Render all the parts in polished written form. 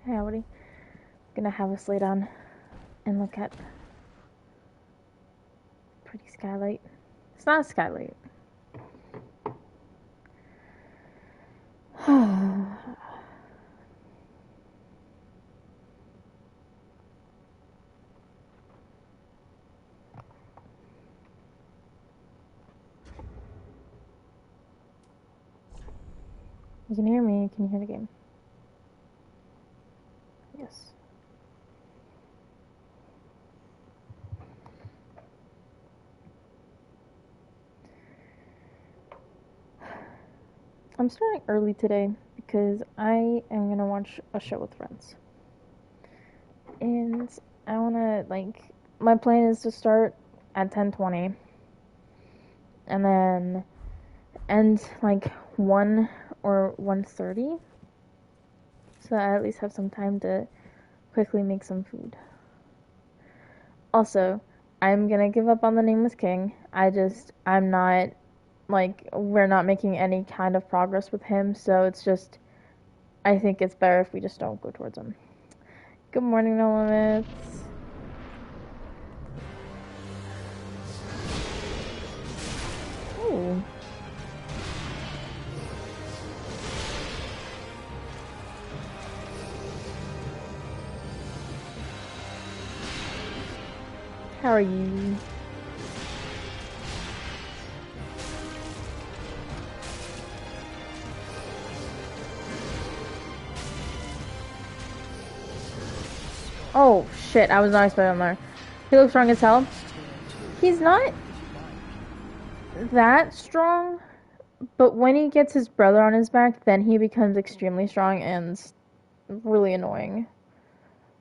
Howdy. Gonna have us lay down and look at pretty skylight. It's not a skylight. You can hear me. Can you hear the game? Yes. I'm starting early today because I am gonna watch a show with friends. And I wanna, my plan is to start at 10:20 and then end 1 or 1:30, so I at least have some time to quickly make some food. Also, I'm gonna give up on the Nameless King. I'm not, we're not making any kind of progress with him, so it's just, I think it's better if we just don't go towards him. Good morning, No Limits. Ooh. How are you? Oh shit, I was not expecting him there. He looks strong as hell. He's not that strong, but when he gets his brother on his back, then he becomes extremely strong and really annoying.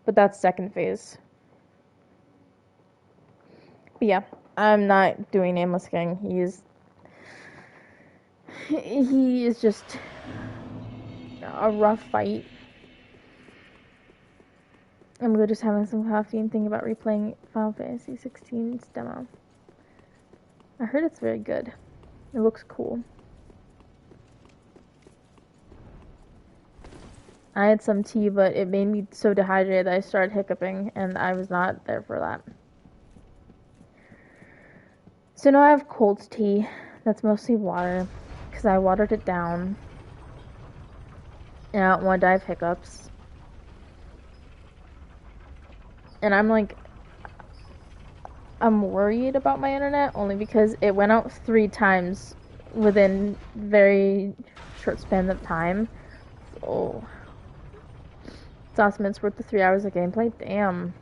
But that's second phase. But yeah, I'm not doing Nameless King. He is just a rough fight. I'm really just having some coffee and thinking about replaying Final Fantasy XVI's demo. I heard it's very good. It looks cool. I had some tea, but it made me so dehydrated that I started hiccuping, and I was not there for that. So now I have cold tea. That's mostly water, because I watered it down. And I don't want to die of hiccups. And I'm worried about my internet, only because it went out 3 times within very short span of time. So it's awesome. It's worth the 3 hours of gameplay. Damn.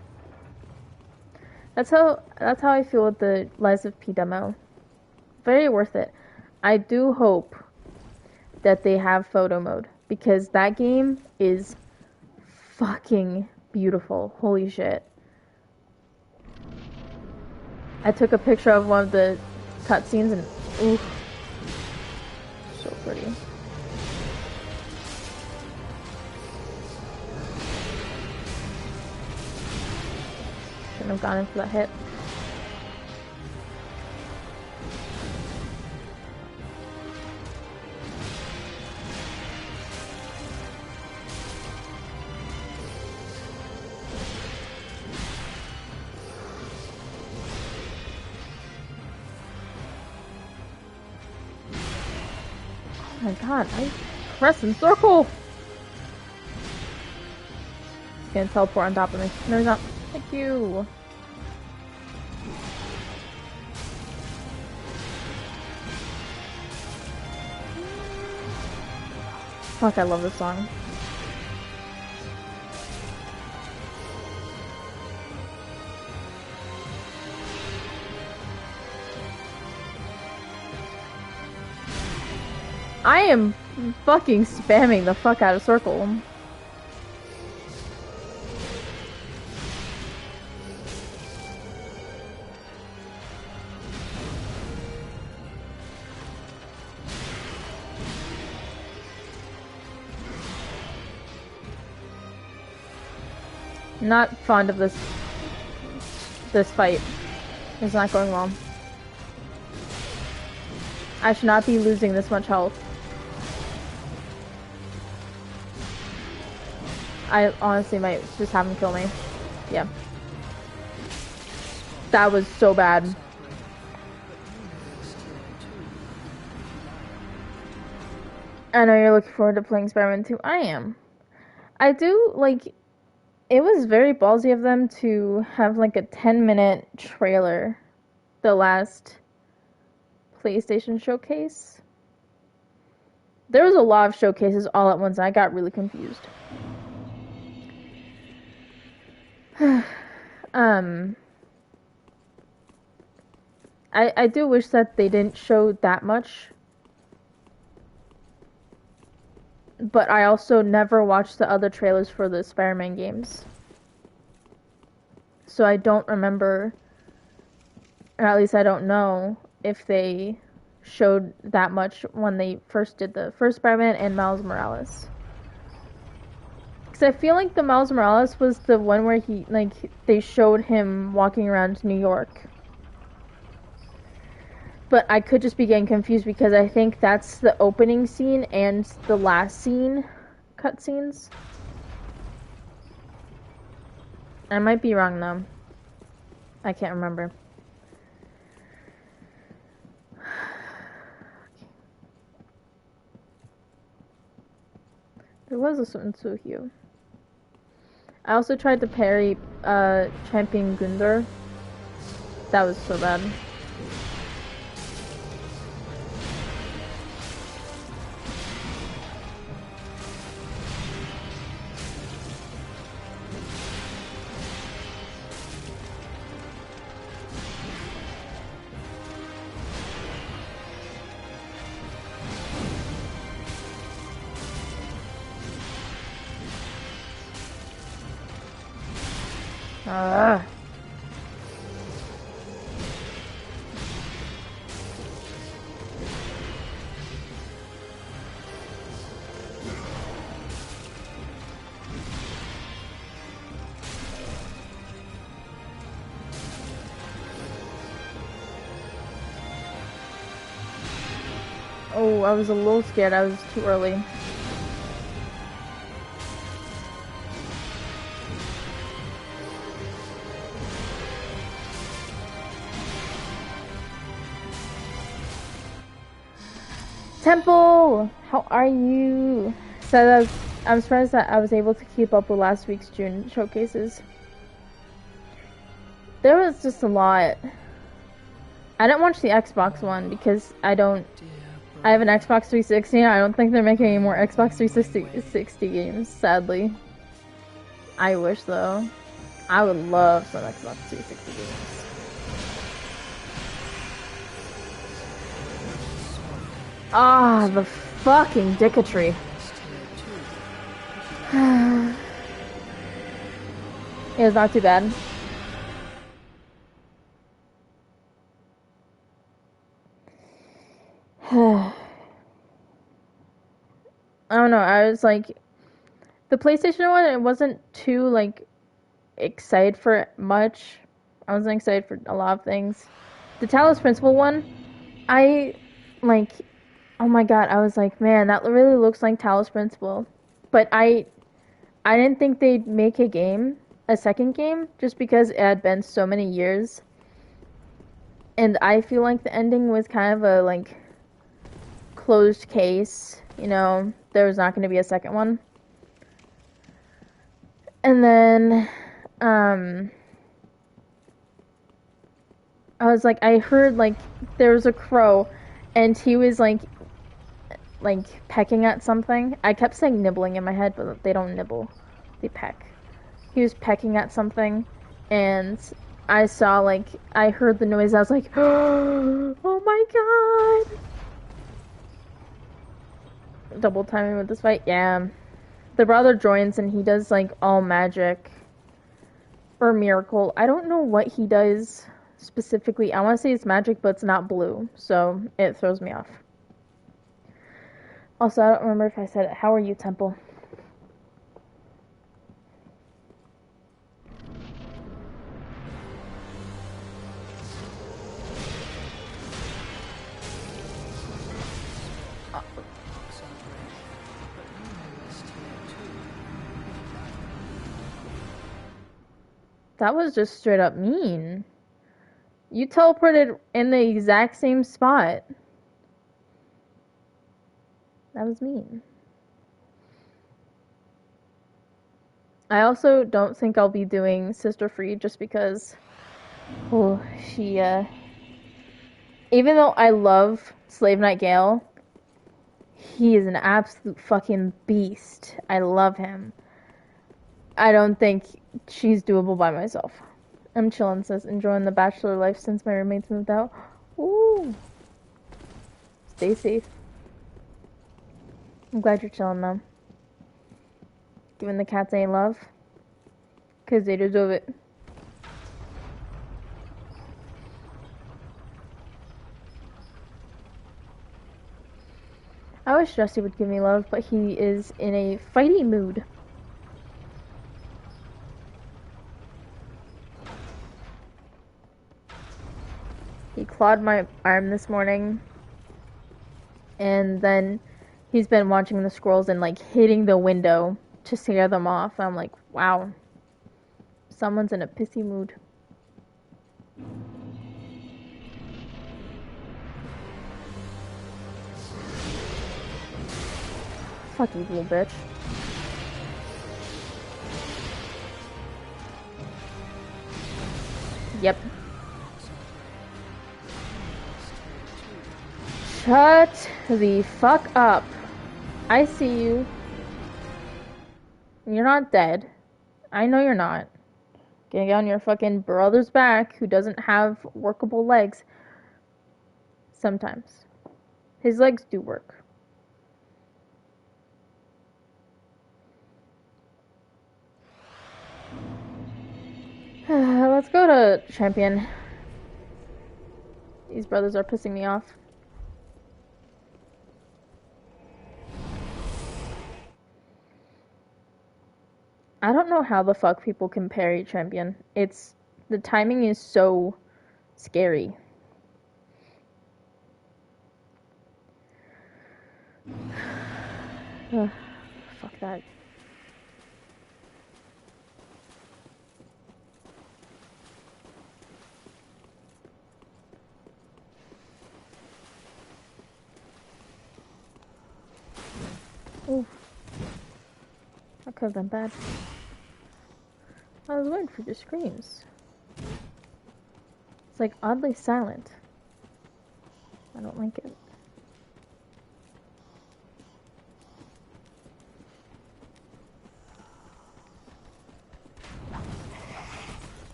That's how I feel with the Lies of P demo. Very worth it. I do hope that they have photo mode, because that game is fucking beautiful. Holy shit. I took a picture of one of the cutscenes and ooh, so pretty. Shouldn't have gone in for that hit. Oh my god, I press and circle! He's gonna teleport on top of me. No, he's not. Thank you! Fuck, I love this song. I am fucking spamming the fuck out of circle. Not fond of this fight. It's not going well. I should not be losing this much health. I honestly might just have him kill me. Yeah. That was so bad. I know you're looking forward to playing Spider-Man 2. I am. I do, like, it was very ballsy of them to have, like, a 10-minute trailer the last PlayStation showcase. There was a lot of showcases all at once, and I got really confused. I do wish that they didn't show that much. But I also never watched the other trailers for the Spider-Man games. So I don't remember, or at least I don't know, if they showed that much when they first did the first Spider-Man and Miles Morales. Because I feel like the Miles Morales was the one where he, like, they showed him walking around New York. But I could just be getting confused because I think that's the opening scene and the last scene cutscenes. I might be wrong though. I can't remember. There was a certain Suhyo. I also tried to parry Champion Gunder. That was so bad. Oh, I was a little scared. I was too early. Temple, how are you? So I'm surprised that I was able to keep up with last week's June showcases. There was just a lot. I didn't watch the Xbox one because I have an Xbox 360 and I don't think they're making any more Xbox 360 games, sadly. I wish though. I would love some Xbox 360 games. Ah, the fucking dickatry. It was not too bad. I don't know, I was like, the PlayStation one, it wasn't too, like, excited for much. I wasn't excited for a lot of things. The Talos Principle one, I, like, oh my god, I was like, man, that really looks like Talos Principle. But I didn't think they'd make a second game, just because it had been so many years. And I feel like the ending was kind of a, like, closed case, you know, there was not going to be a second one. And then, I was like, I heard, like, there was a crow, and he was, like, pecking at something. I kept saying nibbling in my head, but they don't nibble. They peck. He was pecking at something, and I saw, like, I heard the noise. I was like, oh my god! Double timing with this fight? Yeah. The brother joins, and he does, like, all magic. Or miracle. I don't know what he does specifically. I want to say it's magic, but it's not blue, so it throws me off. Also, I don't remember if I said it. How are you, Temple? That was just straight up mean. You teleported in the exact same spot. That was mean. I also don't think I'll be doing Sister Free just because she even though I love Slave Knight Gale, he is an absolute fucking beast. I love him. I don't think she's doable by myself. I'm chilling, sis. Enjoying the bachelor life since my roommates moved out. Ooh. Stay safe. I'm glad you're chilling, though. Giving the cats any love. Because they deserve it. I wish Jesse would give me love, but he is in a fighty mood. He clawed my arm this morning, and then he's been watching the squirrels and like hitting the window to scare them off. I'm like, wow, someone's in a pissy mood. Fuck you, little bitch. Yep. Shut the fuck up. I see you. You're not dead. I know you're not. Getting on your fucking brother's back who doesn't have workable legs. Sometimes. His legs do work. Let's go to champion. These brothers are pissing me off. I don't know how the fuck people can parry champion. The timing is so scary. Fuck that. Ooh. That could have been bad. I was waiting for your screams. It's like oddly silent. I don't like it.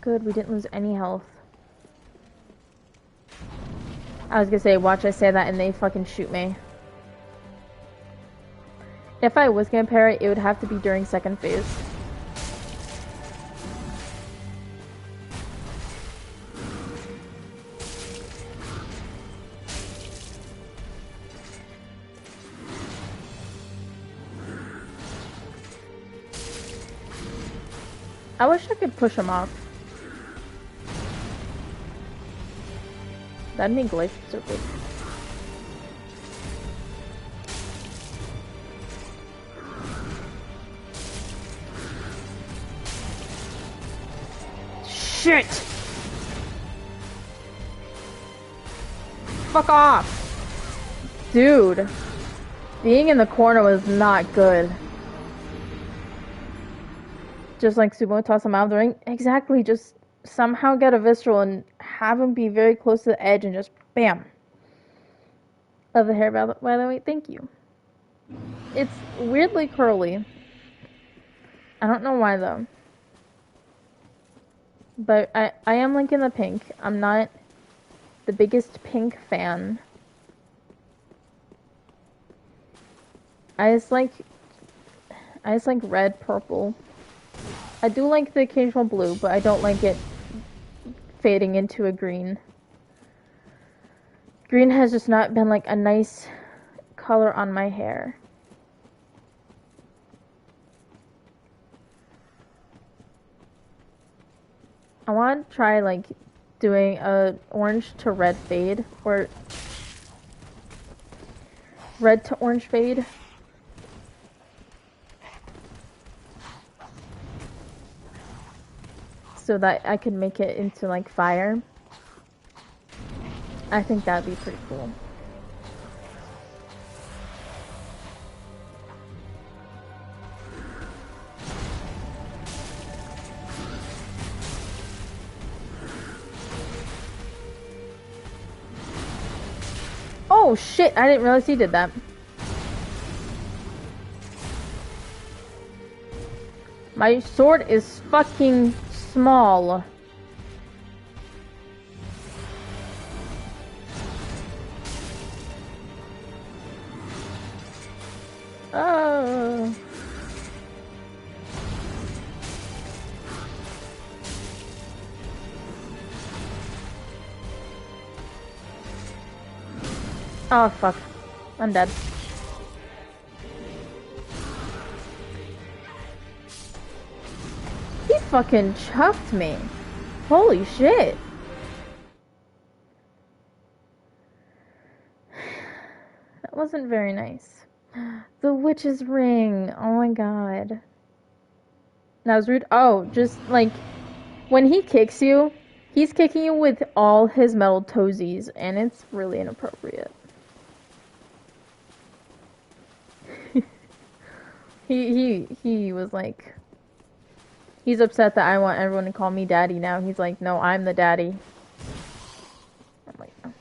Good, we didn't lose any health. I was gonna say, watch I say that and they fucking shoot me. If I was gonna parry, it would have to be during second phase. I wish I could push him off. That'd make life so good. Shit! Fuck off! Dude. Being in the corner was not good. Just like Sumo toss him out of the ring. Exactly, just somehow get a visceral and have him be very close to the edge and just bam. Love the hair, by the way, thank you. It's weirdly curly. I don't know why though. But I am liking the pink. I'm not the biggest pink fan. I just like red, purple. I do like the occasional blue, but I don't like it fading into a green. Green has just not been like a nice color on my hair. I want to try like doing a orange to red fade, or red to orange fade. So that I could make it into like fire. I think that'd be pretty cool. Oh shit, I didn't realize he did that. My sword is fucking small. Oh. Oh fuck. I'm dead. He fucking chucked me. Holy shit. That wasn't very nice. The witch's ring. Oh my god. That was rude. Oh, just like when he kicks you, he's kicking you with all his metal toesies, and it's really inappropriate. He was like, he's upset that I want everyone to call me daddy now. He's like, no, I'm the daddy. I'm like, oh.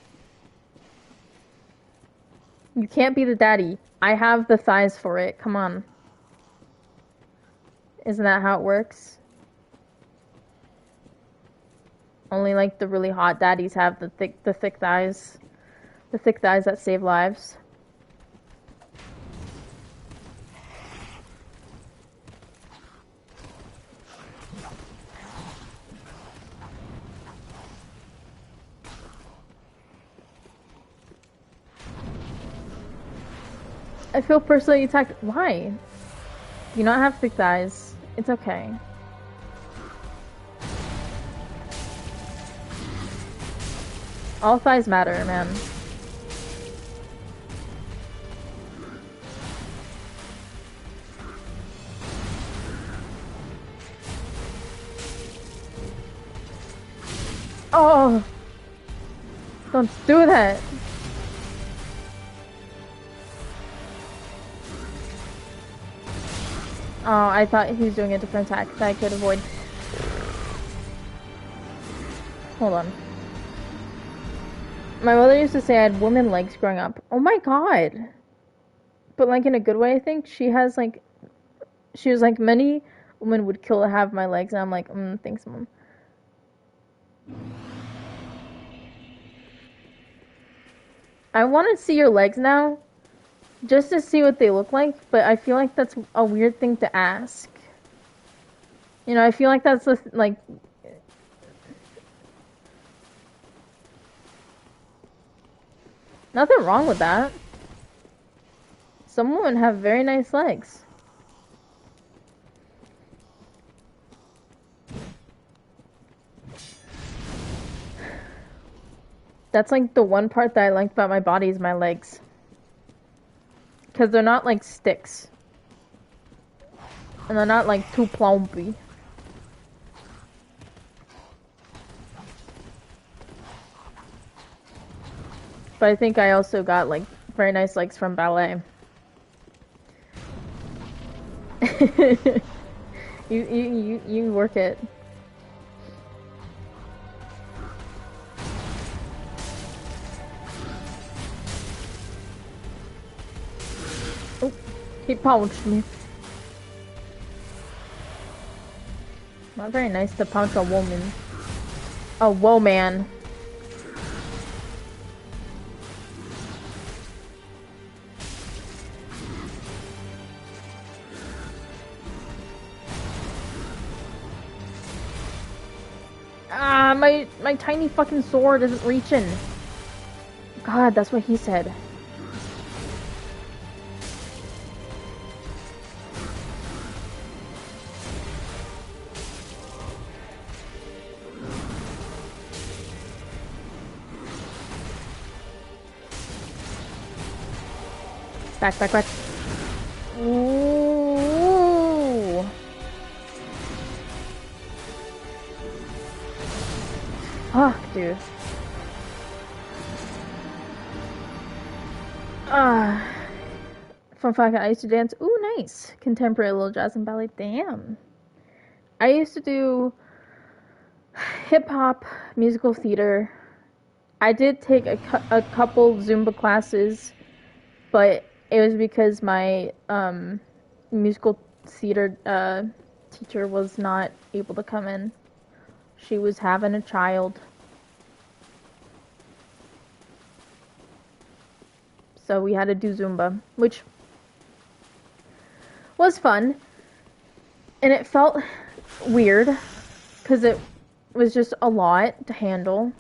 You can't be the daddy. I have the thighs for it. Come on. Isn't that how it works? Only like the really hot daddies have the thick thighs. The thick thighs that save lives. I feel personally attacked. Why? Do you not have thick thighs? It's okay. All thighs matter, man. Oh! Don't do that! Oh, I thought he was doing a different attack that I could avoid. Hold on. My mother used to say I had woman legs growing up. Oh my god! But like in a good way, I think. She was like, many women would kill to have my legs, and I'm like, thanks, mom. I want to see your legs now, just to see what they look like, but I feel like that's a weird thing to ask. You know, I feel like that's like... Nothing wrong with that. Some women have very nice legs. That's like the one part that I like about my body is my legs. Because they're not like sticks. And they're not like too plumpy. But I think I also got like very nice legs from ballet. you work it. Oh, he pounched me. Not very nice to pounce a woman. A woman. Ah, my tiny fucking sword isn't reaching. God, that's what he said. Back, back, back. Ooh. Fuck, dude. Fun fact, I used to dance. Ooh, nice. Contemporary little jazz and ballet. Damn. I used to do hip hop, musical theater. I did take a couple Zumba classes, but it was because my musical theater teacher was not able to come in. She was having a child. So we had to do Zumba, which was fun. And it felt weird because it was just a lot to handle.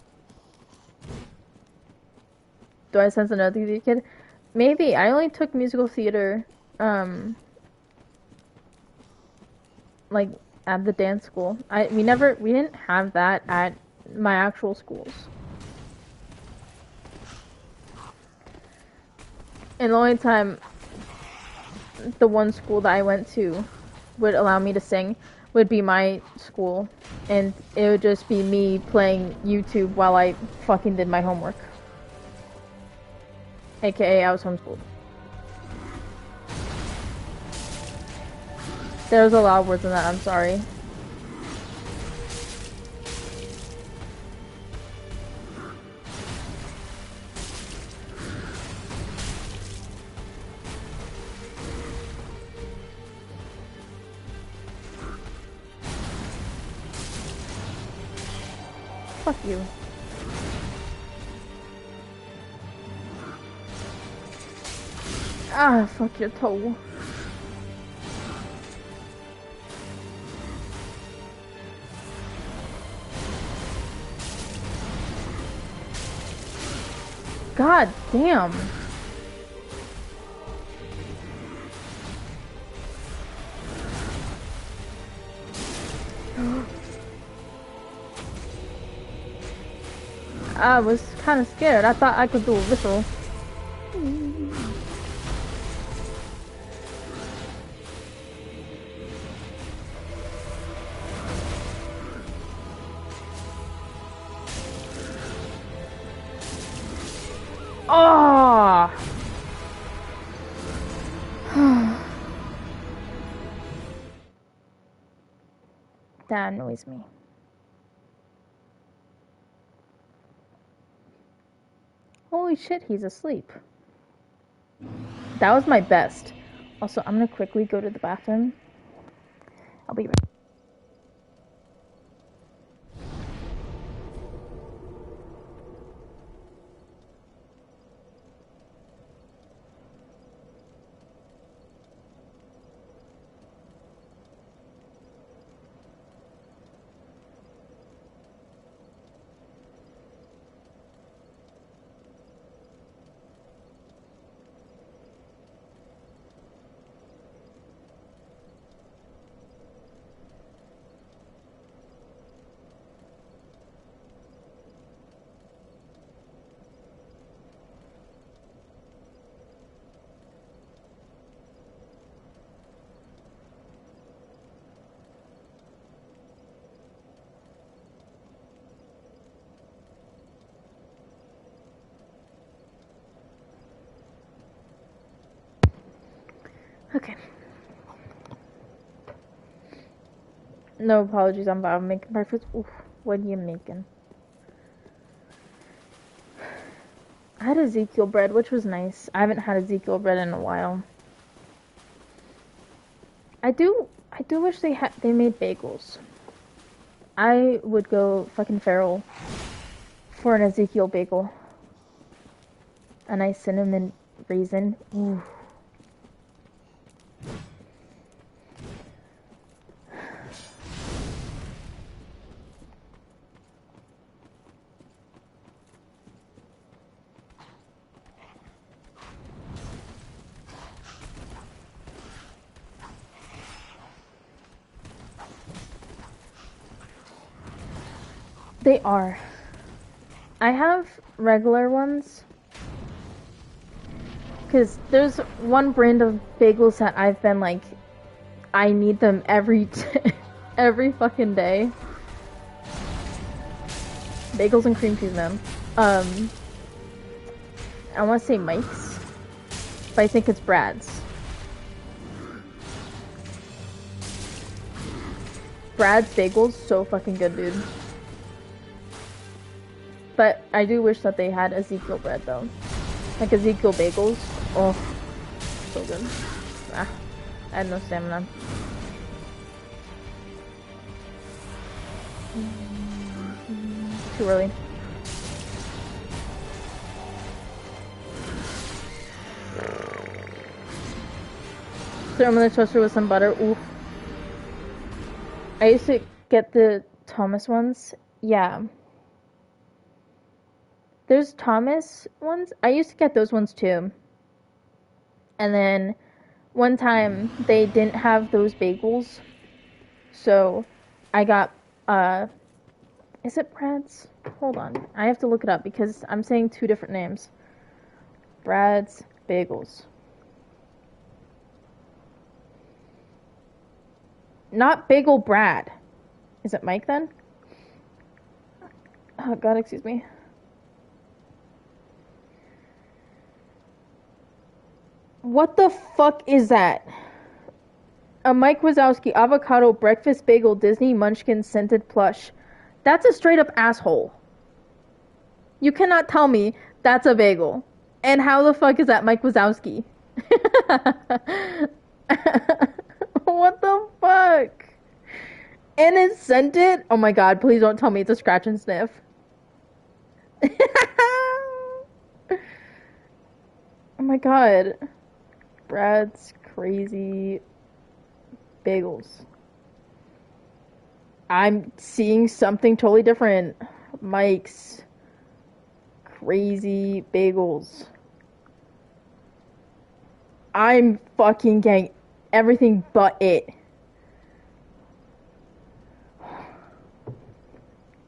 Do I sense another kid? Maybe. I only took musical theater, like at the dance school. We didn't have that at my actual schools. And the only time the one school that I went to would allow me to sing would be my school, and it would just be me playing YouTube while I fucking did my homework. AKA I was homeschooled. There was a lot of words in that, I'm sorry. Fuck you. Ah, fuck your toe. God damn. I was kind of scared. I thought I could do a whistle. Oh! That annoys me. Holy shit, he's asleep. That was my best. Also, I'm gonna quickly go to the bathroom. I'll be right back. Okay. No apologies, I'm making breakfast. Oof, what are you making? I had Ezekiel bread, which was nice. I haven't had Ezekiel bread in a while. I do wish they made bagels. I would go fucking feral for an Ezekiel bagel. A nice cinnamon raisin. Ooh. They are. I have regular ones Because there's one brand of bagels that I've been like, I need them every fucking day. Bagels and cream cheese, man. I want to say Mike's, but I think it's Brad's. Brad's bagels, so fucking good, dude. But I do wish that they had Ezekiel bread, though. Like Ezekiel bagels. Oh, so good. Ah, I had no stamina. Too early. Throw them in the toaster with some butter. Oof. I used to get the Thomas ones. Yeah. There's Thomas ones. I used to get those ones too. And then one time they didn't have those bagels. So I got, is it Brad's? Hold on. I have to look it up because I'm saying two different names. Brad's Bagels. Not Bagel Brad. Is it Mike then? Oh god, excuse me. What the fuck is that? A Mike Wazowski avocado breakfast bagel Disney Munchkin scented plush. That's a straight up asshole. You cannot tell me that's a bagel. And how the fuck is that Mike Wazowski? What the fuck? And it's scented? Oh my god, please don't tell me it's a scratch and sniff. Oh my god. Brad's crazy bagels. I'm seeing something totally different. Mike's crazy bagels. I'm fucking getting everything but it.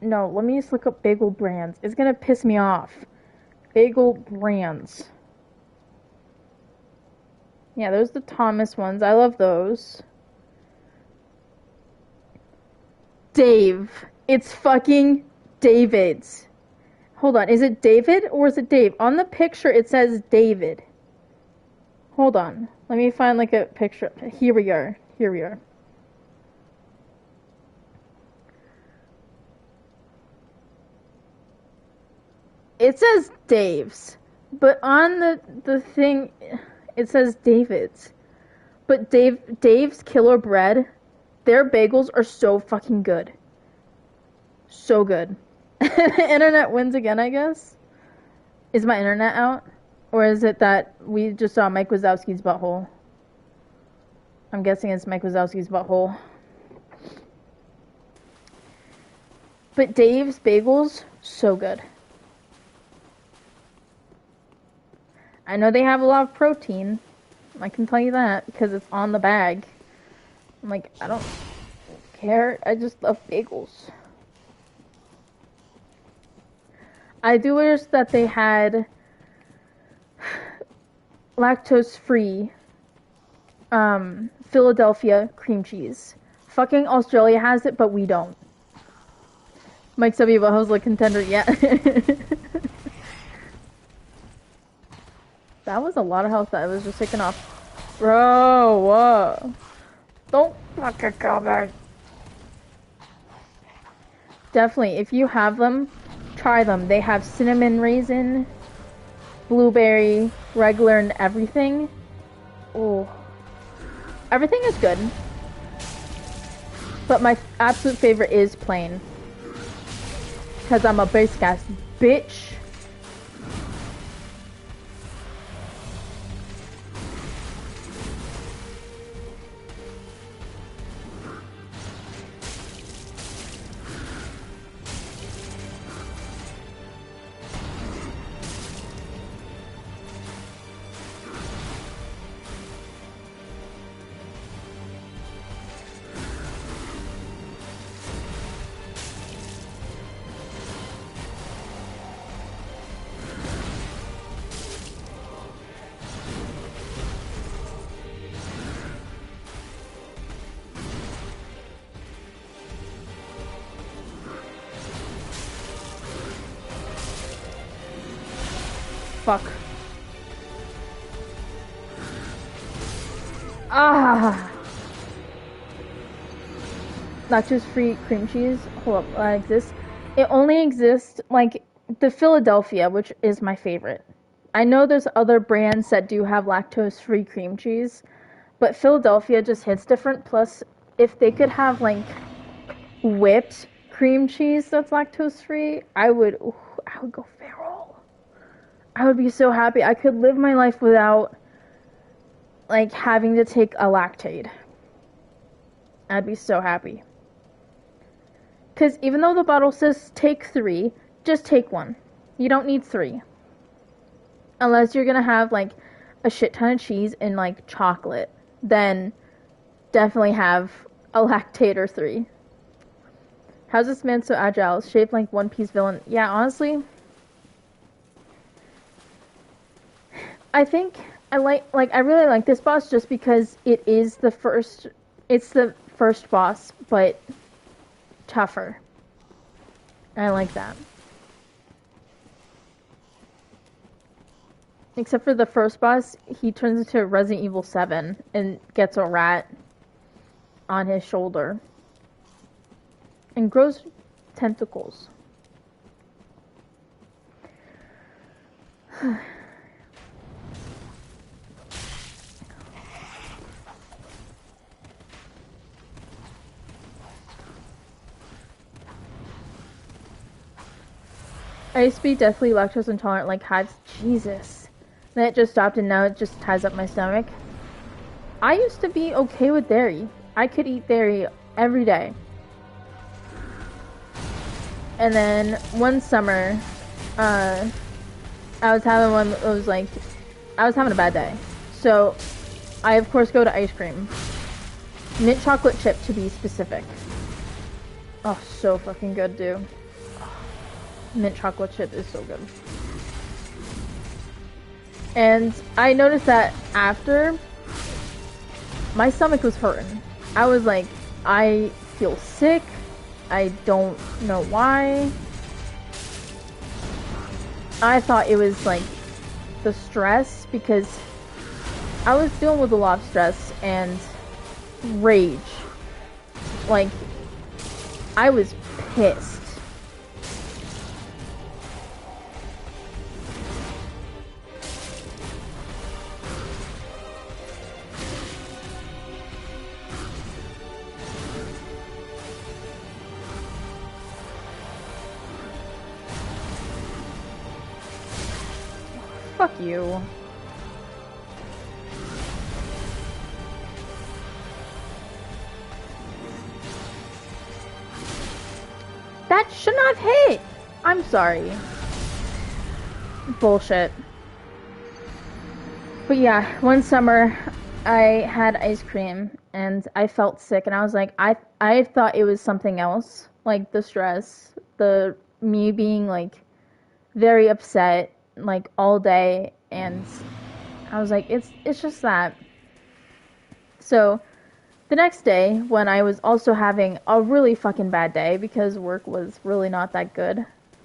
No, let me just look up bagel brands. It's gonna piss me off. Bagel brands. Yeah, those are the Thomas ones. I love those. Dave. It's fucking David's. Hold on. Is it David or is it Dave? On the picture, it says David. Hold on. Let me find like a picture. Here we are. Here we are. It says Dave's. But on the thing, it says David's. But Dave's Killer Bread, their bagels are so fucking good. So good. Internet wins again, I guess. Is my internet out? Or is it that we just saw Mike Wazowski's butthole? I'm guessing it's Mike Wazowski's butthole. But Dave's bagels, so good. I know they have a lot of protein. I can tell you that because it's on the bag. I'm like, I don't care. I just love bagels. I do wish that they had lactose-free Philadelphia cream cheese. Fucking Australia has it, but we don't. Mike W. Butthole's a contender, yeah. That was a lot of health that I was just taking off. Bro, whoa. Don't fucking kill me. Definitely, if you have them, try them. They have cinnamon raisin, blueberry, regular, and everything. Oh. Everything is good. But my absolute favorite is plain. Because I'm a basic ass bitch. fuck. Ah! Lactose-free cream cheese. Hold up, exists. It only exists, like, the Philadelphia, which is my favorite. I know there's other brands that do have lactose-free cream cheese, but Philadelphia just hits different. Plus, if they could have, like, whipped cream cheese that's lactose-free, I would go feral. I would be so happy. I could live my life without, like, having to take a Lactaid. I'd be so happy. Because even though the bottle says take 3, just take 1. You don't need 3. Unless you're going to have, like, a shit ton of cheese and, like, chocolate. Then definitely have a Lactaid or 3. How's this man so agile? Shaped like One Piece villain. Yeah, honestly, I think I really like this boss just because it's the first boss, but tougher. I like that. Except for the first boss, he turns into Resident Evil 7 and gets a rat on his shoulder. And grows tentacles. I used to be deathly lactose intolerant like hives. Jesus. Then it just stopped and now it just ties up my stomach. I used to be okay with dairy. I could eat dairy every day. And then one summer, I was having one that was like, I was having a bad day. So I of course go to ice cream. Mint chocolate chip to be specific. Oh, so fucking good, dude. Mint chocolate chip is so good. And I noticed that after, my stomach was hurting. I was like, I feel sick. I don't know why. I thought it was like the stress because I was dealing with a lot of stress and rage. Like, I was pissed. Fuck you. That should not have hit. I'm sorry. Bullshit. But yeah, one summer I had ice cream and I felt sick and I was like, I thought it was something else. Like the stress, me being like very upset like all day, and I was like, it's just that. So the next day, when I was also having a really fucking bad day because work was really not that good,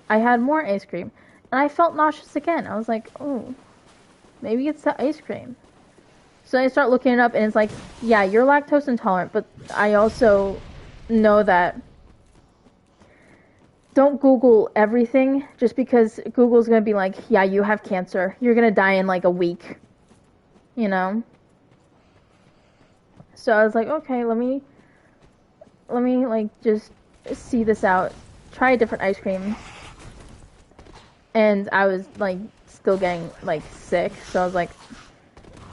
I had more ice cream and I felt nauseous again. I was like, oh, maybe it's the ice cream. So I start looking it up and it's like, yeah, you're lactose intolerant, but I also know that don't Google everything just because Google's gonna be like, yeah, you have cancer. You're gonna die in like a week. You know? So I was like, okay, let me like just see this out. Try a different ice cream. And I was like still getting like sick, so I was like,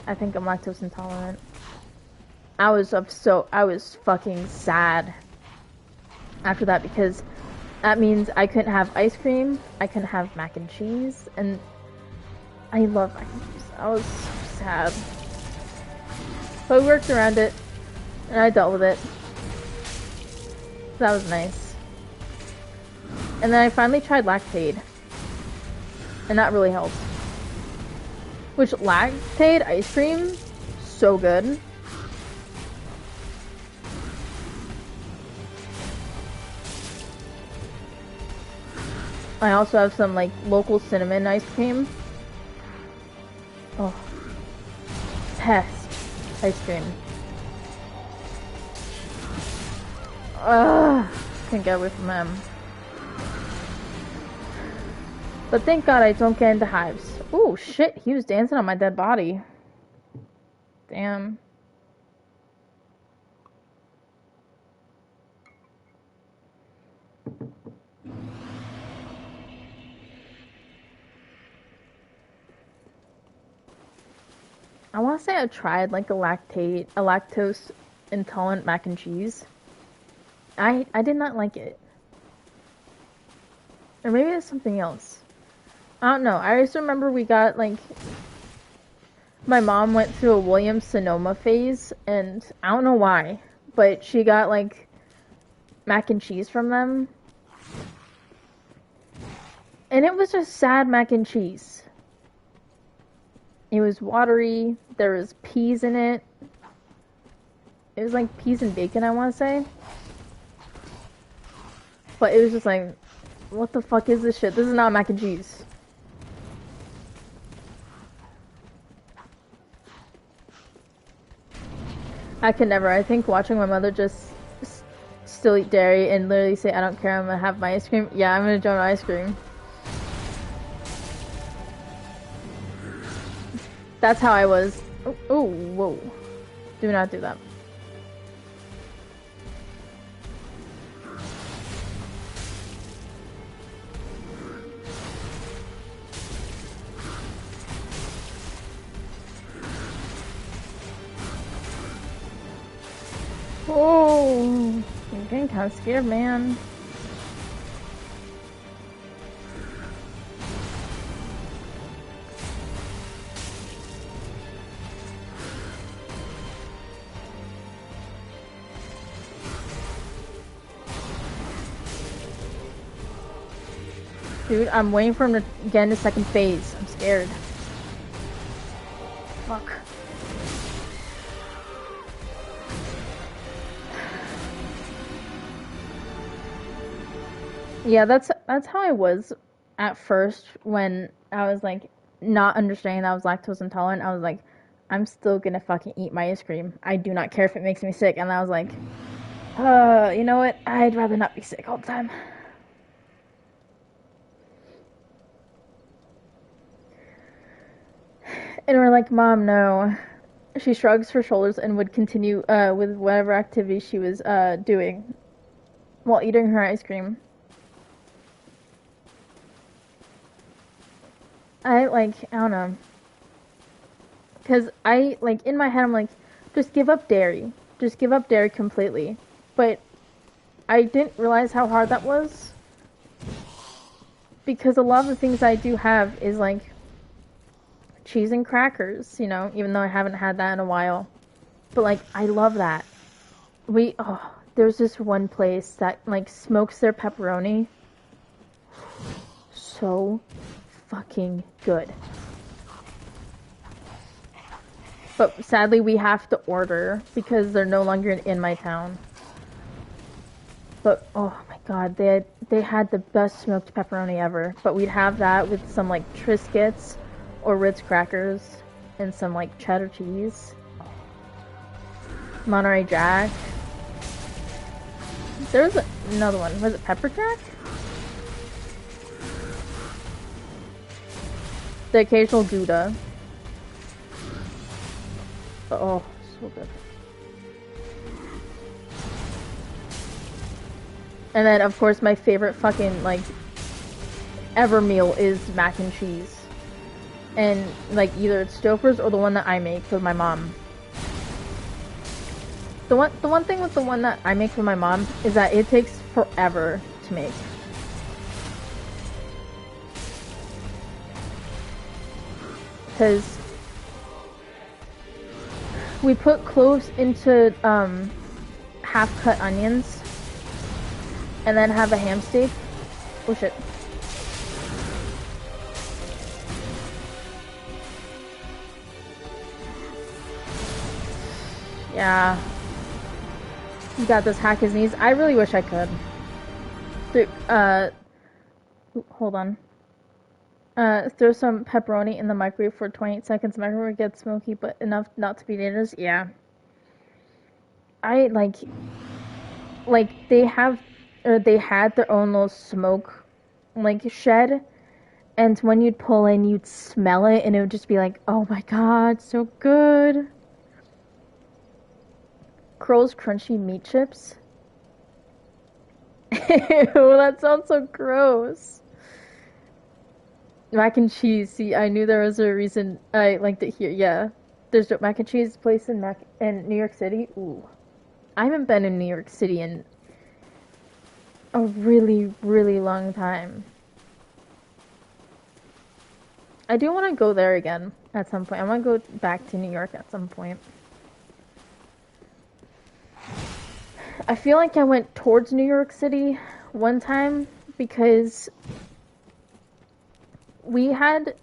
I think I'm lactose intolerant. I was fucking sad after that because that means I couldn't have ice cream, I couldn't have mac and cheese, and I love mac and cheese. I was so sad. But we worked around it, and I dealt with it. So that was nice. And then I finally tried Lactaid, and that really helped. Which, Lactaid ice cream, so good. I also have some like local cinnamon ice cream. Oh, pest. Ice cream. Ugh. Can't get away from them. But thank God I don't get into hives. Oh shit, he was dancing on my dead body. Damn. I want to say I tried like a lactose intolerant mac and cheese. I did not like it. Or maybe it's something else. I don't know. I just remember we got like my mom went through a Williams Sonoma phase, and I don't know why, but she got like mac and cheese from them, and it was just sad mac and cheese. It was watery. There was peas in it. It was like peas and bacon, I want to say. But it was just like, what the fuck is this shit? This is not mac and cheese. I could never. I think watching my mother just still eat dairy and literally say, I don't care, I'm gonna have my ice cream. Yeah, I'm gonna join ice cream. That's how I was. Oh, whoa. Do not do that. Oh, I'm getting kind of scared, man. Dude, I'm waiting for him to get into second phase. I'm scared. Fuck. Yeah, that's how I was at first when I was like not understanding that I was lactose intolerant. I was like, I'm still gonna fucking eat my ice cream. I do not care if it makes me sick. And I was like, you know what? I'd rather not be sick all the time. And we're like, Mom, no. She shrugs her shoulders and would continue with whatever activity she was doing while eating her ice cream. I don't know. Because I, like, in my head, I'm like, just give up dairy. Just give up dairy completely. But I didn't realize how hard that was. Because a lot of the things I do have is, like, cheese and crackers, you know, even though I haven't had that in a while. But, like, I love that. There's this one place that, like, smokes their pepperoni. So fucking good. But sadly, we have to order because they're no longer in my town. But oh my god, they had the best smoked pepperoni ever. But we'd have that with some like Triscuits or Ritz crackers and some like cheddar cheese. Monterey Jack. There was another one. Was it Pepper Jack? The occasional Gouda. Oh, so good. And then, of course, my favorite fucking, like, ever meal is mac and cheese. And, like, either it's Stouffer's or the one that I make with my mom. The one thing with the one that I make with my mom is that it takes forever to make. Because we put cloves into half-cut onions and then have a ham steak. Oh shit. Yeah. You got this hack his knees. I really wish I could. Dude, hold on. Throw some pepperoni in the microwave for 28 seconds. Microwave gets smoky, but enough not to be dangerous. Yeah. I like they have, or they had their own little smoke, like shed, and when you'd pull in, you'd smell it, and it would just be like, oh my god, so good. Crow's crunchy meat chips. Ew, that sounds so gross. Mac and cheese. See, I knew there was a reason I liked it here. Yeah, there's a mac and cheese place in New York City. Ooh, I haven't been in New York City in a really, really long time. I do want to go there again at some point. I want to go back to New York at some point. I feel like I went towards New York City one time because we had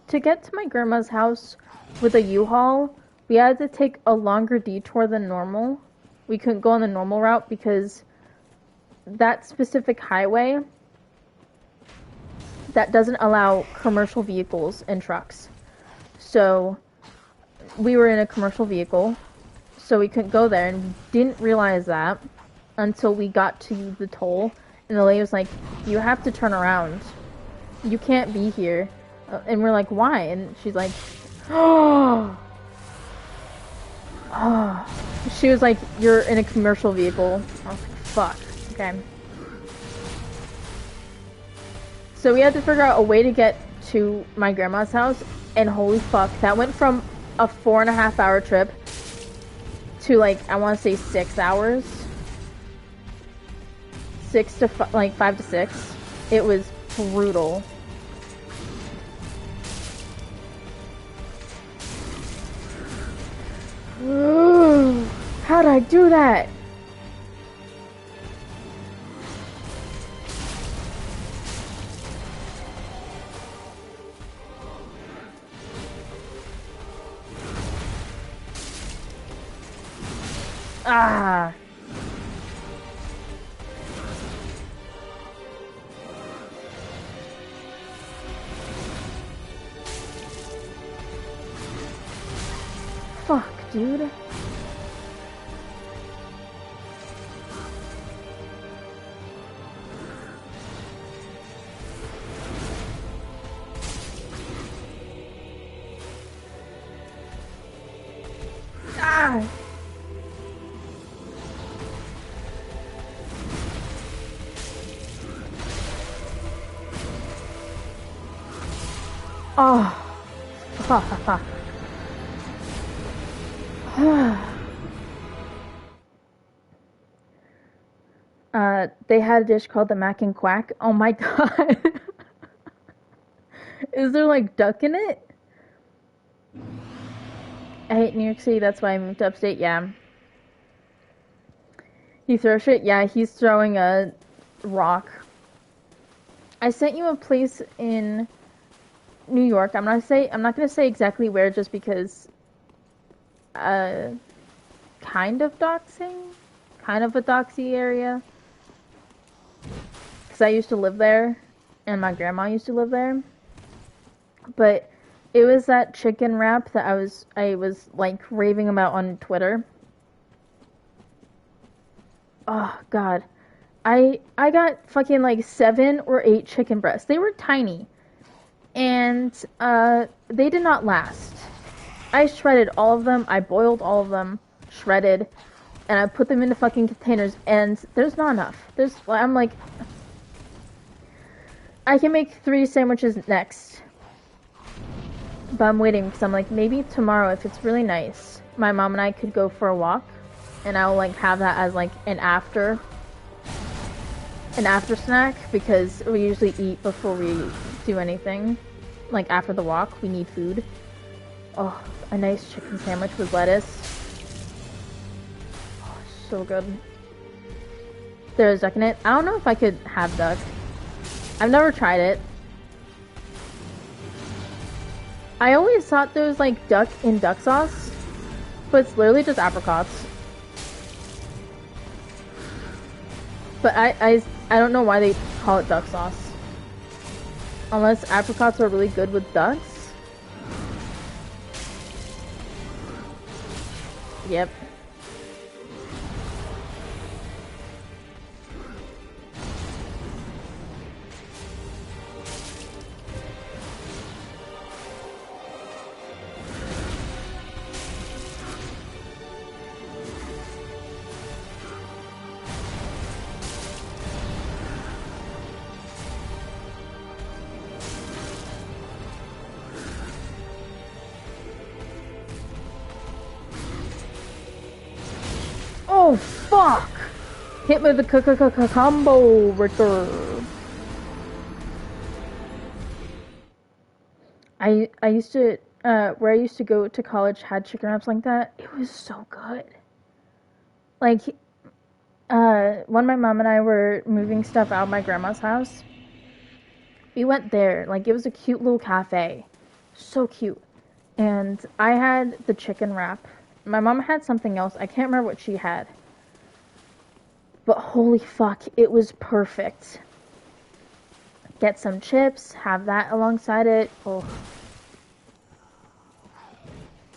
to get to my grandma's house with a U-Haul. We had to take a longer detour than normal. We couldn't go on the normal route because that specific highway that doesn't allow commercial vehicles and trucks. So we were in a commercial vehicle, so we couldn't go there, and we didn't realize that until we got to the toll, and the lady was like, you have to turn around. You can't be here. And we're like, why? And she's like, oh. She was like, you're in a commercial vehicle. I was like, fuck. Okay. So we had to figure out a way to get to my grandma's house, and holy fuck, that went from a 4.5 hour trip to like, I want to say 6 hours. 5 to 6. It was brutal. Ooh, how'd I do that? Ah. Fuck, dude. Ah. Oh. They had a dish called the mac and quack. Oh my god. Is there like duck in it? I hate New York City, that's why I moved to upstate, yeah. He throws shit? Yeah, he's throwing a rock. I sent you a place in New York. I'm not gonna say exactly where just because kind of doxing? Kind of a doxy area. Because I used to live there, and my grandma used to live there. But it was that chicken wrap that I was like raving about on Twitter. Oh god. I got fucking like 7 or 8 chicken breasts. They were tiny. And they did not last. I shredded all of them, I boiled all of them, shredded, and I put them into fucking containers, and there's not enough. I'm like, I can make 3 sandwiches next. But I'm waiting because I'm like, maybe tomorrow, if it's really nice, my mom and I could go for a walk, and I'll like have that as like an after snack, because we usually eat before we do anything. Like after the walk, we need food. Oh, a nice chicken sandwich with lettuce. Oh, so good. There's duck in it. I don't know if I could have duck. I've never tried it. I always thought there was like duck in duck sauce, but it's literally just apricots. But I don't know why they call it duck sauce. Unless apricots are really good with ducks. Yep. Oh, fuck! Hit me with the combo breaker. I used to, where I used to go to college had chicken wraps like that. It was so good. Like, when my mom and I were moving stuff out of my grandma's house, we went there. Like, it was a cute little cafe. So cute. And I had the chicken wrap. My mom had something else. I can't remember what she had. But holy fuck, it was perfect. Get some chips, have that alongside it. Oh.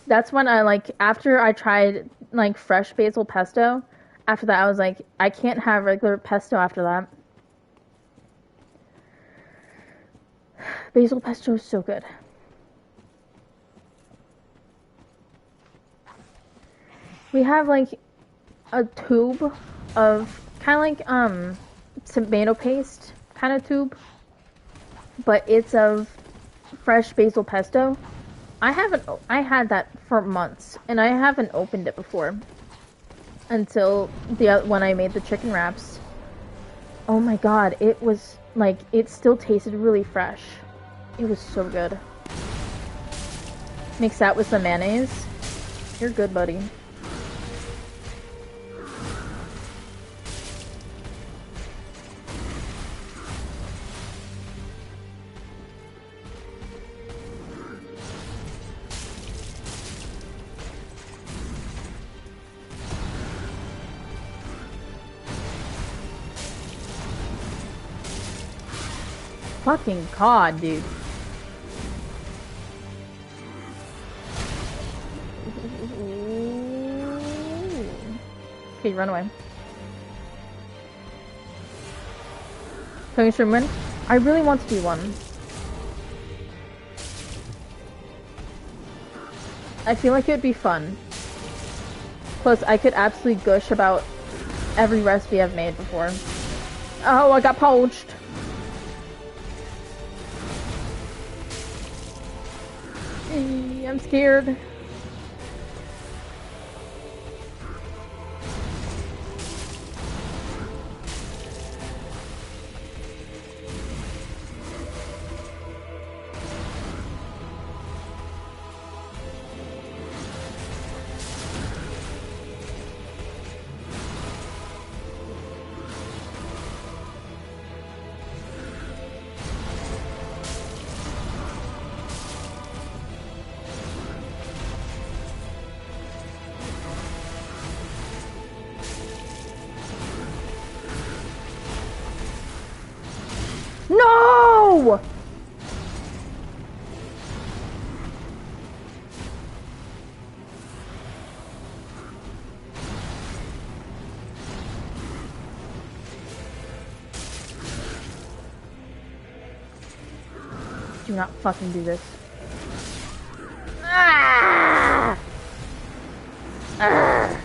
That's when I like, after I tried like fresh basil pesto, after that I was like, I can't have regular pesto after that. Basil pesto is so good. We have like a tube of kind of like tomato paste kind of tube, but it's of fresh basil pesto. I had that for months and I haven't opened it before until when I made the chicken wraps. Oh my god, it was like, it still tasted really fresh. It was so good. Mix that with some mayonnaise. You're good, buddy. Fucking cod, dude. Okay, run away. Tony Sherman, I really want to do one. I feel like it would be fun. Plus, I could absolutely gush about every recipe I've made before. Oh, I got poached. I'm scared. No! Do not fucking do this. Ah! Ah!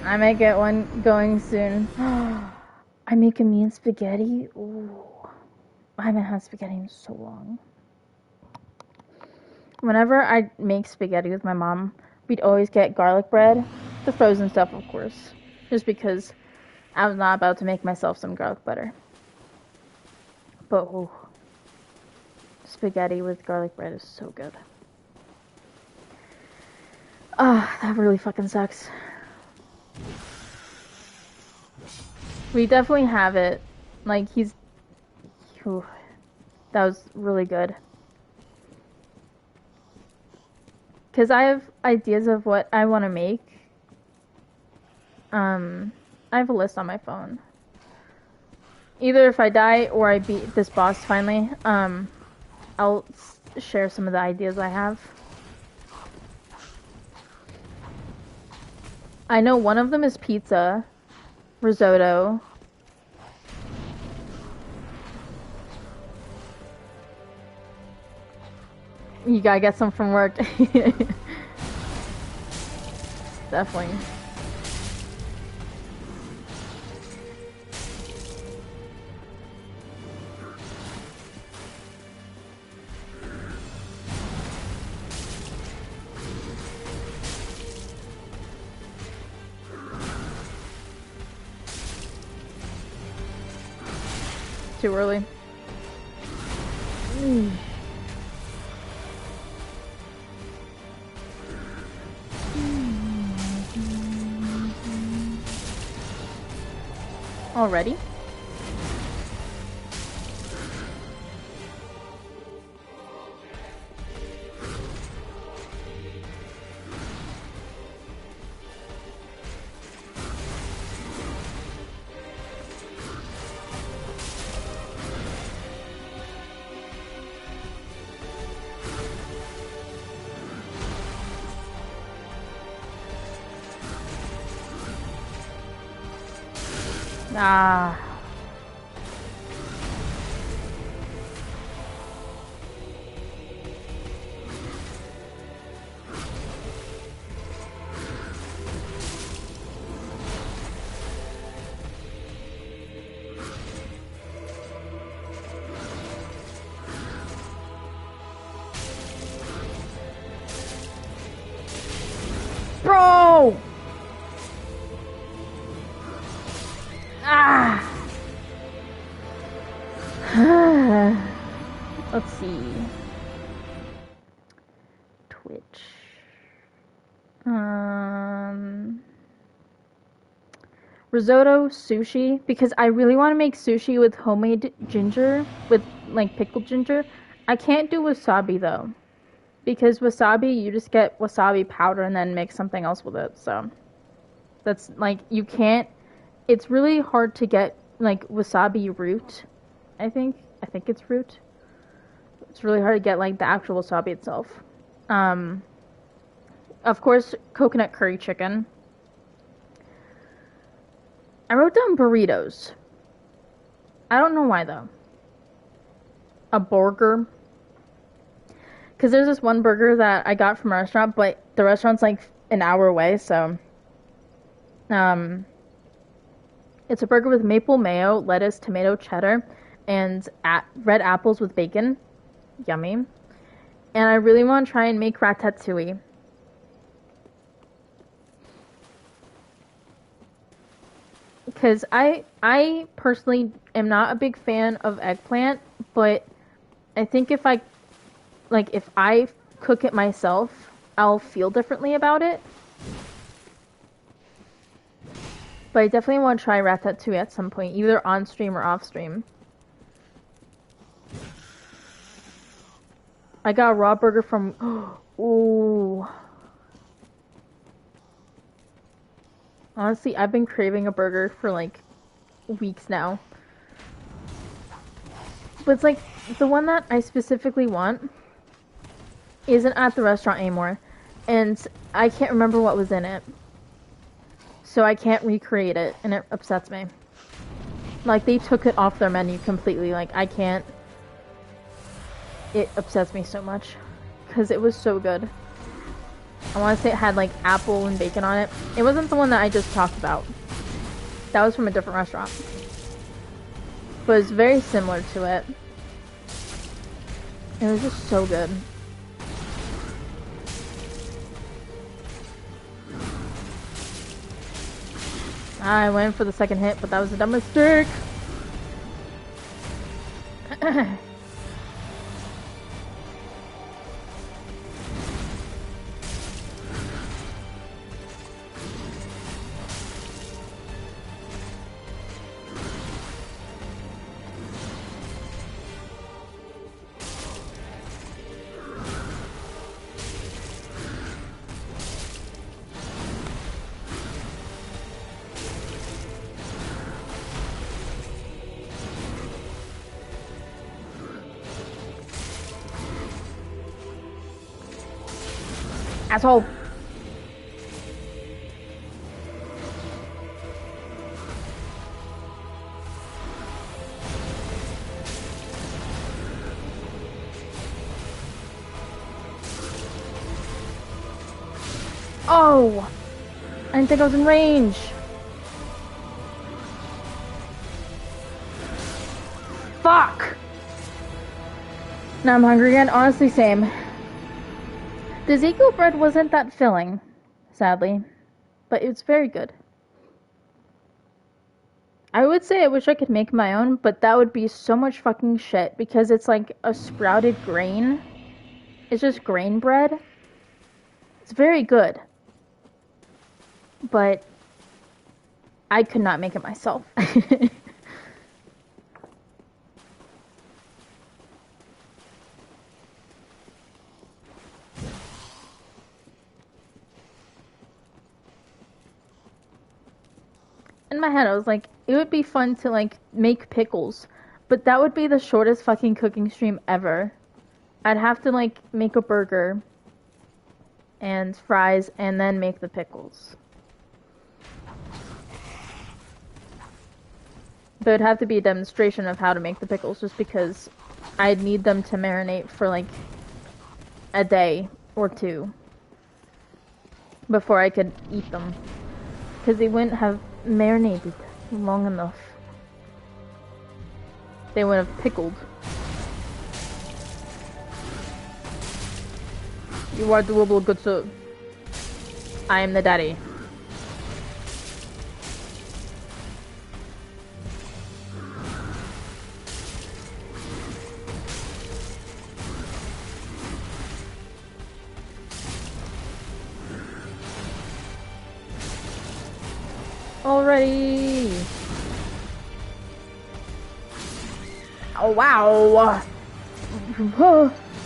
I may get one going soon. I make a mean spaghetti. Ooh. I haven't had spaghetti in so long. Whenever I make spaghetti with my mom, we'd always get garlic bread. The frozen stuff, of course. Just because I was not about to make myself some garlic butter. But, ooh. Spaghetti with garlic bread is so good. Ah, that really fucking sucks. We definitely have it. Like, he's... Whew, that was really good. Because I have ideas of what I want to make. I have a list on my phone. Either if I die or I beat this boss finally, I'll share some of the ideas I have. I know one of them is pizza, risotto. You gotta get some from work. Definitely. Too early. Already? Ah. Bro! Ah! Let's see. Twitch. Risotto, sushi, because I really want to make sushi with homemade ginger, with like pickled ginger. I can't do wasabi though, because wasabi, you just get wasabi powder and then mix something else with it. So that's like, you can't, it's really hard to get like wasabi root. I think it's root. It's really hard to get like the actual wasabi itself. Of course, coconut curry chicken. I wrote down burritos. I don't know why though. A burger. Because there's this one burger that I got from a restaurant, but the restaurant's like an hour away, so. It's a burger with maple mayo, lettuce, tomato, cheddar, and red apples with bacon. Yummy. And I really want to try and make ratatouille. Because I personally am not a big fan of eggplant, but I think if I cook it myself, I'll feel differently about it. But I definitely want to try ratatouille at some point, either on stream or off stream. I got a raw burger from... Ooh. Honestly, I've been craving a burger for like weeks now. But it's like, the one that I specifically want isn't at the restaurant anymore. And I can't remember what was in it. So I can't recreate it, and it upsets me. Like, they took it off their menu completely. Like, I can't... It upsets me so much. Because it was so good. I want to say it had, like, apple and bacon on it. It wasn't the one that I just talked about. That was from a different restaurant. But it's very similar to it. It was just so good. I went for the second hit, but that was a dumb mistake. Asshole! Oh! I didn't think I was in range. Fuck! Now I'm hungry again. Honestly, same. The Ezekiel bread wasn't that filling, sadly, but it's very good. I would say I wish I could make my own, but that would be so much fucking shit because it's like a sprouted grain. It's just grain bread. It's very good, but I could not make it myself. In my head, I was like, it would be fun to like make pickles, but that would be the shortest fucking cooking stream ever. I'd have to like make a burger and fries and then make the pickles. But it'd have to be a demonstration of how to make the pickles just because I'd need them to marinate for like a day or two before I could eat them. Because they wouldn't have marinated long enough. They would have pickled. You are doable, good sir. I am the daddy. Already. Oh wow.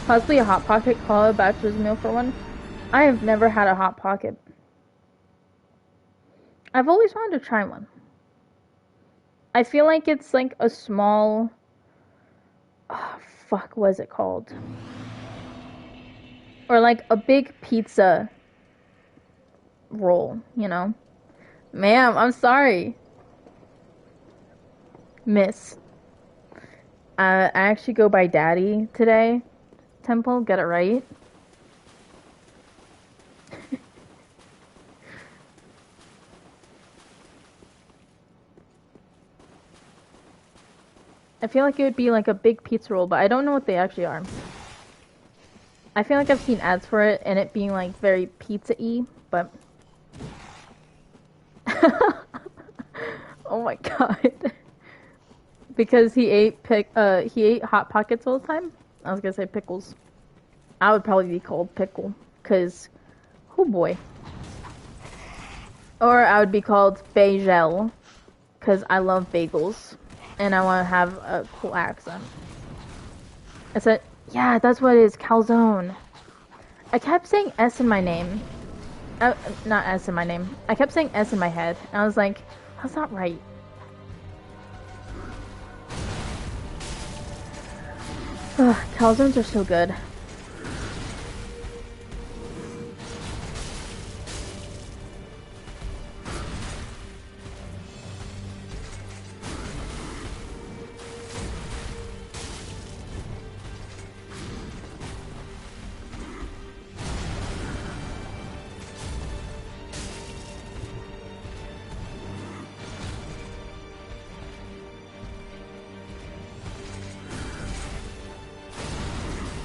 Possibly a Hot Pocket, call a bachelor's meal for one. I have never had a Hot Pocket. I've always wanted to try one. I feel like it's like a small... Oh, fuck, what is it called? Or like a big pizza roll, you know? Ma'am, I'm sorry. Miss. I actually go by Daddy today. Temple, get it right. I feel like it would be like a big pizza roll, but I don't know what they actually are. I feel like I've seen ads for it and it being like very pizza-y, but... Oh my god. Because he ate Hot Pockets all the time? I was gonna say pickles. I would probably be called Pickle, cause, oh boy. Or I would be called Bagel, cause I love bagels, and I want to have a cool accent. I said, yeah, that's what it is, calzone. I kept saying S in my name. Not S in my name. I kept saying S in my head, and I was like, that's not right. Ugh, calzones are so good.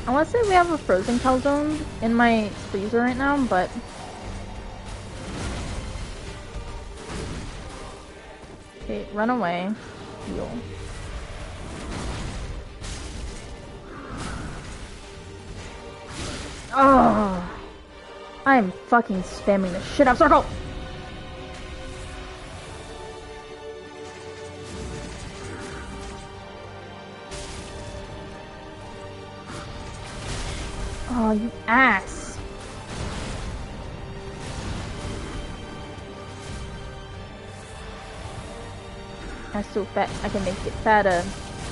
I want to say we have a frozen calzone in my freezer right now, but... Okay, run away. Heal. Oh, I'm fucking spamming the shit out of circle! Oh, you ass. That's so fat. I can make it fatter.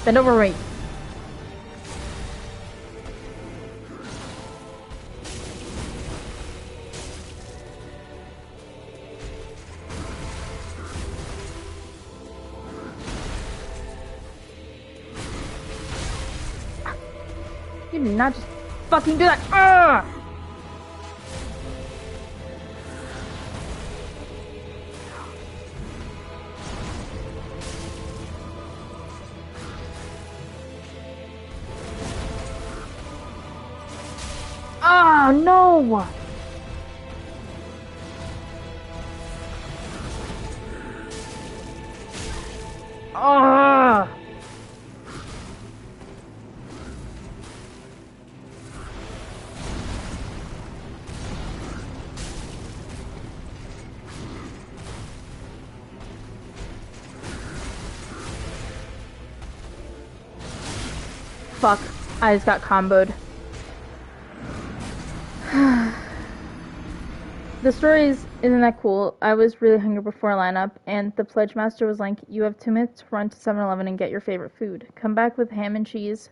Bend over right. you not just fucking do that? Ugh! Oh no! Ah! Fuck, I just got comboed. The stories isn't that cool. I was really hungry before lineup, and the pledge master was like, "You have 2 minutes to run to 7-Eleven and get your favorite food. Come back with ham and cheese."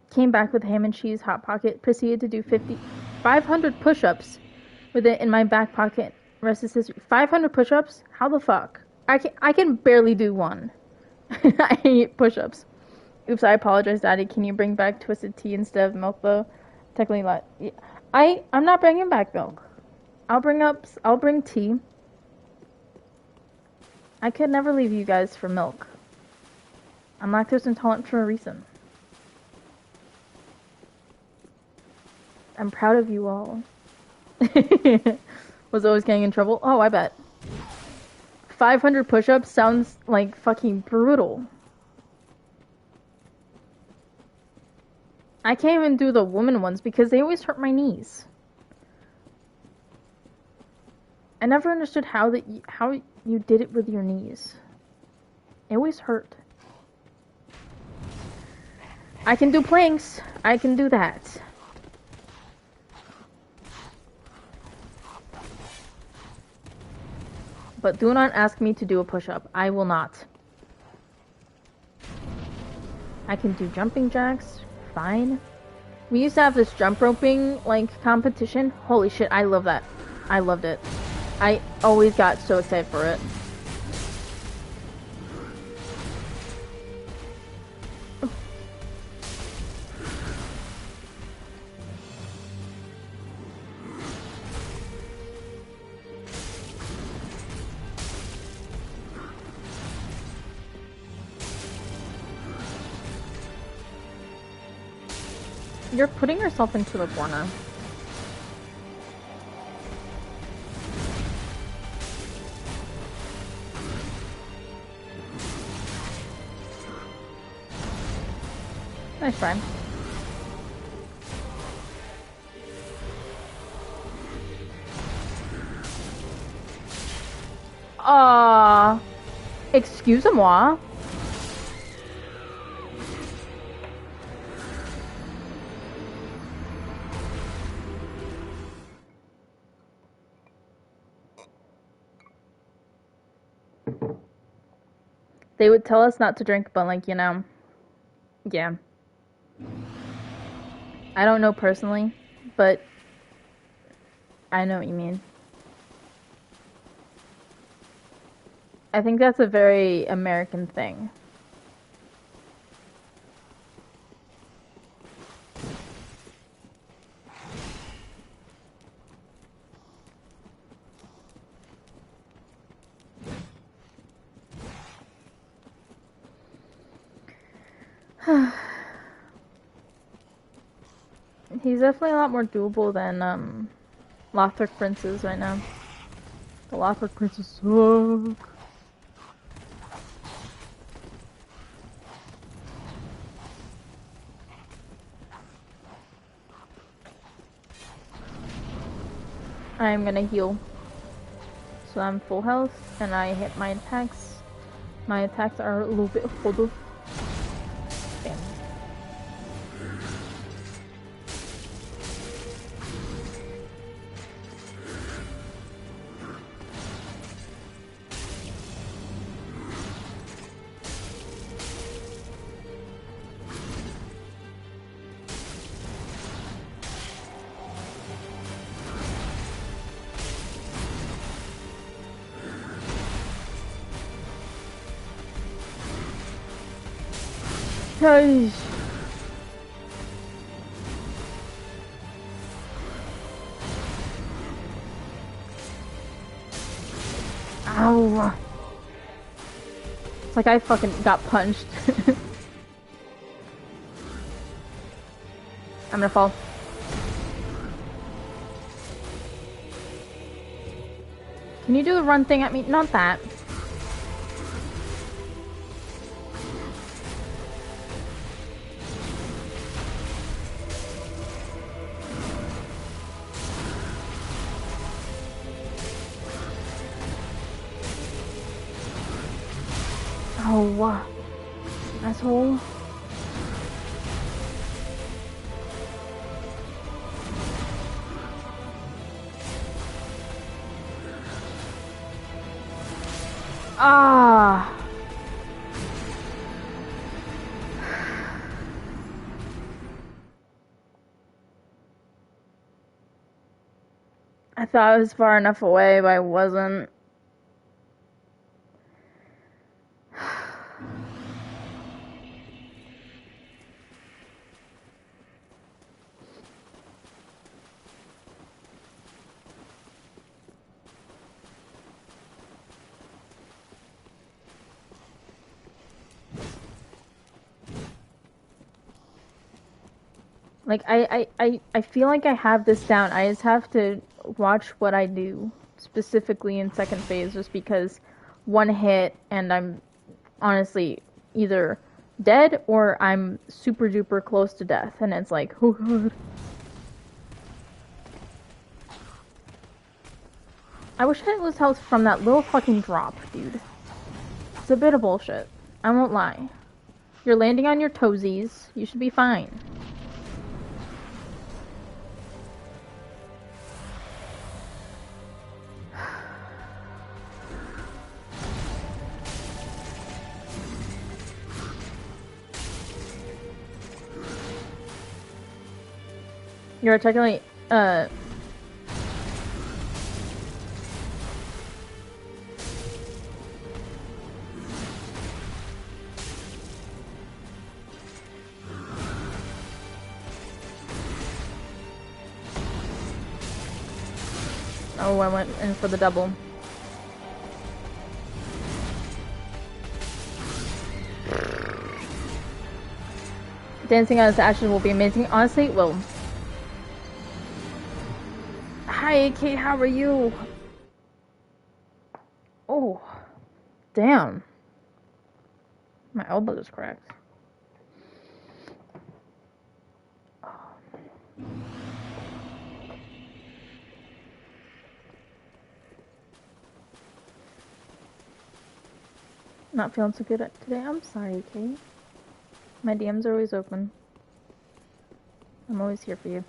Came back with ham and cheese, hot pocket. Proceeded to do 500 push-ups with it in my back pocket. Rest is history. 500 push-ups? How the fuck? I can barely do one. I hate push-ups. Oops, I apologize, Daddy. Can you bring back twisted tea instead of milk, though? Technically, I'm not bringing back milk. I'll bring tea. I could never leave you guys for milk. I'm lactose intolerant for a reason. I'm proud of you all. Was always getting in trouble? Oh, I bet. 500 push-ups sounds like fucking brutal. I can't even do the woman ones because they always hurt my knees. I never understood how you did it with your knees. It always hurt. I can do planks. I can do that. But do not ask me to do a push-up. I will not. I can do jumping jacks. Fine. We used to have this jump roping, like, competition. Holy shit, I love that. I loved it. I always got so excited for it. You're putting yourself into the corner. Nice try. Excusez-moi. They would tell us not to drink, but like, you know, yeah. I don't know personally, but I know what you mean. I think that's a very American thing. He's definitely a lot more doable than Lothric Princes right now. The Lothric Princes suck. I'm gonna heal. So I'm full health and I hit my attacks. My attacks are a little bit harder. Damn. Gosh. Ow. It's like I fucking got punched. I'm gonna fall. Can you do the run thing at me? Not that. Oh, asshole. Ah. I thought I was far enough away, but I wasn't. Like, I feel like I have this down. I just have to watch what I do, specifically in second phase, just because one hit and I'm honestly either dead or I'm super duper close to death, and it's like, oh god. I wish I was health from that little fucking drop, dude. It's a bit of bullshit. I won't lie. You're landing on your toesies. You should be fine. You're technically, oh, I went in for the double. Dancing on his ashes will be amazing. Honestly, it will. Hi, Kate, how are you? Oh, damn. My elbow is cracked. Not feeling so good today. I'm sorry, Kate. My DMs are always open. I'm always here for you.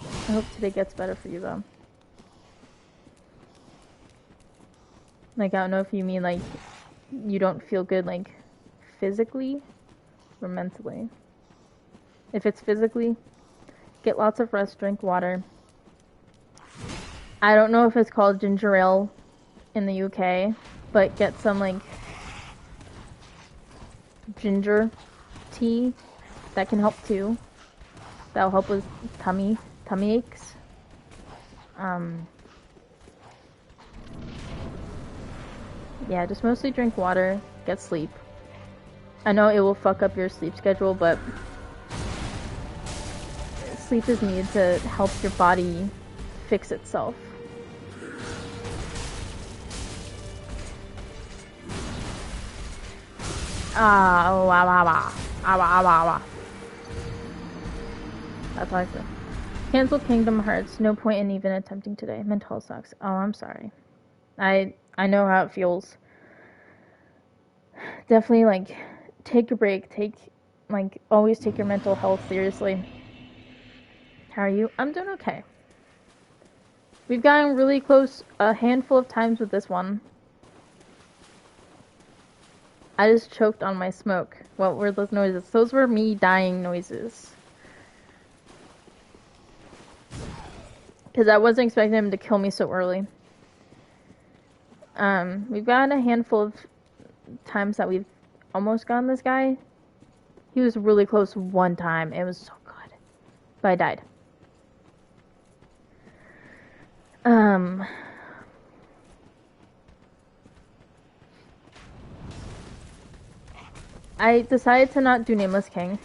I hope today gets better for you, though. Like, I don't know if you mean, like, you don't feel good, like, physically or mentally. If it's physically, get lots of rest, drink water. I don't know if it's called ginger ale in the UK, but get some, like, ginger tea. That can help, too. That'll help with tummy aches. Yeah, just mostly drink water, get sleep. I know it will fuck up your sleep schedule, but sleep is needed to help your body fix itself. That's how I feel. Cancel Kingdom Hearts. No point in even attempting today. Mental sucks. Oh, I'm sorry. I know how it feels. Definitely, like, take a break. Always take your mental health seriously. How are you? I'm doing okay. We've gotten really close a handful of times with this one. I just choked on my smoke. What were those noises? Those were me dying noises. Because I wasn't expecting him to kill me so early. We've gotten a handful of times that we've almost gotten this guy. He was really close one time. It was so good. But I died. I decided to not do Nameless King.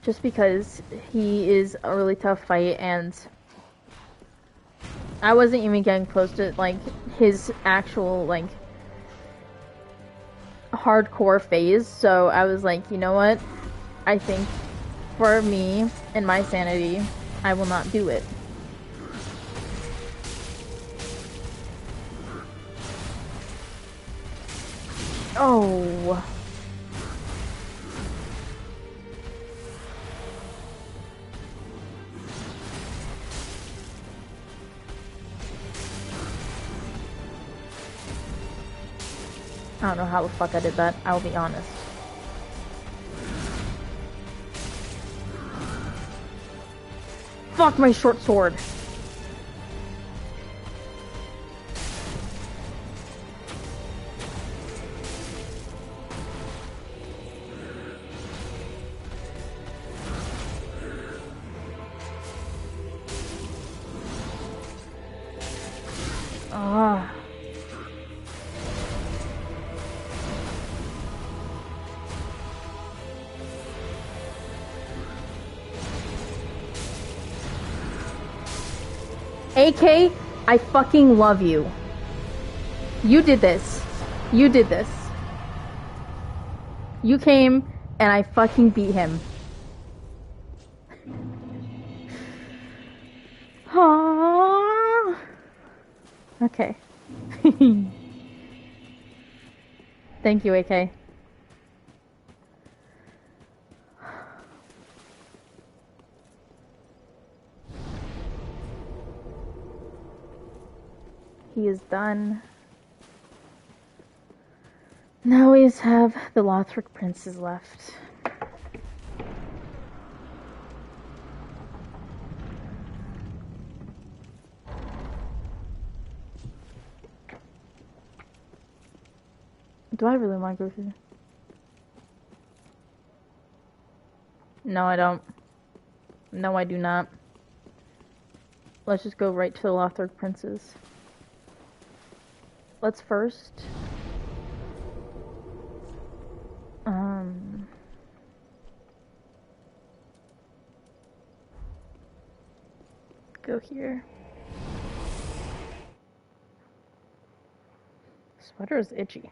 Just because he is a really tough fight, and I wasn't even getting close to, like, his actual, like, hardcore phase, so I was like, you know what? I think for me and my sanity, I will not do it. Oh. I don't know how the fuck I did that, I'll be honest. Fuck my short sword! Ah. AK, I fucking love you. You did this. You did this. You came and I fucking beat him. Aww. Okay. Thank you, AK. He is done. Now we just have the Lothric princes left. Do I really want to go through? No, I don't. No, I do not. Let's just go right to the Lothric princes. Let's first... go here. Sweater is itchy.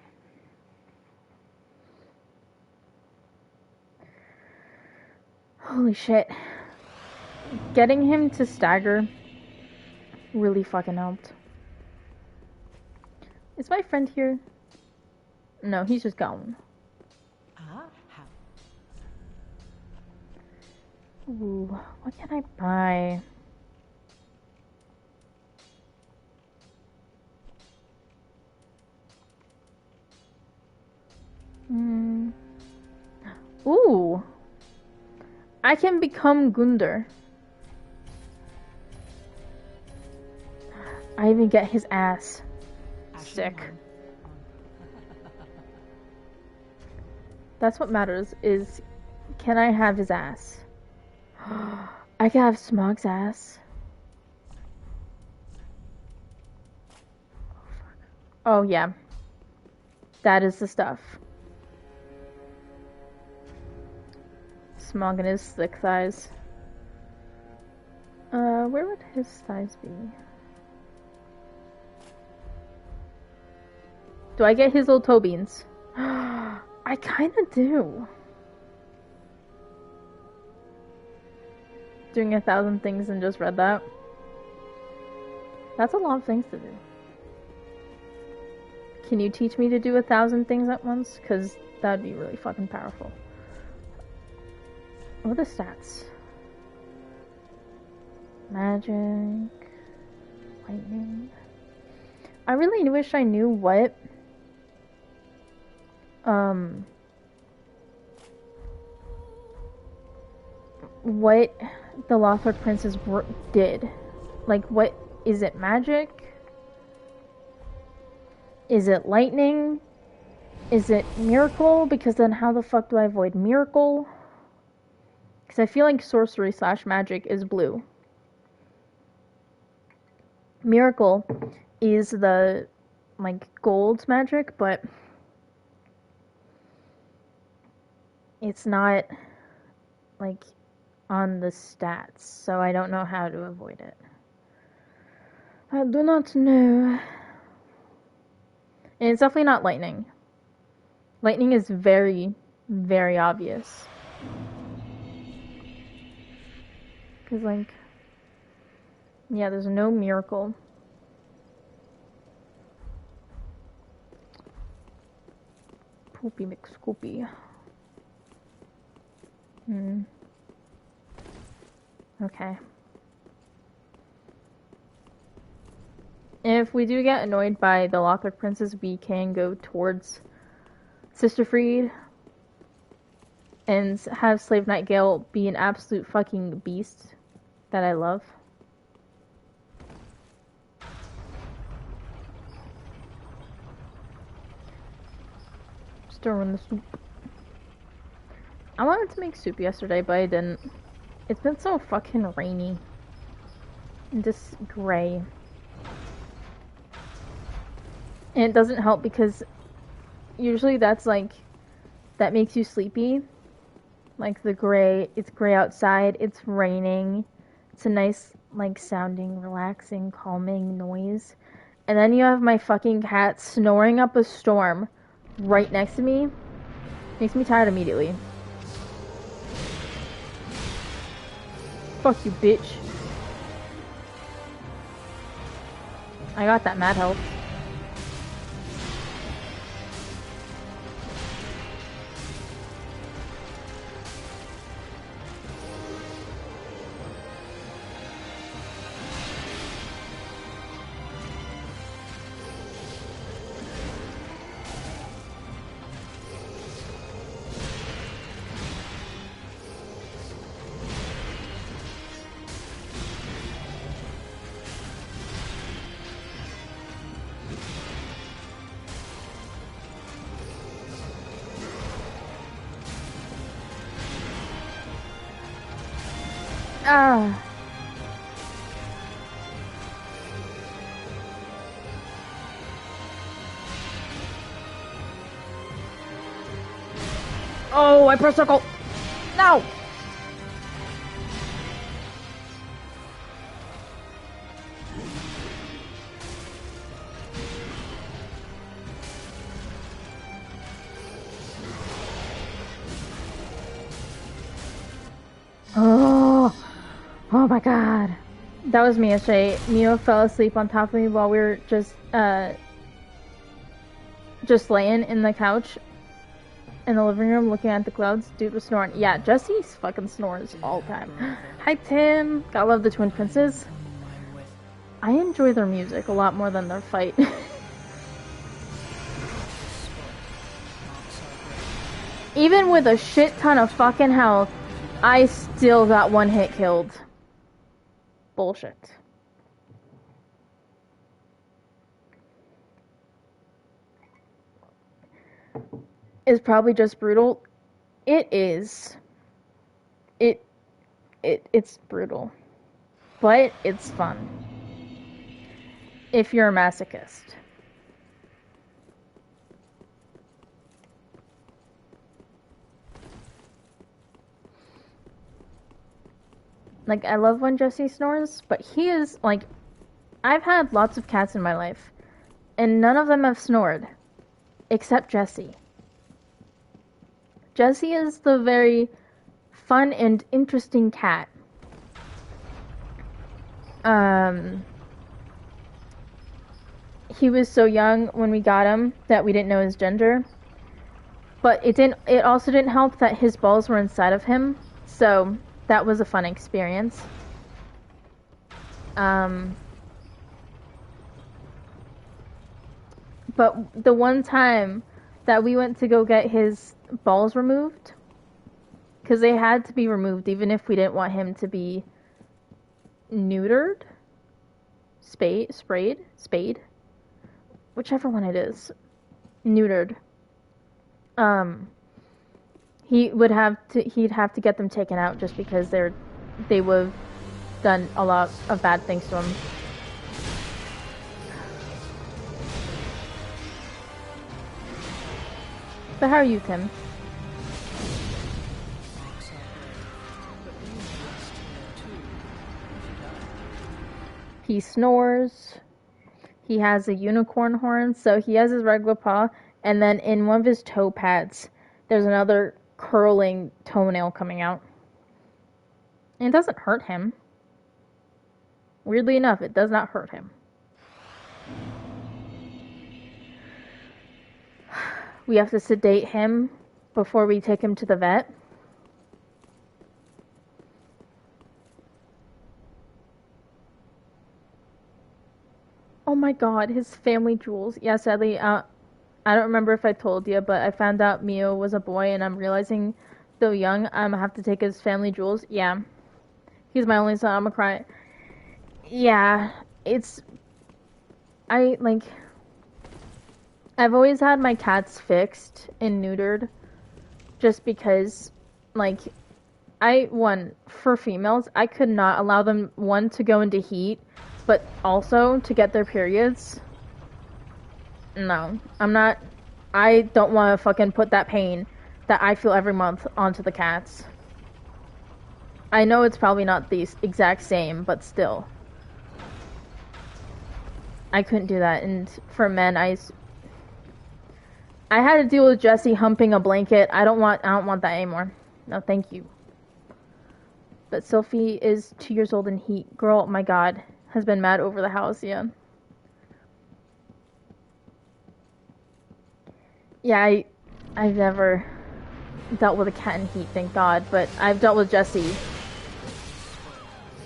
Holy shit. Getting him to stagger really fucking helped. Is my friend here? No, he's just gone. Ooh, what can I buy? Ooh. I can become Gunder. I even get his ass. Sick. That's what matters, is can I have his ass? I can have Smog's ass. Oh yeah. That is the stuff. Smog and his thick thighs. Where would his thighs be? Do I get his little toe beans? I kinda do. Doing 1,000 things and just read that. That's a lot of things to do. Can you teach me to do 1,000 things at once? Because that'd be really fucking powerful. What are the stats? Magic. Lightning. I really wish I knew what the Lothric princes did. Like, what is it? Magic? Is it lightning? Is it miracle? Because then how the fuck do I avoid miracle? Because I feel like sorcery / magic is blue. Miracle is the like gold magic, but it's not like on the stats, so I don't know how to avoid it. I do not know. And it's definitely not lightning. Lightning is very, very obvious. Because, like, yeah, there's no miracle. Poopy McScoopy. Okay. If we do get annoyed by the Lockwood Princess, we can go towards Sister Freed and have Slave Nightgale be an absolute fucking beast that I love. Stirring the soup. I wanted to make soup yesterday, but I didn't. It's been so fucking rainy. And just gray. And it doesn't help because usually that's like, that makes you sleepy. Like the gray, it's gray outside, it's raining. It's a nice, like, sounding, relaxing, calming noise. And then you have my fucking cat snoring up a storm right next to me. Makes me tired immediately. Fuck you, bitch. I got that mad health. Ah. Oh, I pressed circle. No. Oh my god. That was me yesterday. Mio fell asleep on top of me while we were just laying in the couch in the living room looking at the clouds. Dude was snoring. Yeah, Jesse fucking snores all the time. Hi Tim. Gotta love the Twin Princes. I enjoy their music a lot more than their fight. Even with a shit ton of fucking health, I still got one hit killed. Bullshit. It's probably just brutal. It is. It's brutal. But it's fun. If you're a masochist. Like, I love when Jesse snores, but he is, like, I've had lots of cats in my life, and none of them have snored, except Jesse. Jesse is the very fun and interesting cat. He was so young when we got him that we didn't know his gender, but it also didn't help that his balls were inside of him, so that was a fun experience. But the one time that we went to go get his balls removed, because they had to be removed even if we didn't want him to be neutered, spayed, whichever one it is, neutered. He'd have to get them taken out just because they would have done a lot of bad things to him. But how are you, Tim? He snores. He has a unicorn horn, so he has his regular paw, and then in one of his toe pads, there's another curling toenail coming out. And it doesn't hurt him. Weirdly enough, it does not hurt him. We have to sedate him before we take him to the vet. Oh my god, his family jewels. Yeah, sadly, I don't remember if I told you, but I found out Mio was a boy, and I'm realizing, though young, I'm gonna have to take his family jewels. Yeah. He's my only son, I'm gonna cry. Yeah, I've always had my cats fixed and neutered, just because, like, for females, I could not allow them, one, to go into heat, but also to get their periods. No, I don't want to fucking put that pain that I feel every month onto the cats. I know it's probably not the exact same, but still. I couldn't do that, and for men, I had to deal with Jesse humping a blanket. I don't want that anymore. No, thank you. But Sophie is 2 years old in heat. Girl, oh my god, has been mad over the house, yeah. Yeah, I've never dealt with a cat in heat, thank god, but I've dealt with Jesse.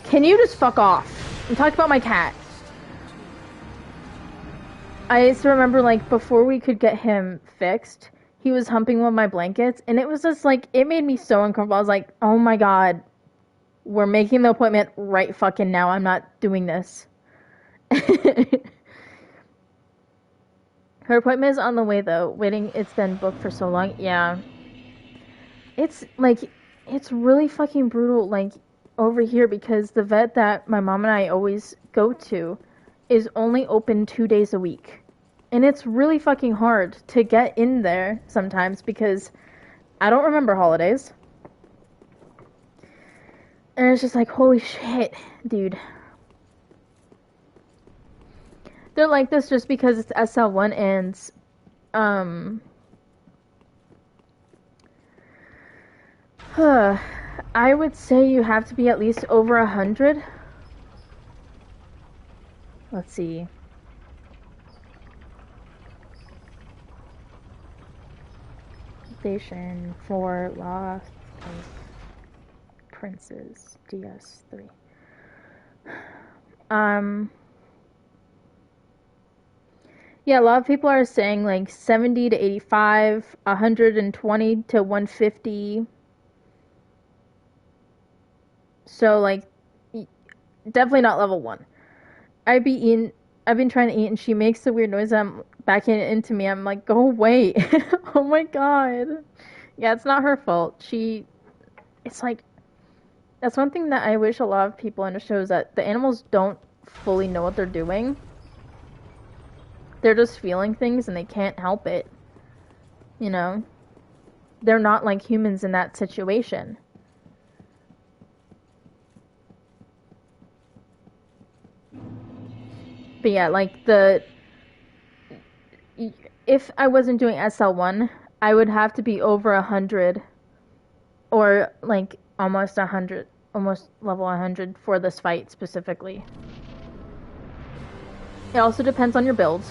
Can you just fuck off? I'm talking about my cat. I used to remember, like, before we could get him fixed, he was humping one of my blankets, and it was just, like, it made me so uncomfortable. I was like, oh my god, we're making the appointment right fucking now. I'm not doing this. Her appointment is on the way, though. Waiting, it's been booked for so long. Yeah. It's, like, it's really fucking brutal, like, over here, because the vet that my mom and I always go to is only open 2 days a week. And it's really fucking hard to get in there sometimes because I don't remember holidays. And it's just like, holy shit, dude. They're like this just because it's SL1 and, I would say you have to be at least over 100. Let's see. Station for Lost Princes DS3. Yeah, a lot of people are saying like 70 to 85, 120 to 150. So like definitely not level 1. I've been trying to eat and she makes the weird noise. I'm backing it into me. I'm like, go away. Oh my god. Yeah, it's not her fault. It's like, that's one thing that I wish a lot of people understood is that the animals don't fully know what they're doing. They're just feeling things and they can't help it. You know? They're not like humans in that situation. But yeah, like if I wasn't doing SL1, I would have to be over 100 or like almost 100, almost level 100 for this fight specifically. It also depends on your builds.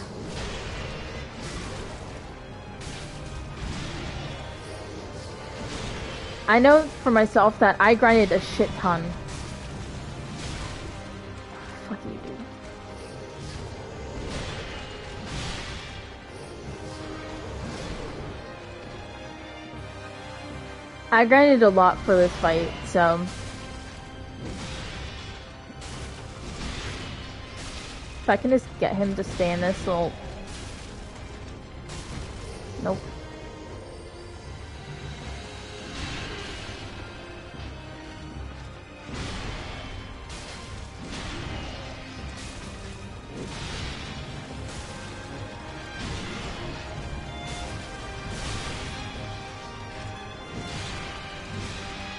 I know for myself that I grinded a shit ton. Fuck you, dude. I grinded a lot for this fight, so... If I can just get him to stay in this little... Nope.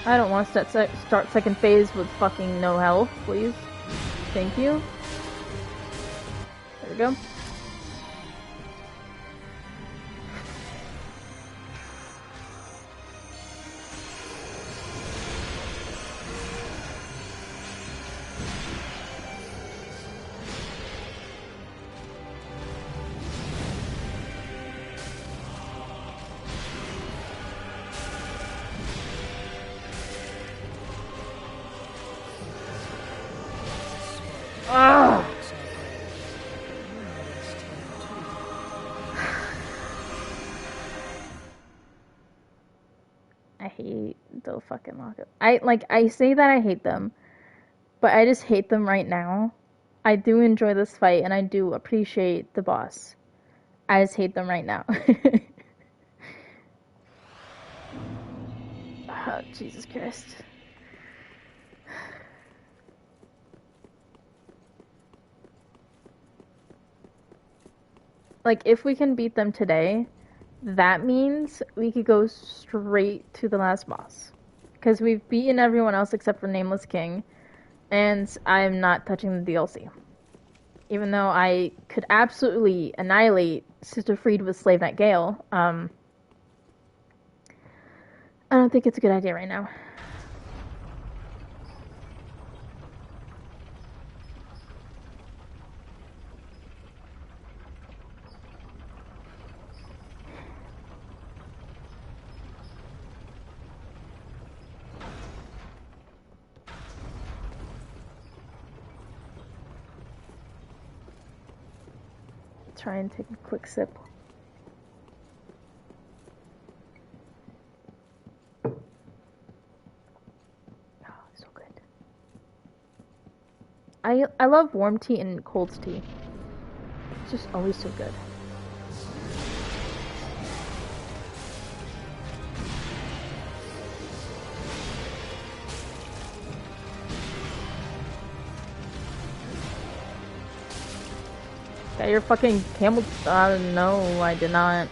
I don't want to start second phase with fucking no health, please. Thank you. There we go. Ugh. I hate the fucking lockup. I say that I hate them, but I just hate them right now. I do enjoy this fight and I do appreciate the boss. I just hate them right now. Oh, Jesus Christ. Like, if we can beat them today, that means we could go straight to the last boss. Because we've beaten everyone else except for Nameless King, and I'm not touching the DLC. Even though I could absolutely annihilate Sister Fried with Slave Knight Gale, I don't think it's a good idea right now. Try and take a quick sip. Oh, so good. I love warm tea and cold tea. It's just always so good. Got your fucking camel. No, I did not.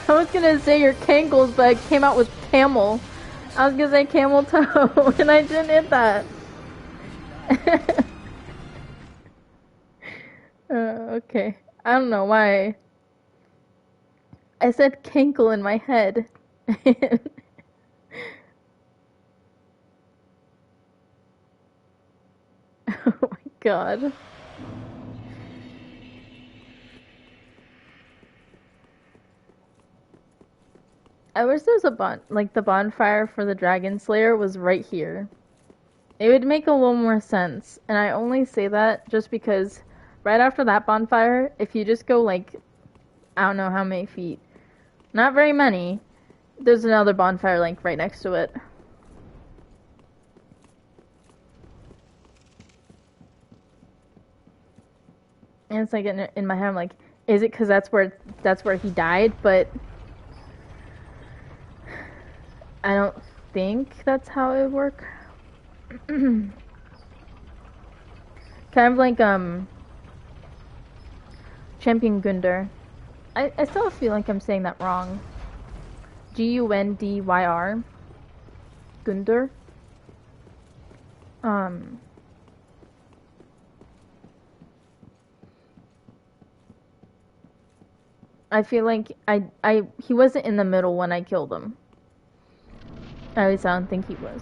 I was gonna say your cankles, but it came out with camel. I was gonna say camel toe, and I didn't hit that. Okay. I don't know why. I said cankle in my head. Oh my god. I wish there was a the bonfire for the Dragon Slayer was right here. It would make a little more sense. And I only say that just because right after that bonfire, if you just go like, I don't know how many feet, not very many, there's another bonfire like right next to it. And it's like in my head, I'm like, is it because that's where he died? But I don't think that's how it would work. Kind of like Champion Gundyr. I still feel like I'm saying that wrong. Gundyr. Gundyr. I feel like he wasn't in the middle when I killed him. At least I don't think he was.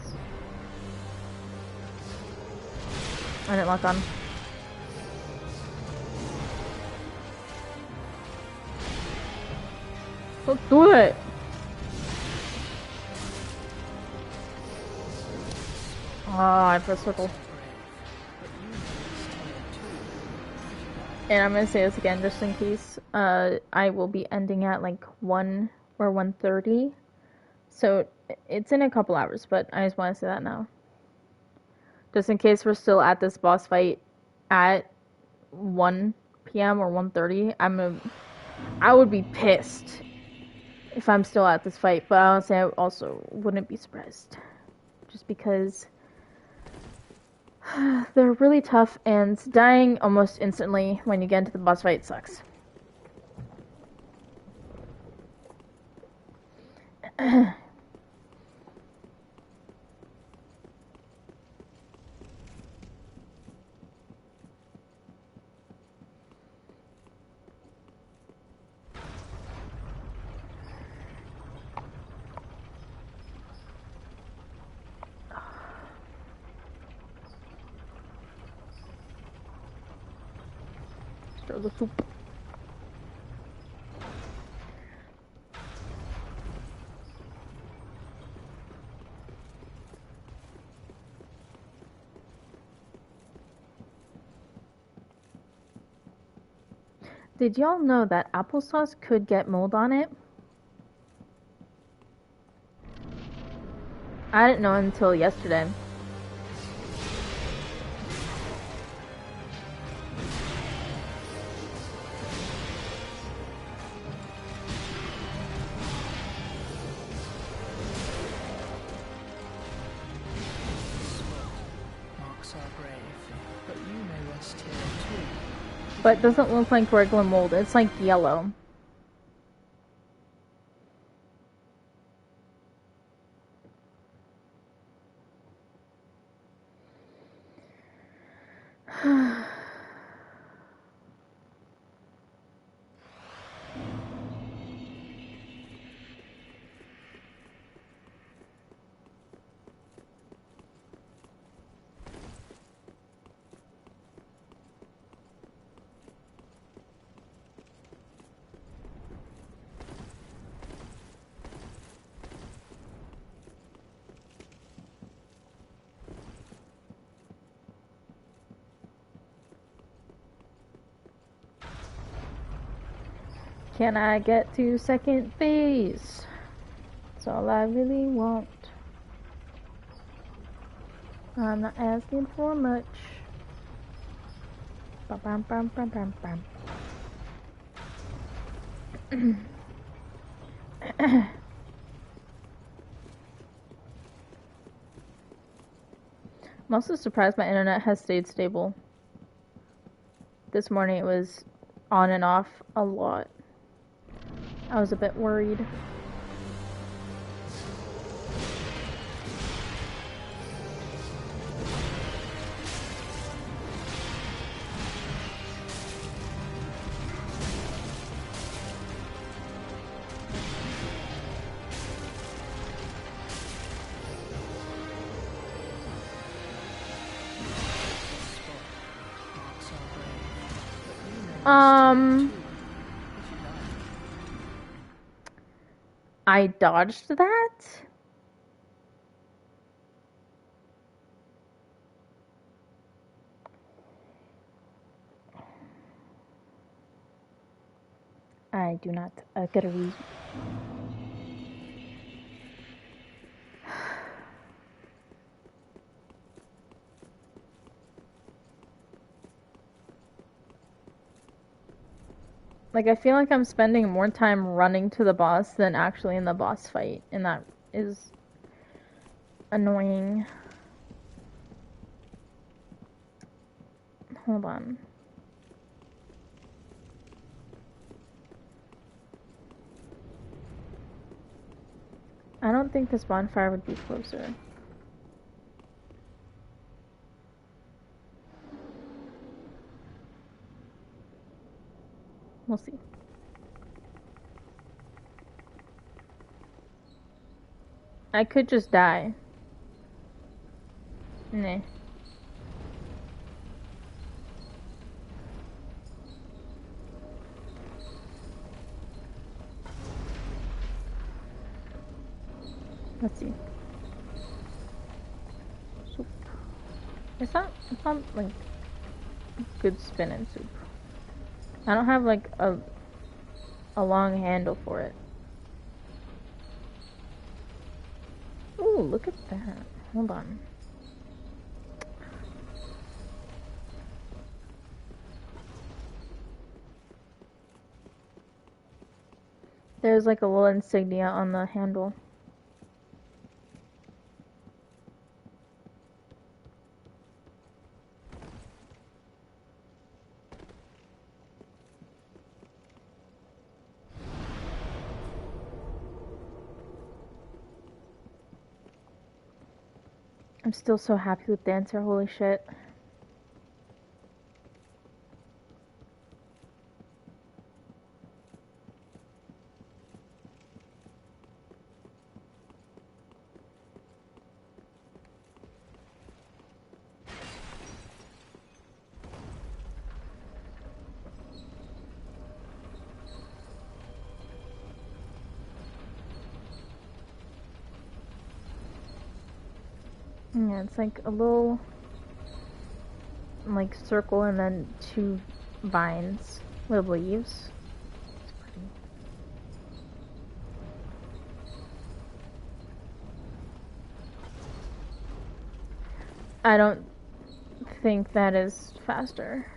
I didn't lock on. Let's do it! Ah, I pressed circle. And I'm gonna say this again just in case. I will be ending at like 1 or 1:30. So it's in a couple hours, but I just want to say that now. Just in case we're still at this boss fight at 1 p.m. or 1:30, I would be pissed if I'm still at this fight, but honestly, I also wouldn't be surprised. Just because they're really tough, and dying almost instantly when you get into the boss fight sucks. Stir the soup. Did y'all know that applesauce could get mold on it? I didn't know until yesterday. But it doesn't look like regular mold. It's like yellow. Can I get to second base? That's all I really want. I'm not asking for much. Bam, bam, bam, bam, bam, bam. I'm also surprised my internet has stayed stable. This morning it was on and off a lot. I was a bit worried. I dodged that? I do not agree. Like, I feel like I'm spending more time running to the boss than actually in the boss fight, and that is annoying. Hold on. I don't think this bonfire would be closer. We'll see. I could just die. Nah. Let's see. Soup. It's not like good spinning soup. I don't have like a long handle for it. Ooh, look at that. Hold on. There's like a little insignia on the handle. I'm still so happy with Dancer, holy shit. Yeah, it's like a little like circle and then two vines with leaves. It's pretty. I don't think that is faster.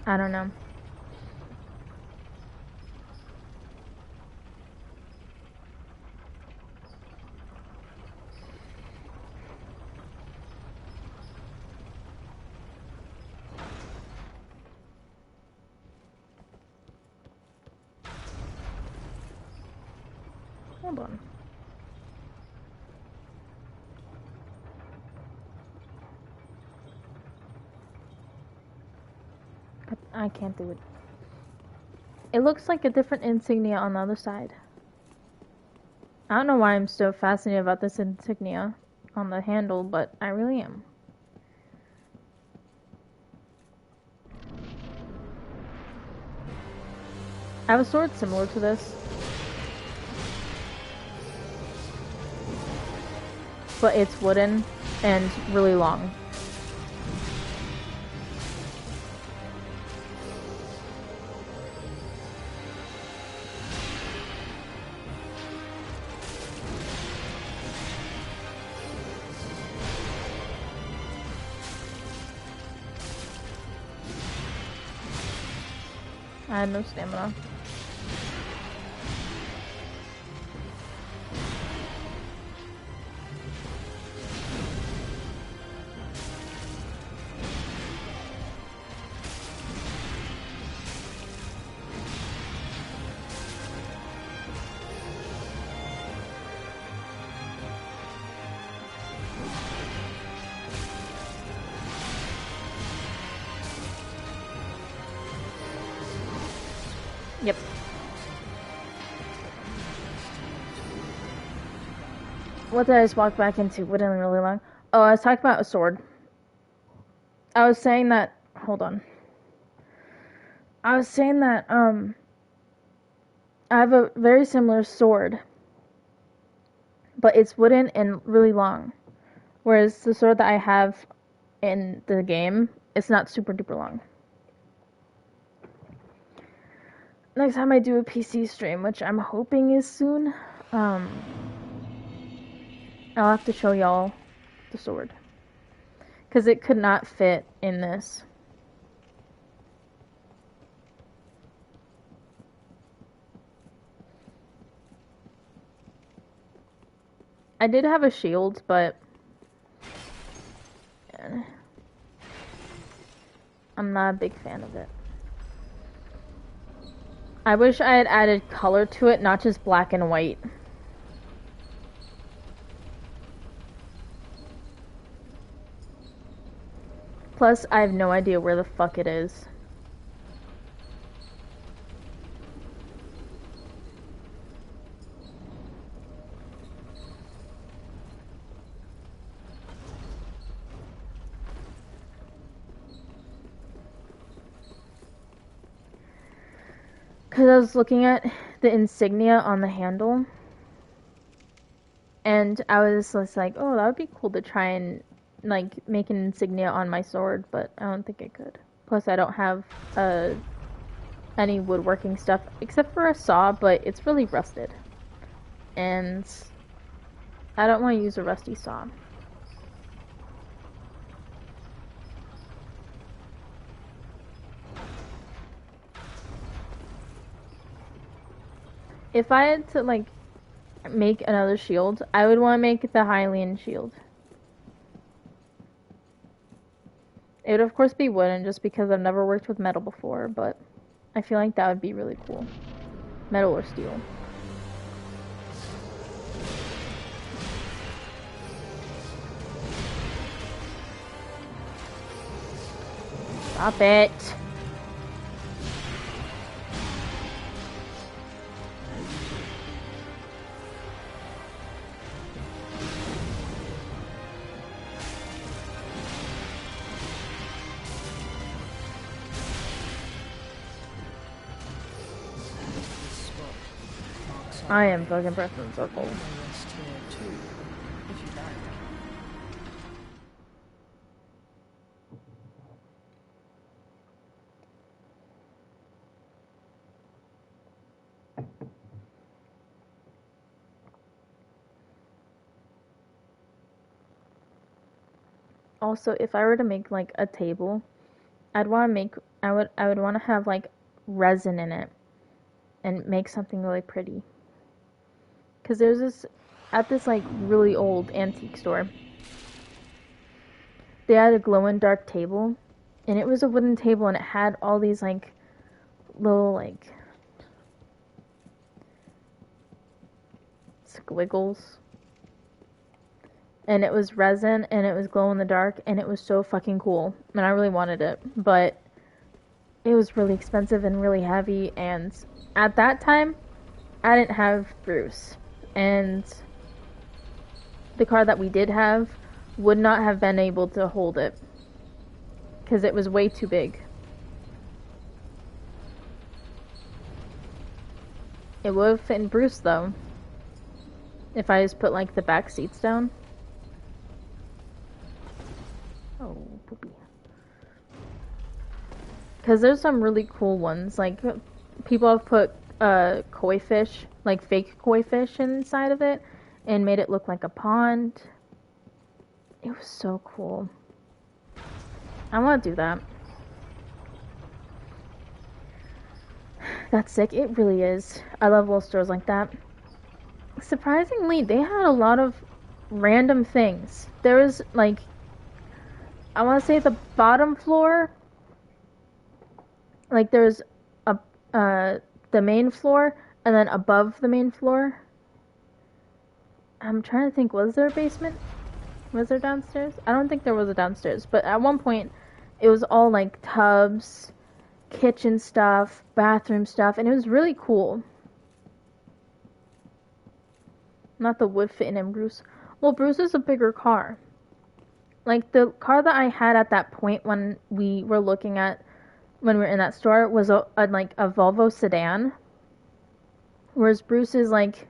I don't know. Hold on. I can't do it. It looks like a different insignia on the other side. I don't know why I'm so fascinated about this insignia on the handle, but I really am. I have a sword similar to this, but it's wooden and really long. I had no stamina. Yep. What did I just walk back into? What didn't really long? Oh, I was talking about a sword. I was saying that. Hold on. I was saying that I have a very similar sword, but it's wooden and really long. Whereas the sword that I have in the game, it's not super duper long. Next time I do a PC stream, which I'm hoping is soon, I'll have to show y'all the sword. Because it could not fit in this. I did have a shield, but I'm not a big fan of it. I wish I had added color to it, not just black and white. Plus, I have no idea where the fuck it is. Because I was looking at the insignia on the handle, and I was just like, oh, that would be cool to try and like make an insignia on my sword, but I don't think I could. Plus, I don't have any woodworking stuff except for a saw, but it's really rusted, and I don't want to use a rusty saw. If I had to like make another shield, I would want to make the Hylian shield. It would of course be wooden just because I've never worked with metal before, but I feel like that would be really cool. Metal or steel. Stop it. I am fucking pressing circle. Also, if I were to make like a table, I would want to have like resin in it and make something really pretty. Cause there's this at this like really old antique store. They had a glow in dark table, and it was a wooden table, and it had all these like little like squiggles, and it was resin, and it was glow in the dark, and it was so fucking cool, and I really wanted it, but it was really expensive and really heavy, and at that time I didn't have Bruce, and the car that we did have would not have been able to hold it because it was way too big. It would have fit in Bruce though, if I just put like the back seats down. Oh, poopy. Because there's some really cool ones. Like, people have put koi fish, like fake koi fish inside of it, and made it look like a pond. It was so cool. I want to do that. That's sick. It really is. I love little stores like that. Surprisingly, they had a lot of random things. There was, like, I want to say the bottom floor, like there's a the main floor, and then above the main floor, I'm trying to think, was there a basement? Was there downstairs? I don't think there was a downstairs, but at one point it was all like tubs, kitchen stuff, bathroom stuff, and it was really cool. Not the wood fitting in Bruce. Well, Bruce is a bigger car. Like, the car that I had at that point when we were looking at, when we were in that store, was like a Volvo sedan. Whereas Bruce is like,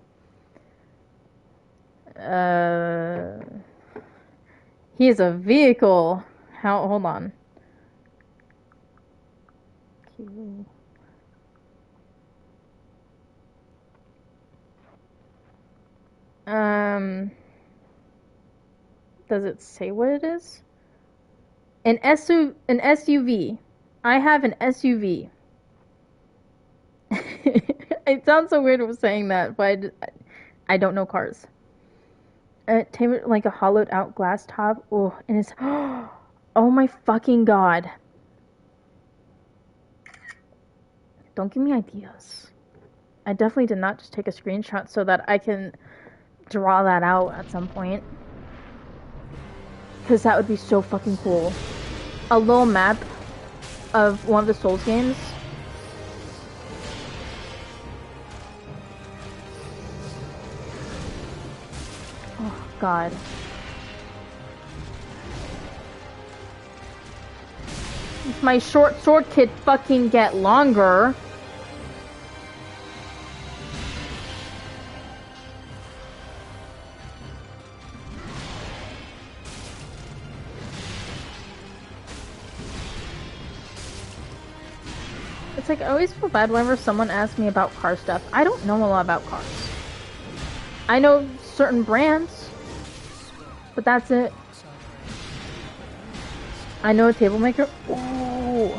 he is a vehicle. Hold on. Does it say what it is? An SUV. I have an SUV. It sounds so weird of saying that, but I don't know cars. Like a hollowed out glass top. Oh, and it's oh my fucking god. Don't give me ideas. I definitely did not just take a screenshot so that I can draw that out at some point. Because that would be so fucking cool. A little map of one of the Souls games. Oh, God. If my short sword could fucking get longer. It's like, I always feel bad whenever someone asks me about car stuff. I don't know a lot about cars. I know certain brands, but that's it. I know a table maker. Ooh.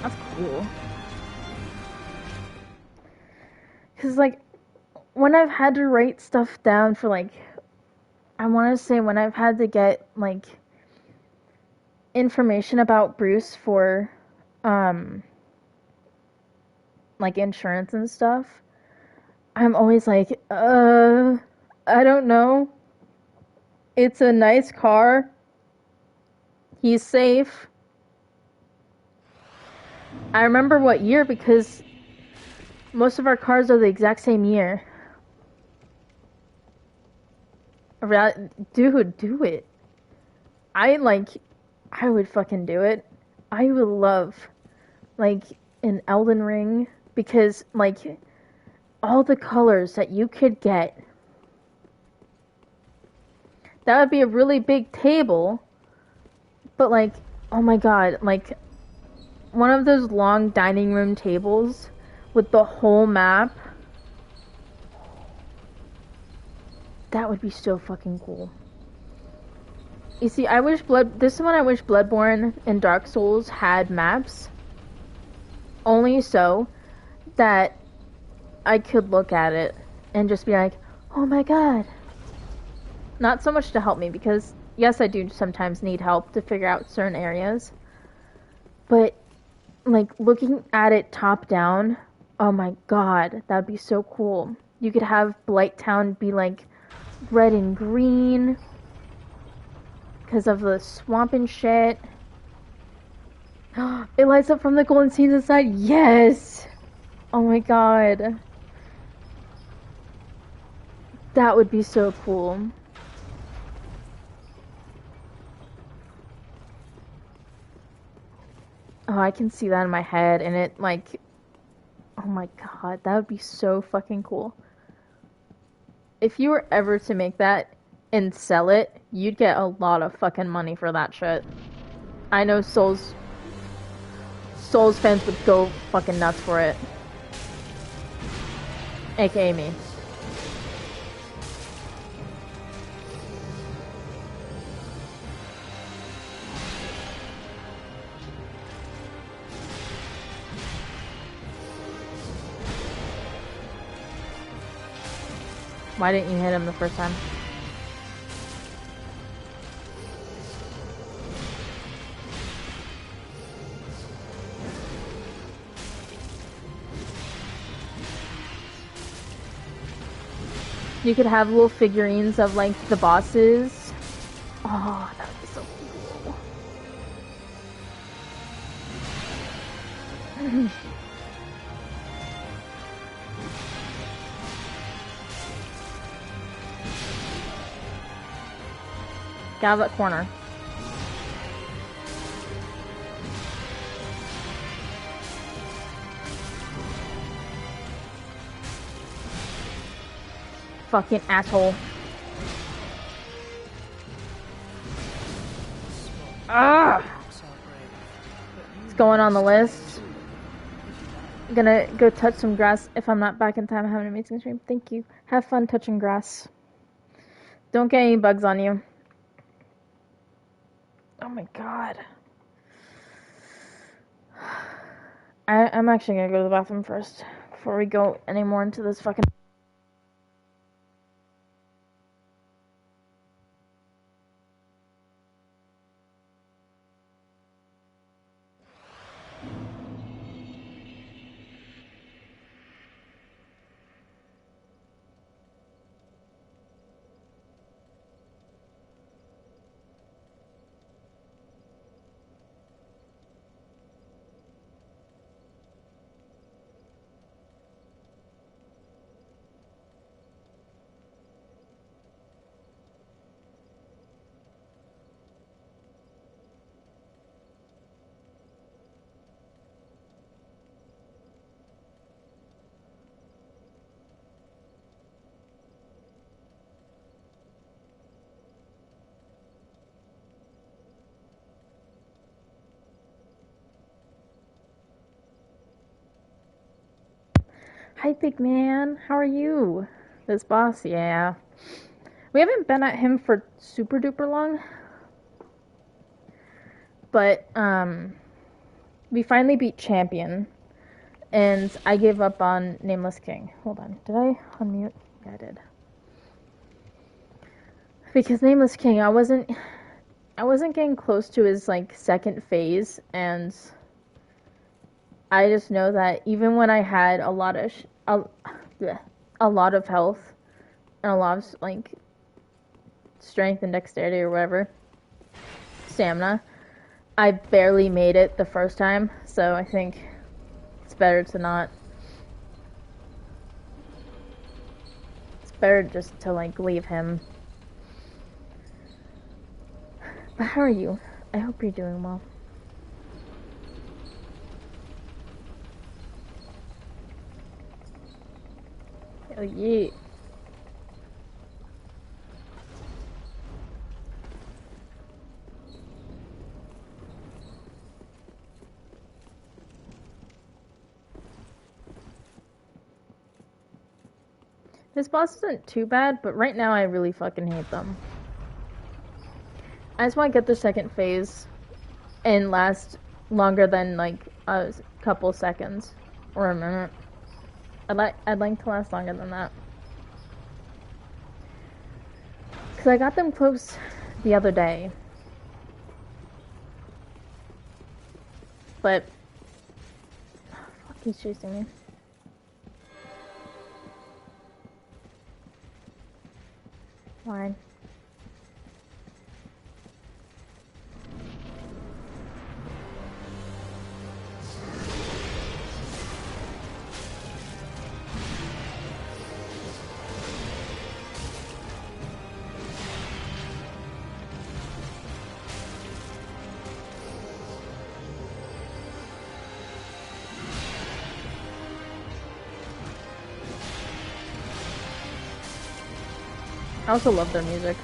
That's cool. Because, like, when I've had to write stuff down for, like, I want to say when I've had to get, like, information about Bruce for um like insurance and stuff, I'm always like, I don't know. It's a nice car. He's safe. I remember what year because most of our cars are the exact same year. Dude, do it. I would fucking do it. I would love, like, an Elden Ring because, like, all the colors that you could get. That would be a really big table, but, like, oh my god, like, one of those long dining room tables with the whole map. That would be so fucking cool. You see, this is when I wish Bloodborne and Dark Souls had maps. Only so that I could look at it and just be like, oh my god. Not so much to help me, because yes, I do sometimes need help to figure out certain areas. But, like, looking at it top down, oh my god, that'd be so cool. You could have Blighttown be, like, red and green because of the swamp and shit. It lights up from the golden scenes inside. Yes! Oh my god. That would be so cool. Oh, I can see that in my head, and it, like, oh my god, that would be so fucking cool. If you were ever to make that and sell it, you'd get a lot of fucking money for that shit. I know Souls fans would go fucking nuts for it. AKA me. Why didn't you hit him the first time? You could have little figurines of, like, the bosses. Oh, that would be so cool. Get out of that corner. Fucking asshole. Ah! It's going on the list. I'm gonna go touch some grass. If I'm not back in time, have an amazing stream. Thank you. Have fun touching grass. Don't get any bugs on you. Oh my god. I'm actually gonna go to the bathroom first before we go any more into this fucking. Hi, big man. How are you? This boss, yeah. We haven't been at him for super duper long. But, we finally beat Champion. And I gave up on Nameless King. Hold on. Did I unmute? Yeah, I did. Because Nameless King, I wasn't I wasn't getting close to his like second phase, and I just know that even when I had a lot of bleh, a lot of health and a lot of like strength and dexterity or whatever, stamina, I barely made it the first time. So I think it's better to not. It's better just to like leave him. But how are you? I hope you're doing well. Oh yeah. This boss isn't too bad, but right now I really fucking hate them. I just want to get the second phase and last longer than like a couple seconds or a minute. I'd like to last longer than that. Cause I got them close the other day. But fuck, he's chasing me. Why? I also love their music.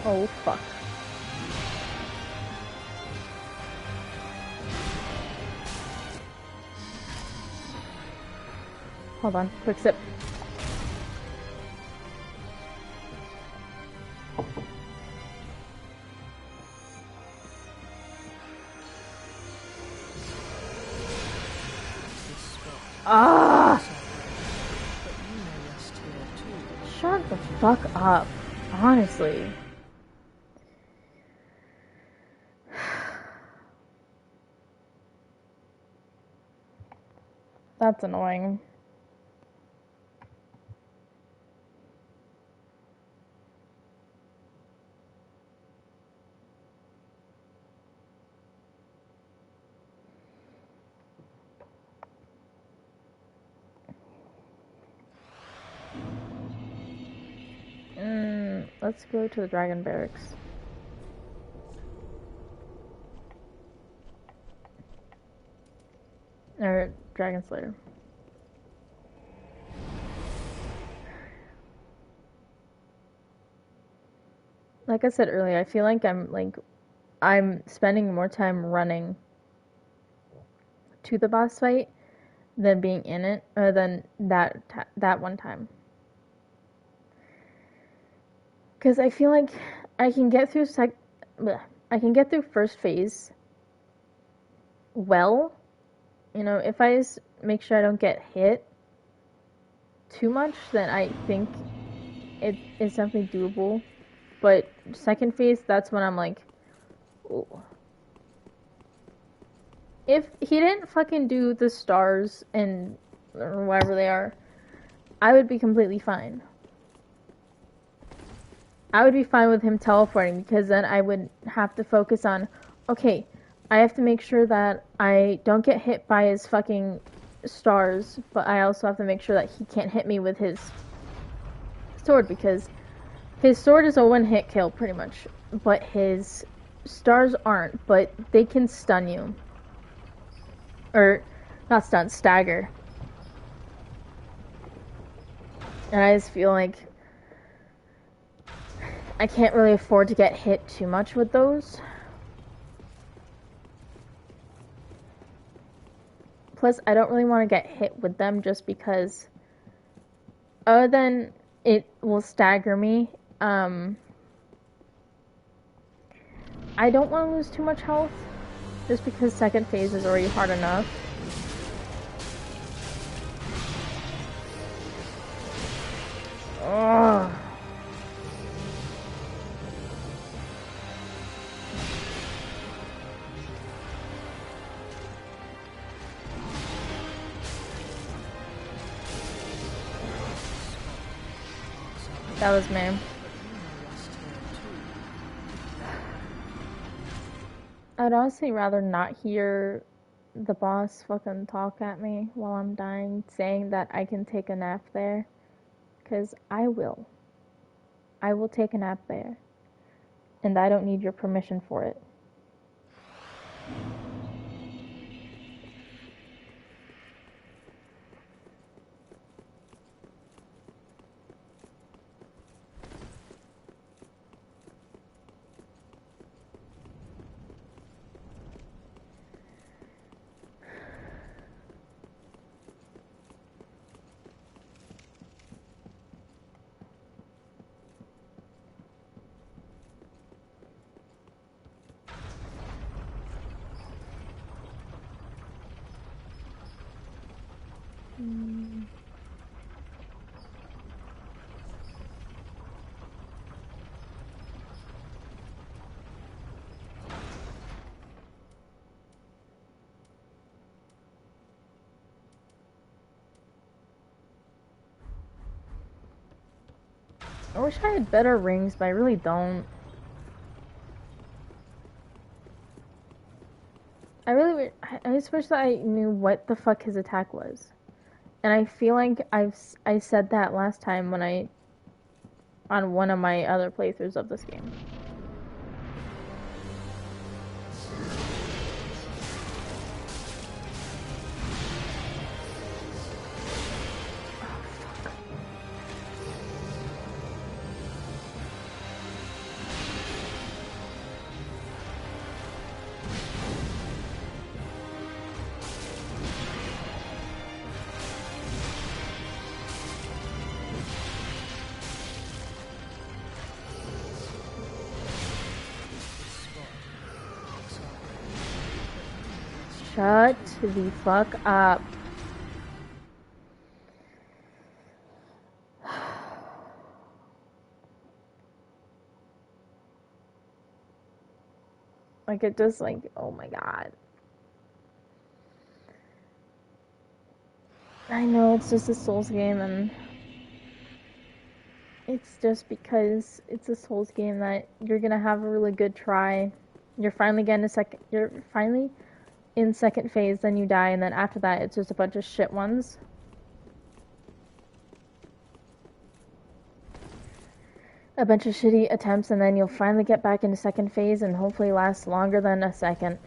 Oh fuck. Hold on, quick sip. Ah! Shut the fuck up. Honestly. That's annoying. Let's go to the Dragon Barracks. Or Dragon Slayer. Like I said earlier, I feel like I'm spending more time running to the boss fight than being in it, or than that one time. Because I feel like I can get through I can get through first phase well. You know, if I just make sure I don't get hit too much, then I think it is definitely doable. But second phase, that's when I'm like, ooh. If he didn't fucking do the stars and or whatever they are, I would be completely fine. I would be fine with him teleporting because then I would have to focus on, okay, I have to make sure that I don't get hit by his fucking stars, but I also have to make sure that he can't hit me with his sword because his sword is a one-hit kill pretty much, but his stars aren't, but they can stun you. Or, not stun, stagger. And I just feel like I can't really afford to get hit too much with those. Plus, I don't really want to get hit with them just because, other than it will stagger me, I don't want to lose too much health just because second phase is already hard enough. Ugh. That was me. I'd honestly rather not hear the boss fucking talk at me while I'm dying, saying that I can take a nap there. Because I will. I will take a nap there. And I don't need your permission for it. I wish I had better rings, but I really don't. I just wish that I knew what the fuck his attack was. And I feel like I said that last time when on one of my other playthroughs of this game. Shut the fuck up. Like, it just, like, oh my god. I know it's just a Souls game, and it's just because it's a Souls game that you're gonna have a really good try. You're finally in second phase, then you die, and then after that, it's just a bunch of shit ones. A bunch of shitty attempts, and then you'll finally get back into second phase and hopefully last longer than a second.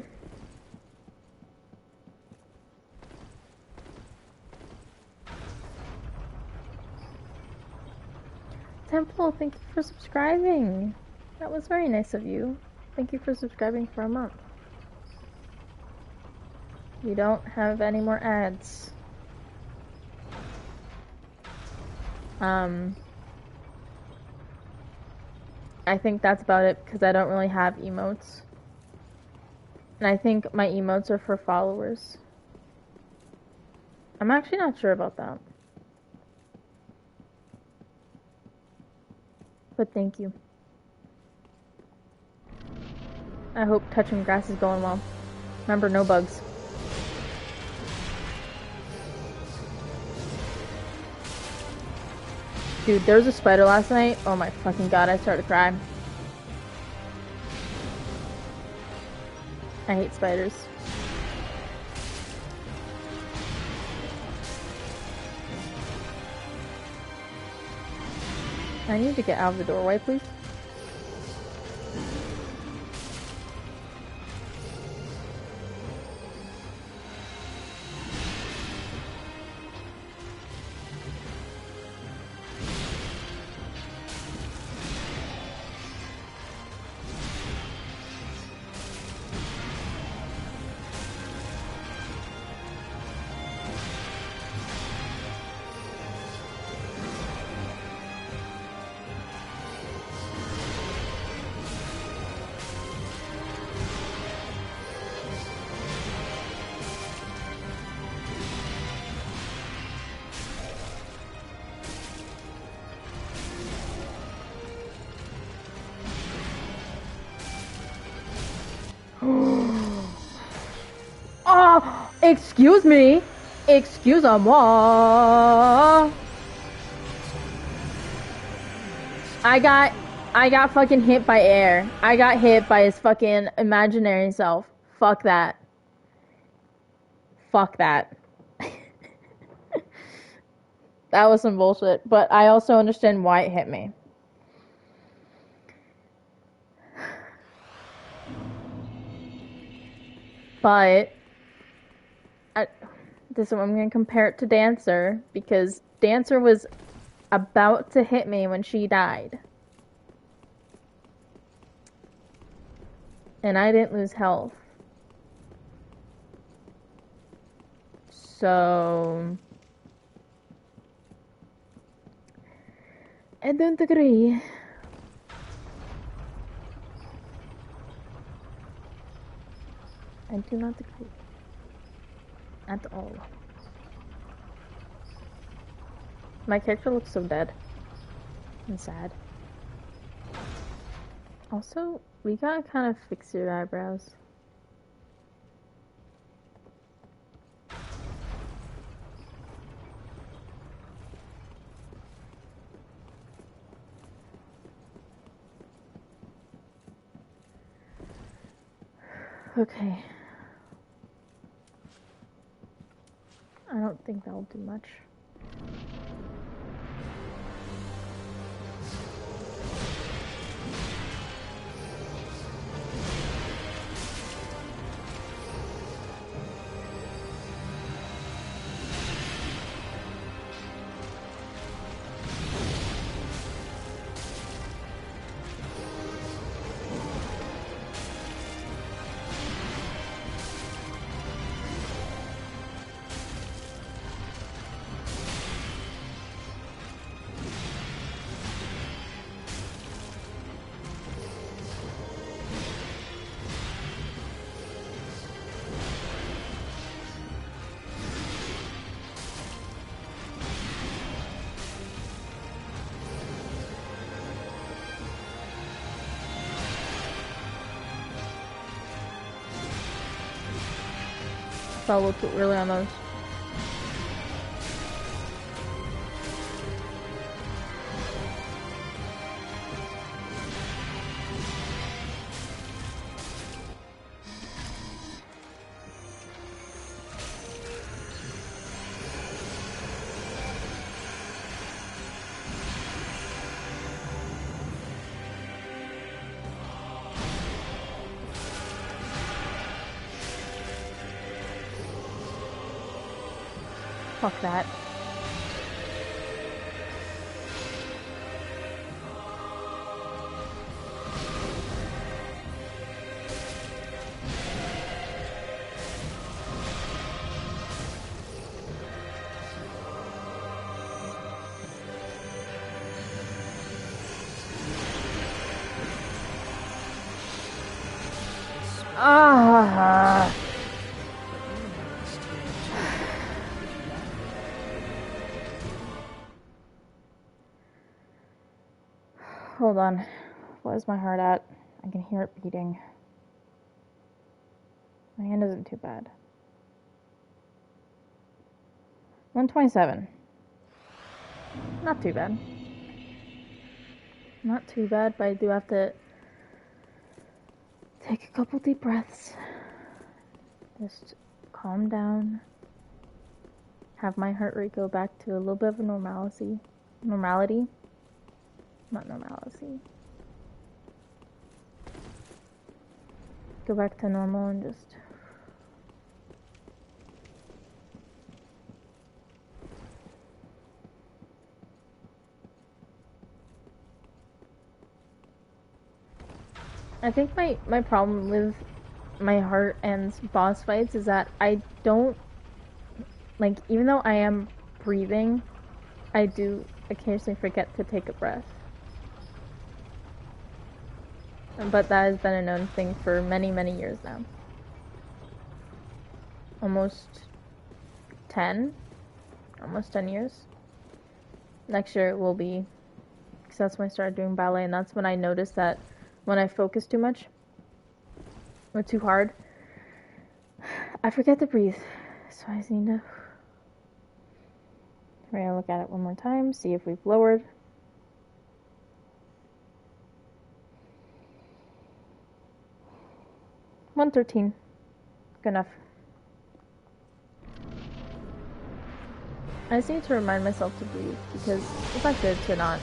Temple, thank you for subscribing. That was very nice of you. Thank you for subscribing for a month. We don't have any more ads. I think that's about it because I don't really have emotes. And I think my emotes are for followers. I'm actually not sure about that. But thank you. I hope touching grass is going well. Remember, no bugs. Dude, there was a spider last night. Oh my fucking god, I started crying. I hate spiders. I need to get out of the doorway, please. Excuse me. Excuse-moi. I got fucking hit by air. I got hit by his fucking imaginary self. Fuck that. Fuck that. That was some bullshit. But I also understand why it hit me. But this is what I'm gonna compare it to Dancer, because Dancer was about to hit me when she died. And I didn't lose health. So I don't agree. I do not agree. At all. My character looks so dead. And sad. Also, we gotta kind of fix your eyebrows. Okay. I don't think that'll do much. Fell a little too early on those. Fuck that. Ah. Hold on. Where's my heart at? I can hear it beating. My hand isn't too bad. 127. Not too bad. Not too bad, but I do have to take a couple deep breaths. Just calm down. Have my heart rate go back to a little bit of a normality. Not normalcy. Go back to normal and just... I think my problem with my heart and boss fights is that I don't... Like, even though I am breathing, I do occasionally forget to take a breath. But that has been a known thing for many, many years now. Almost 10 years. Next year it will be, because that's when I started doing ballet, and that's when I noticed that when I focus too much or too hard, I forget to breathe. So I just need to. We're gonna look at it one more time, see if we've lowered. $113. Good enough. I just need to remind myself to breathe because it's not good to not.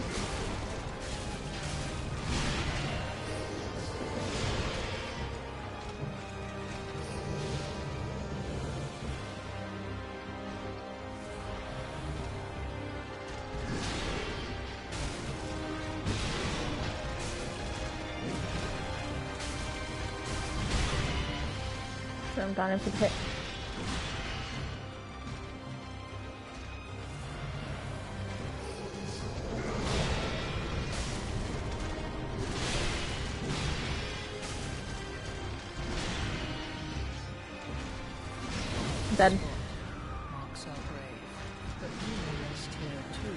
So I'm done if it hit. Dead. Marks are brave, but you may rest here too.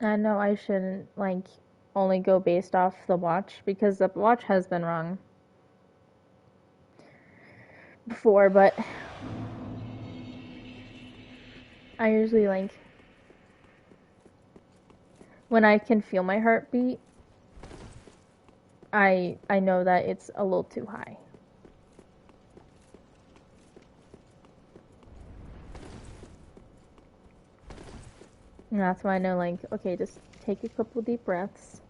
I know I shouldn't like only go based off the watch because the watch has been wrong before, but I usually like when I can feel my heartbeat, I know that it's a little too high. And that's why I know, like, okay, just take a couple deep breaths,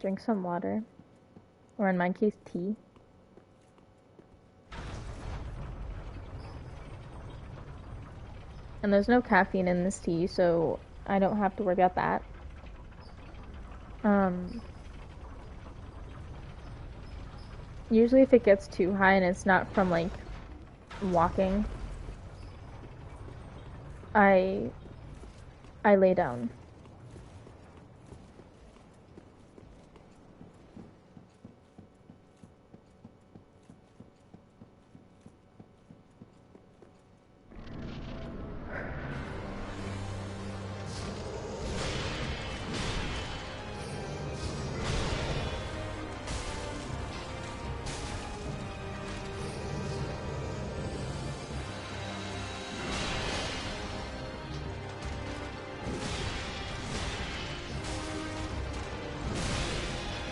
drink some water, or in my case, tea. And there's no caffeine in this tea, so I don't have to worry about that. Usually if it gets too high and it's not from, like, walking, I lay down.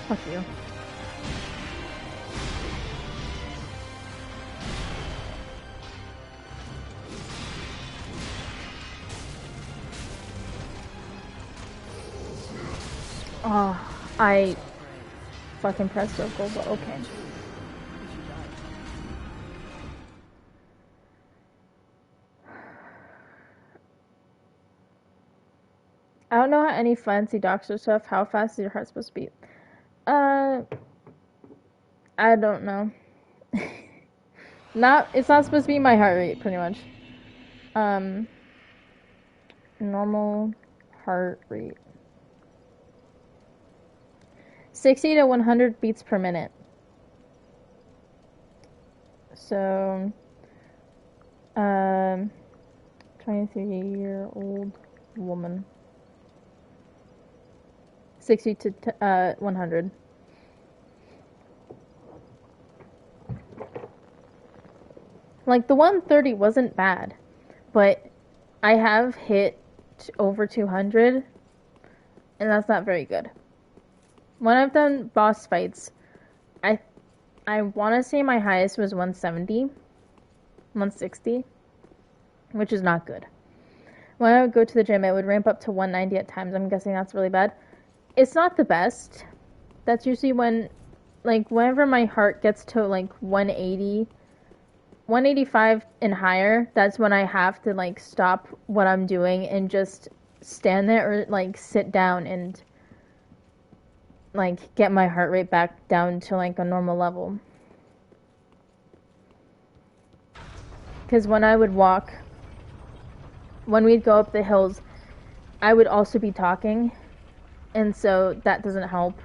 Fuck you. Oh, I fucking pressed circle, but okay. I don't know how any fancy doctor stuff, how fast is your heart supposed to beat? I don't know. It's not supposed to be my heart rate, pretty much. Normal heart rate. 60 to 100 beats per minute. So, 23-year-old woman. 60 to 100. Like, the 130 wasn't bad, but I have hit over 200, and that's not very good. When I've done boss fights, I want to say my highest was 170, 160, which is not good. When I would go to the gym, it would ramp up to 190 at times. I'm guessing that's really bad. It's not the best. That's usually when, like, whenever my heart gets to, like, 180, 185 and higher, that's when I have to, like, stop what I'm doing and just stand there or, like, sit down and, like, get my heart rate back down to, like, a normal level. Because when I would walk, when we'd go up the hills, I would also be talking, and so that doesn't help.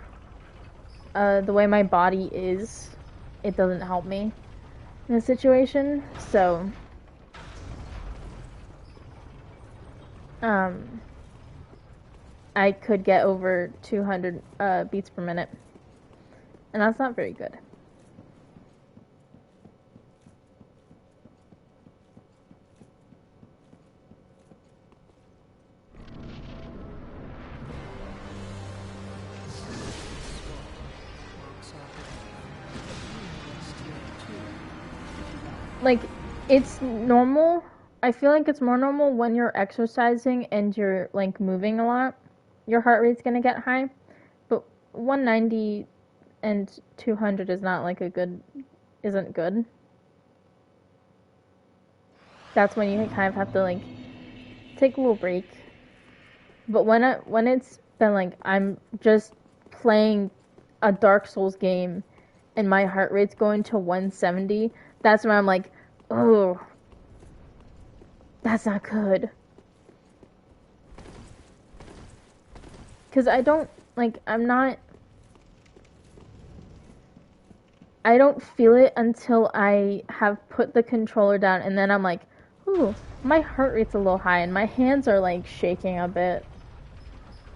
The way my body is, it doesn't help me in this situation, so I could get over 200 beats per minute. And that's not very good. Like, it's normal. I feel like it's more normal when you're exercising and you're like moving a lot. Your heart rate's gonna get high, but 190 and 200 is not like isn't good. That's when you kind of have to like take a little break. But when it's been like I'm just playing a Dark Souls game and my heart rate's going to 170, that's when I'm like, oh, that's not good. Because I don't, like, I don't feel it until I have put the controller down, and then I'm like, ooh, my heart rate's a little high, and my hands are, like, shaking a bit.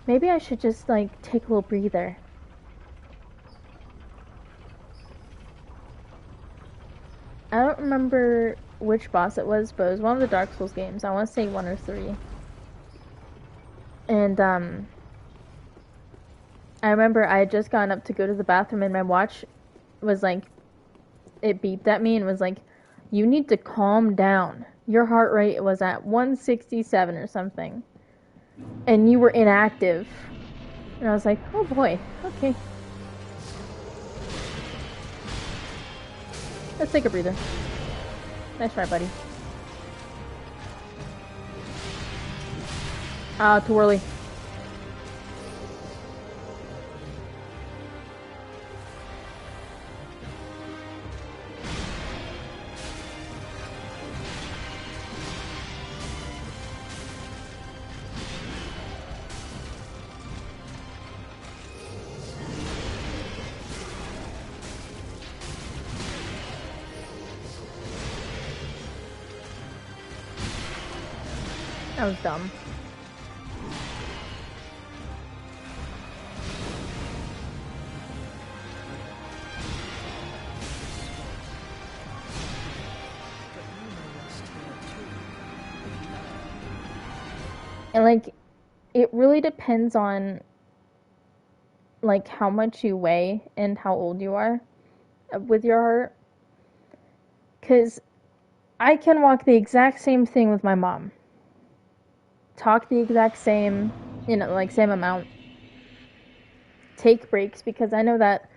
Maybe I should just, like, take a little breather. I don't remember which boss it was, but it was one of the Dark Souls games. I want to say 1 or 3. And, I remember I had just gotten up to go to the bathroom, and my watch was like, it beeped at me and was like, you need to calm down. Your heart rate was at 167 or something. And you were inactive. And I was like, oh boy, okay. Let's take a breather. Nice try, buddy. Too early. That was dumb. And like, it really depends on like how much you weigh and how old you are with your heart. Cause I can walk the exact same thing with my mom. Talk the exact same, like same amount. Take breaks because I know that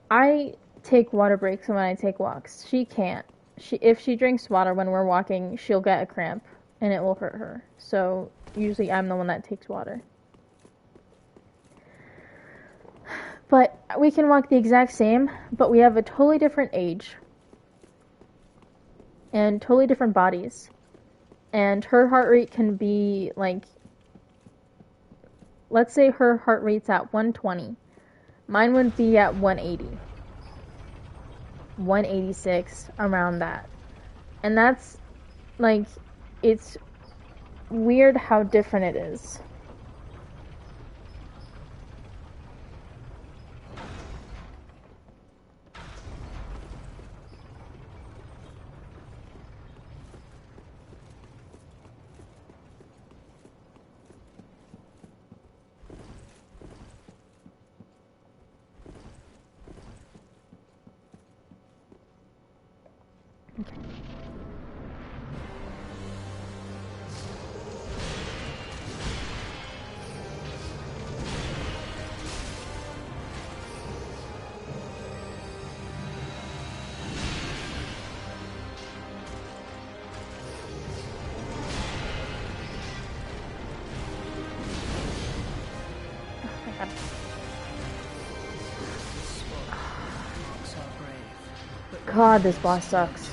I take water breaks when I take walks. She can't. If she drinks water when we're walking, she'll get a cramp and it will hurt her. So usually I'm the one that takes water. But we can walk the exact same, but we have a totally different age and totally different bodies. And her heart rate can be like, let's say her heart rate's at 120. Mine would be at 180. 186, around that. And that's like, it's weird how different it is. Okay. God, this boss sucks.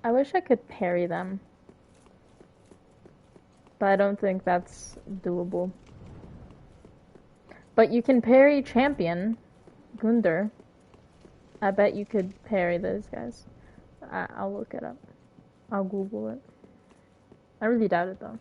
I wish I could parry them, but I don't think that's doable. But you can parry champion Gunder. I bet you could parry those guys. I'll look it up. I'll Google it. I really doubt it though.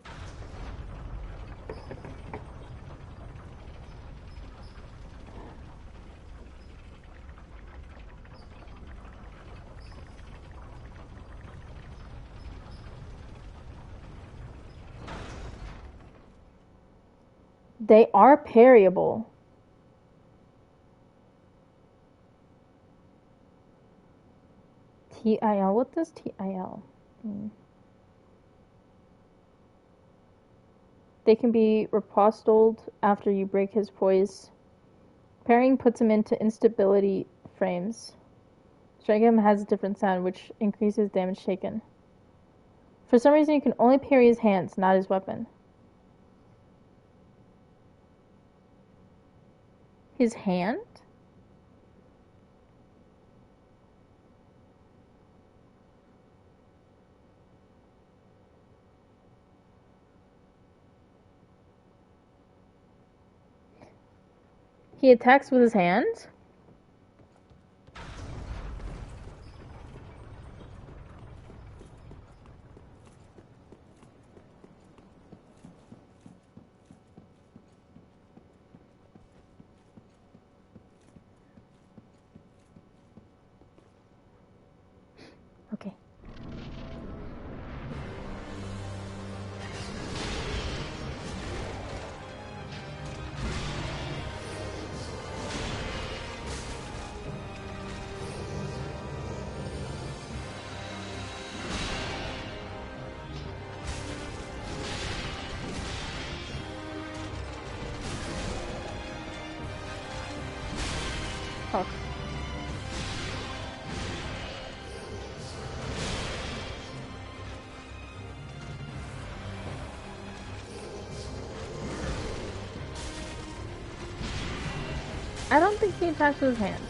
They are parryable. TIL? What does TIL mean? They can be repostoled after you break his poise. Parrying puts him into instability frames. Striking him has a different sound, which increases damage taken. For some reason, you can only parry his hands, not his weapon. His hand? He attacks with his hand? Okay. Fuck. I don't think he attacks with his hands.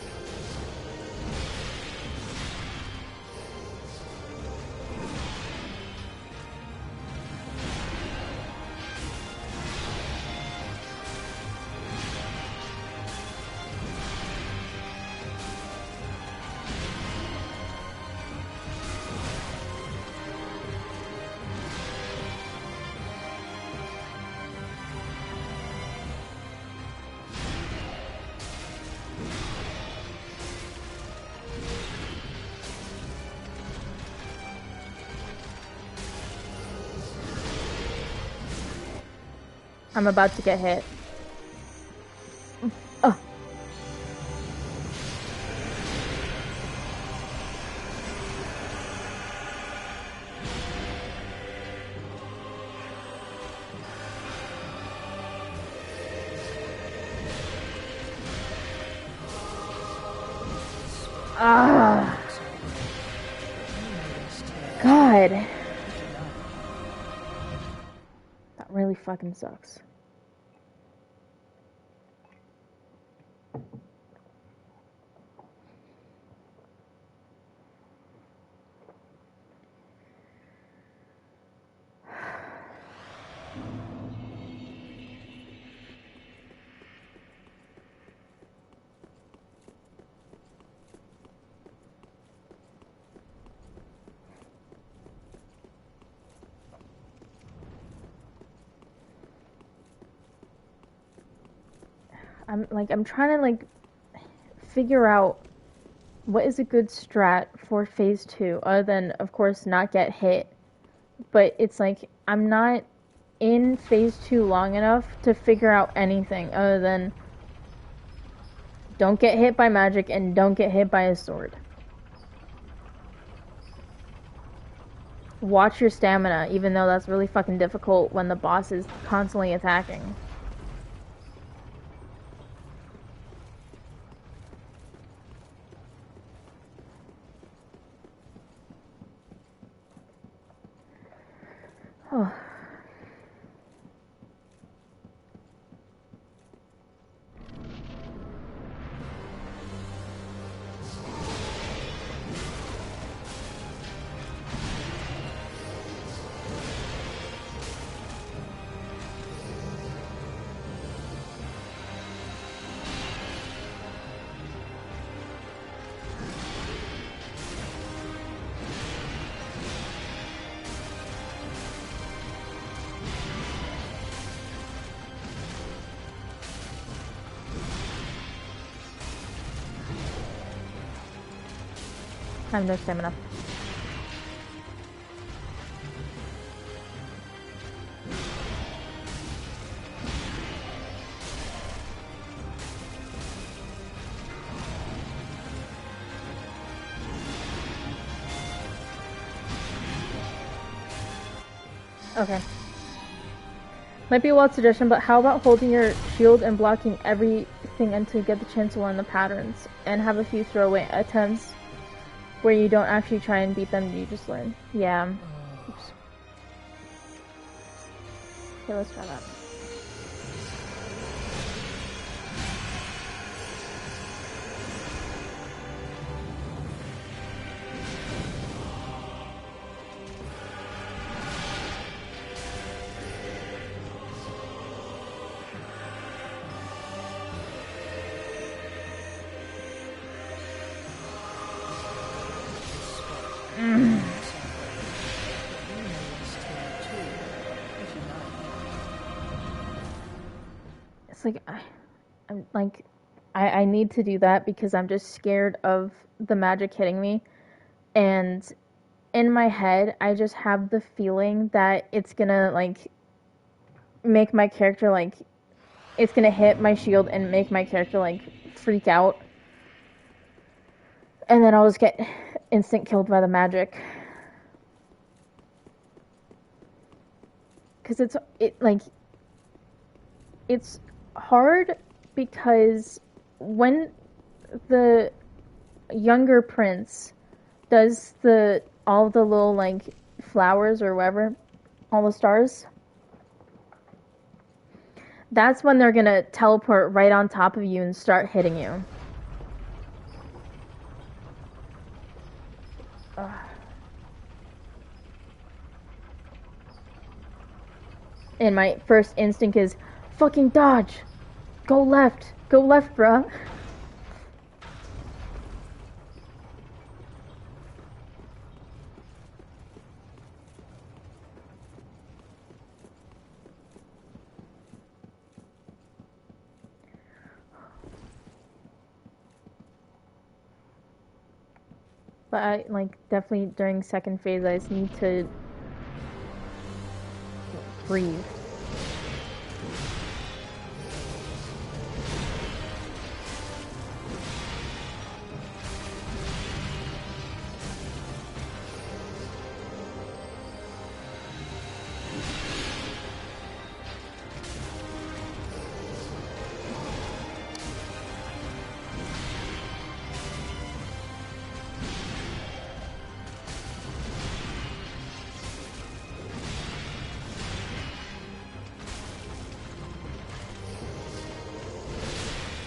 I'm about to get hit. Oh. Ah. God. That really fucking sucks. I'm trying to figure out what is a good strat for phase 2 other than of course not get hit. But it's like I'm not in phase 2 long enough to figure out anything other than don't get hit by magic and don't get hit by a sword. Watch your stamina, even though that's really fucking difficult when the boss is constantly attacking. Oh. I have no stamina. Okay. Might be a wild suggestion, but how about holding your shield and blocking everything until you get the chance to learn the patterns, and have a few throwaway attempts where you don't actually try and beat them, you just learn. Yeah. Oops. Okay, let's try that. It's like I'm like I need to do that because I'm just scared of the magic hitting me, and in my head I just have the feeling that it's gonna like make my character like it's gonna hit my shield and make my character like freak out, and then I'll just get instant killed by the magic. Because it's hard because when the younger prince does all the little like flowers or whatever, all the stars, that's when they're gonna teleport right on top of you and start hitting you. Ugh. And my first instinct is fucking dodge. Go left, bruh. But I like definitely during second phase I just need to breathe.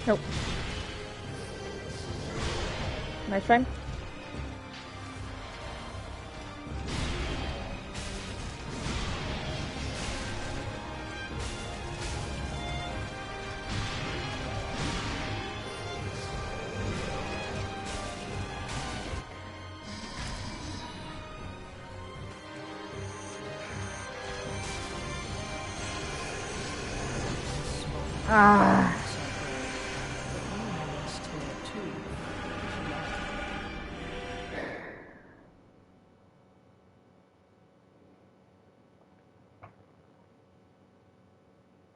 Nope. Nice try. Ah.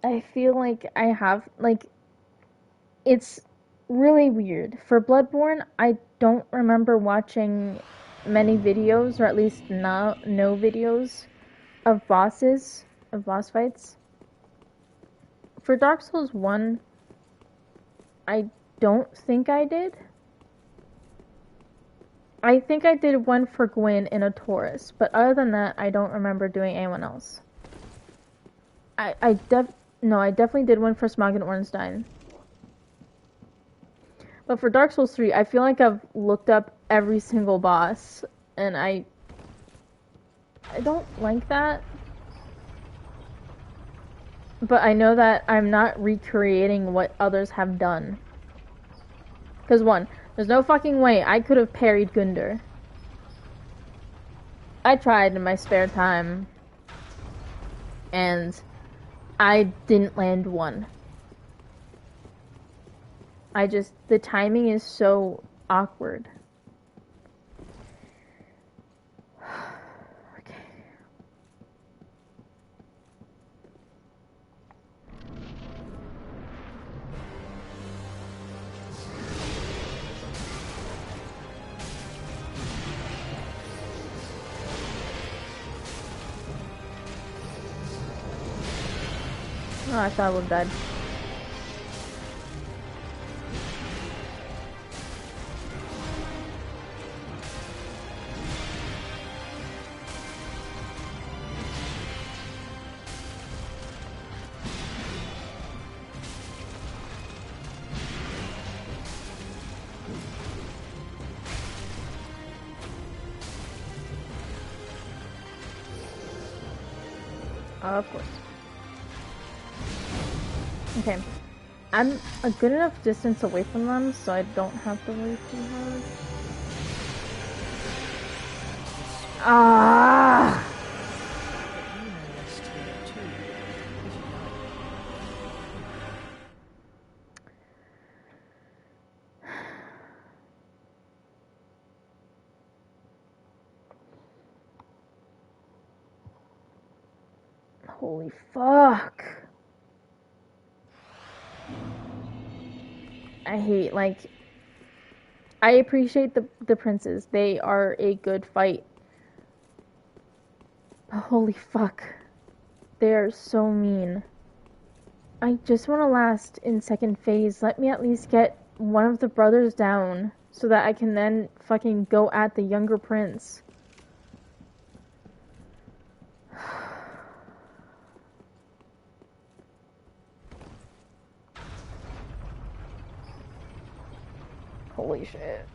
I feel like I have like it's really weird. For Bloodborne, I don't remember watching many videos, or at least no videos of boss fights. For Dark Souls 1, I don't think I did. I think I did one for Gwyn in a Taurus, but other than that, I don't remember doing anyone else. I definitely did one for Smog and Ornstein. But for Dark Souls 3, I feel like I've looked up every single boss, and I don't like that. But I know that I'm not recreating what others have done. Because one, there's no fucking way I could have parried Gunder. I tried in my spare time, and I didn't land one. The timing is so awkward. Oh, I thought I would have died. Of course. Okay. I'm a good enough distance away from them so I don't have to worry too hard. Ah! But you may rest here too, if you like. Holy fuck. I hate, like, I appreciate the princes. They are a good fight. But holy fuck. They are so mean. I just want to last in second phase. Let me at least get one of the brothers down so that I can then fucking go at the younger prince. Holy shit.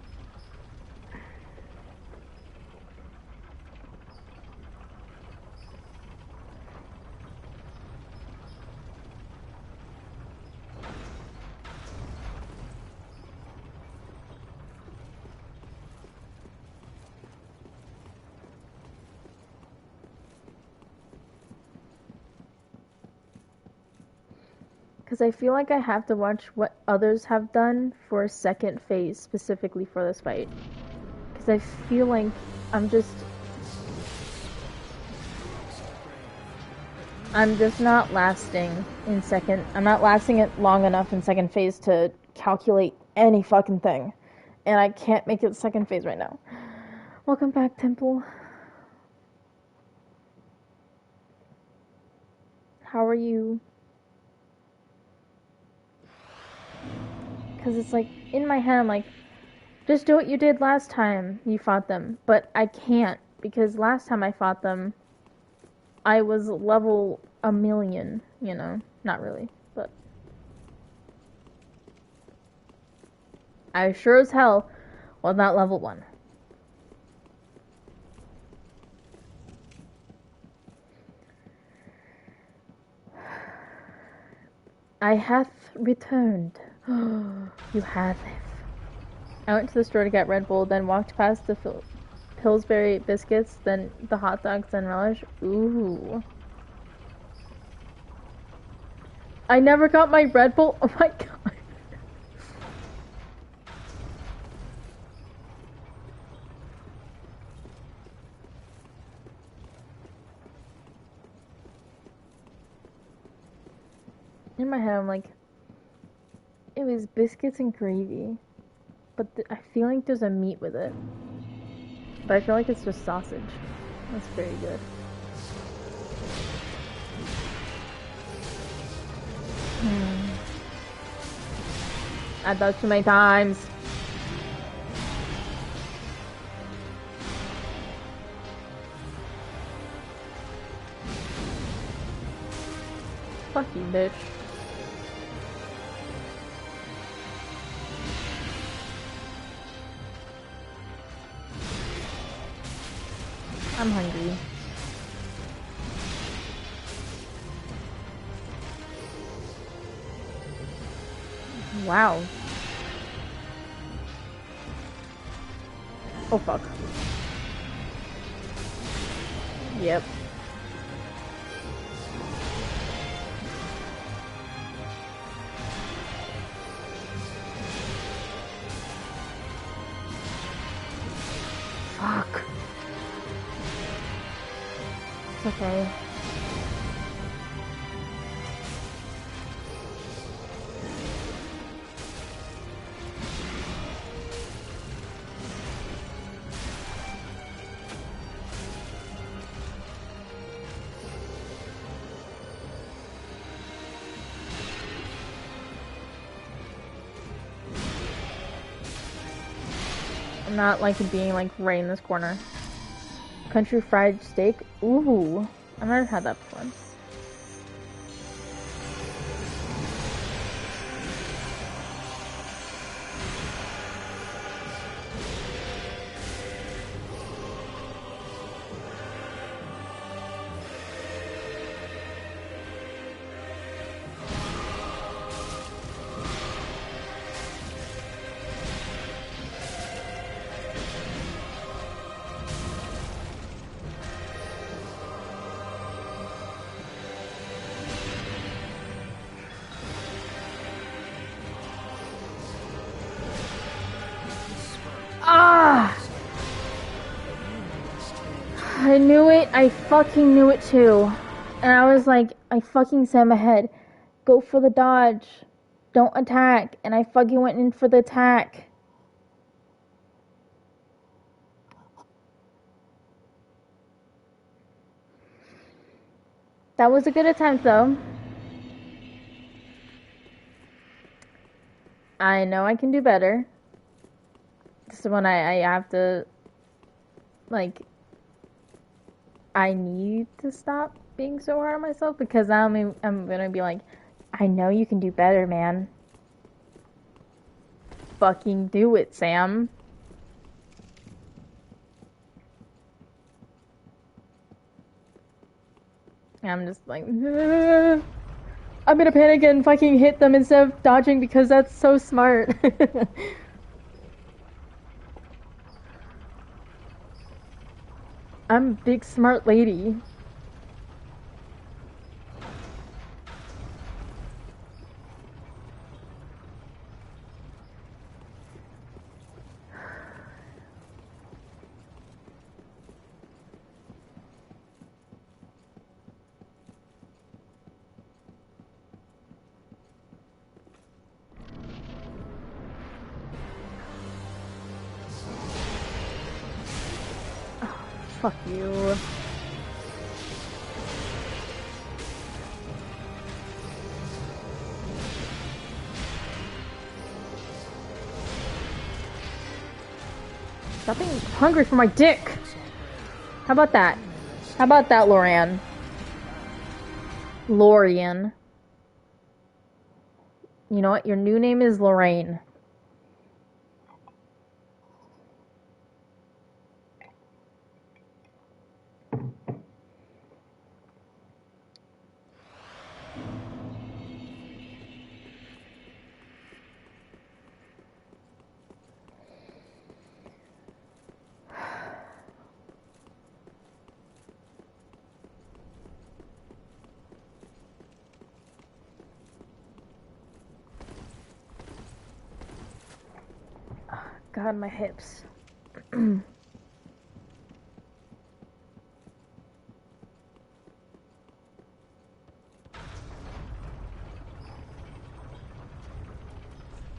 Because I feel like I have to watch what others have done for a second phase specifically for this fight. Because I feel like I'm just not lasting in second. I'm not lasting it long enough in second phase to calculate any fucking thing. And I can't make it second phase right now. Welcome back, Temple. How are you? Because it's like, in my head, I'm like, just do what you did last time you fought them. But I can't, because last time I fought them, I was level 1,000,000, you know? Not really, but I sure as hell was not level 1. I hath returned. You have. I went to the store to get Red Bull, then walked past the Pillsbury biscuits, then the hot dogs, then relish. Ooh. I never got my Red Bull. Oh my god. In my head, I'm like, it was biscuits and gravy, but I feel like there's a meat with it. But I feel like it's just sausage. That's very good. Add those too many times. Fuck you, bitch. I'm hungry. Wow. Oh fuck. Yep. Fuck. It's okay. I'm not liking being like right in this corner. Country fried steak. Ooh, I've never had that before. Ah! I knew it. I fucking knew it too. And I was like, I fucking said in my head, go for the dodge. Don't attack. And I fucking went in for the attack. That was a good attempt though. I know I can do better. This is when I have to, like, I need to stop being so hard on myself because I'm gonna be like, I know you can do better, man. Fucking do it, Sam. And I'm just like, I'm gonna panic and fucking hit them instead of dodging because that's so smart. I'm a big smart lady. Fuck you. Stop being hungry for my dick. How about that? How about that, Lorian? Lorian. You know what? Your new name is Lorraine. God, my hips. You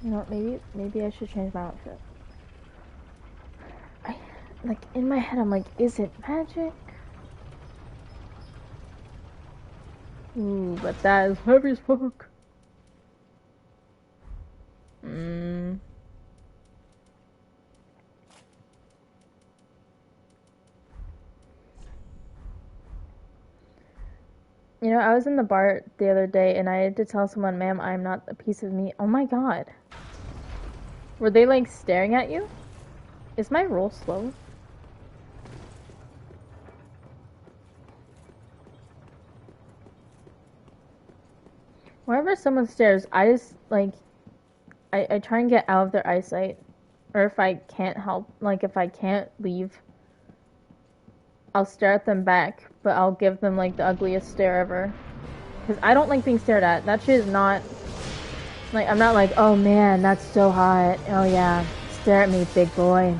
know what, maybe I should change my outfit. Like, in my head, I'm like, is it magic? Ooh, but that is heavy as fuck. You know, I was in the bar the other day and I had to tell someone, ma'am, I'm not a piece of meat. Oh my god. Were they like staring at you? Is my roll slow? Whenever someone stares, I just like I try and get out of their eyesight. Or if I can't help, like if I can't leave, I'll stare at them back, but I'll give them like the ugliest stare ever. Because I don't like being stared at. That shit is not, like, I'm not like, oh man, that's so hot. Oh yeah, stare at me, big boy.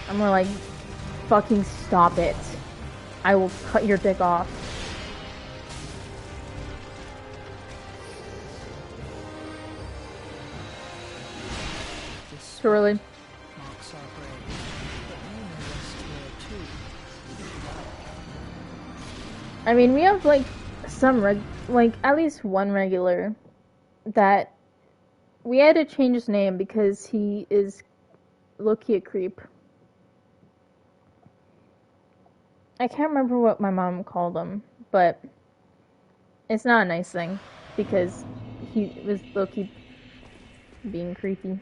I'm more like, fucking stop it. I will cut your dick off. Too early. I mean, we have like like at least one regular that we had to change his name because he is low-key a creep. I can't remember what my mom called him, but it's not a nice thing because he was low-key being creepy.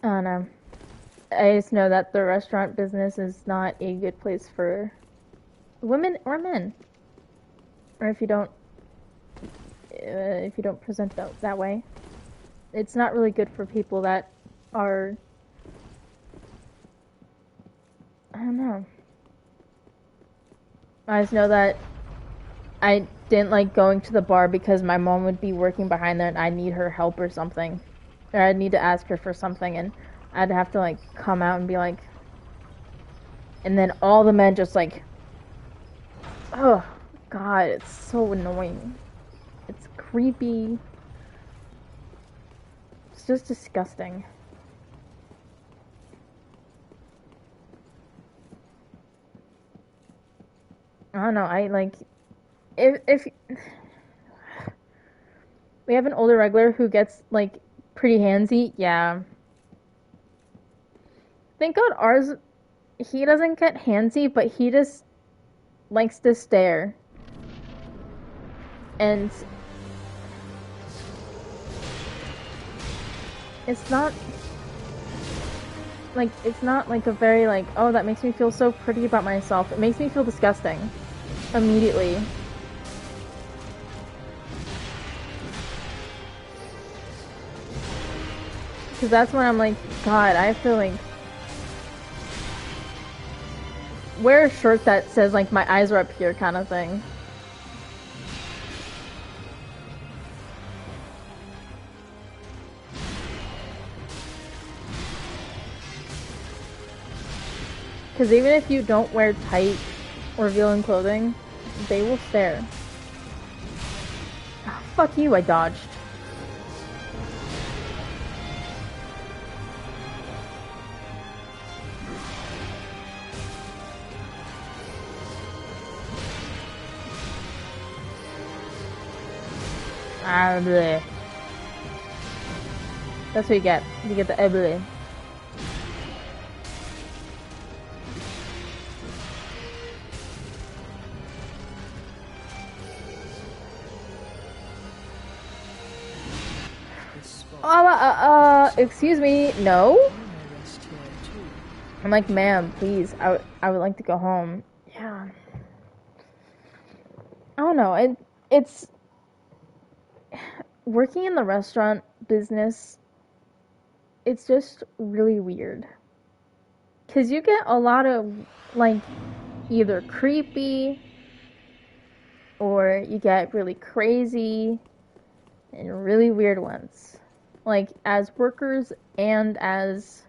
I don't know. I just know that the restaurant business is not a good place for women or men, or if you don't present that way, it's not really good for people that are, I don't know. I just know that I didn't like going to the bar because my mom would be working behind there and I'd need her help or something, or I'd need to ask her for something, and I'd have to like come out and be like, and then all the men just like, oh god, it's so annoying. It's creepy. It's just disgusting. I don't know. I like if we have an older regular who gets like pretty handsy. Yeah. Thank God ours. He doesn't get handsy, but he just likes to stare. And it's not like a very like, oh, that makes me feel so pretty about myself. It makes me feel disgusting immediately. Because that's when I'm like, God, I have to like wear a shirt that says like my eyes are up here kind of thing. Because even if you don't wear tight or revealing clothing, they will stare. Oh, fuck you, I dodged. Ah, bleh. That's what you get. You get the bleh. Excuse me, no? I'm like, ma'am, please, I would like to go home. Yeah. I don't know, it's... Working in the restaurant business, it's just really weird. Because you get a lot of, like, either creepy, or you get really crazy, and really weird ones. Like, as workers and as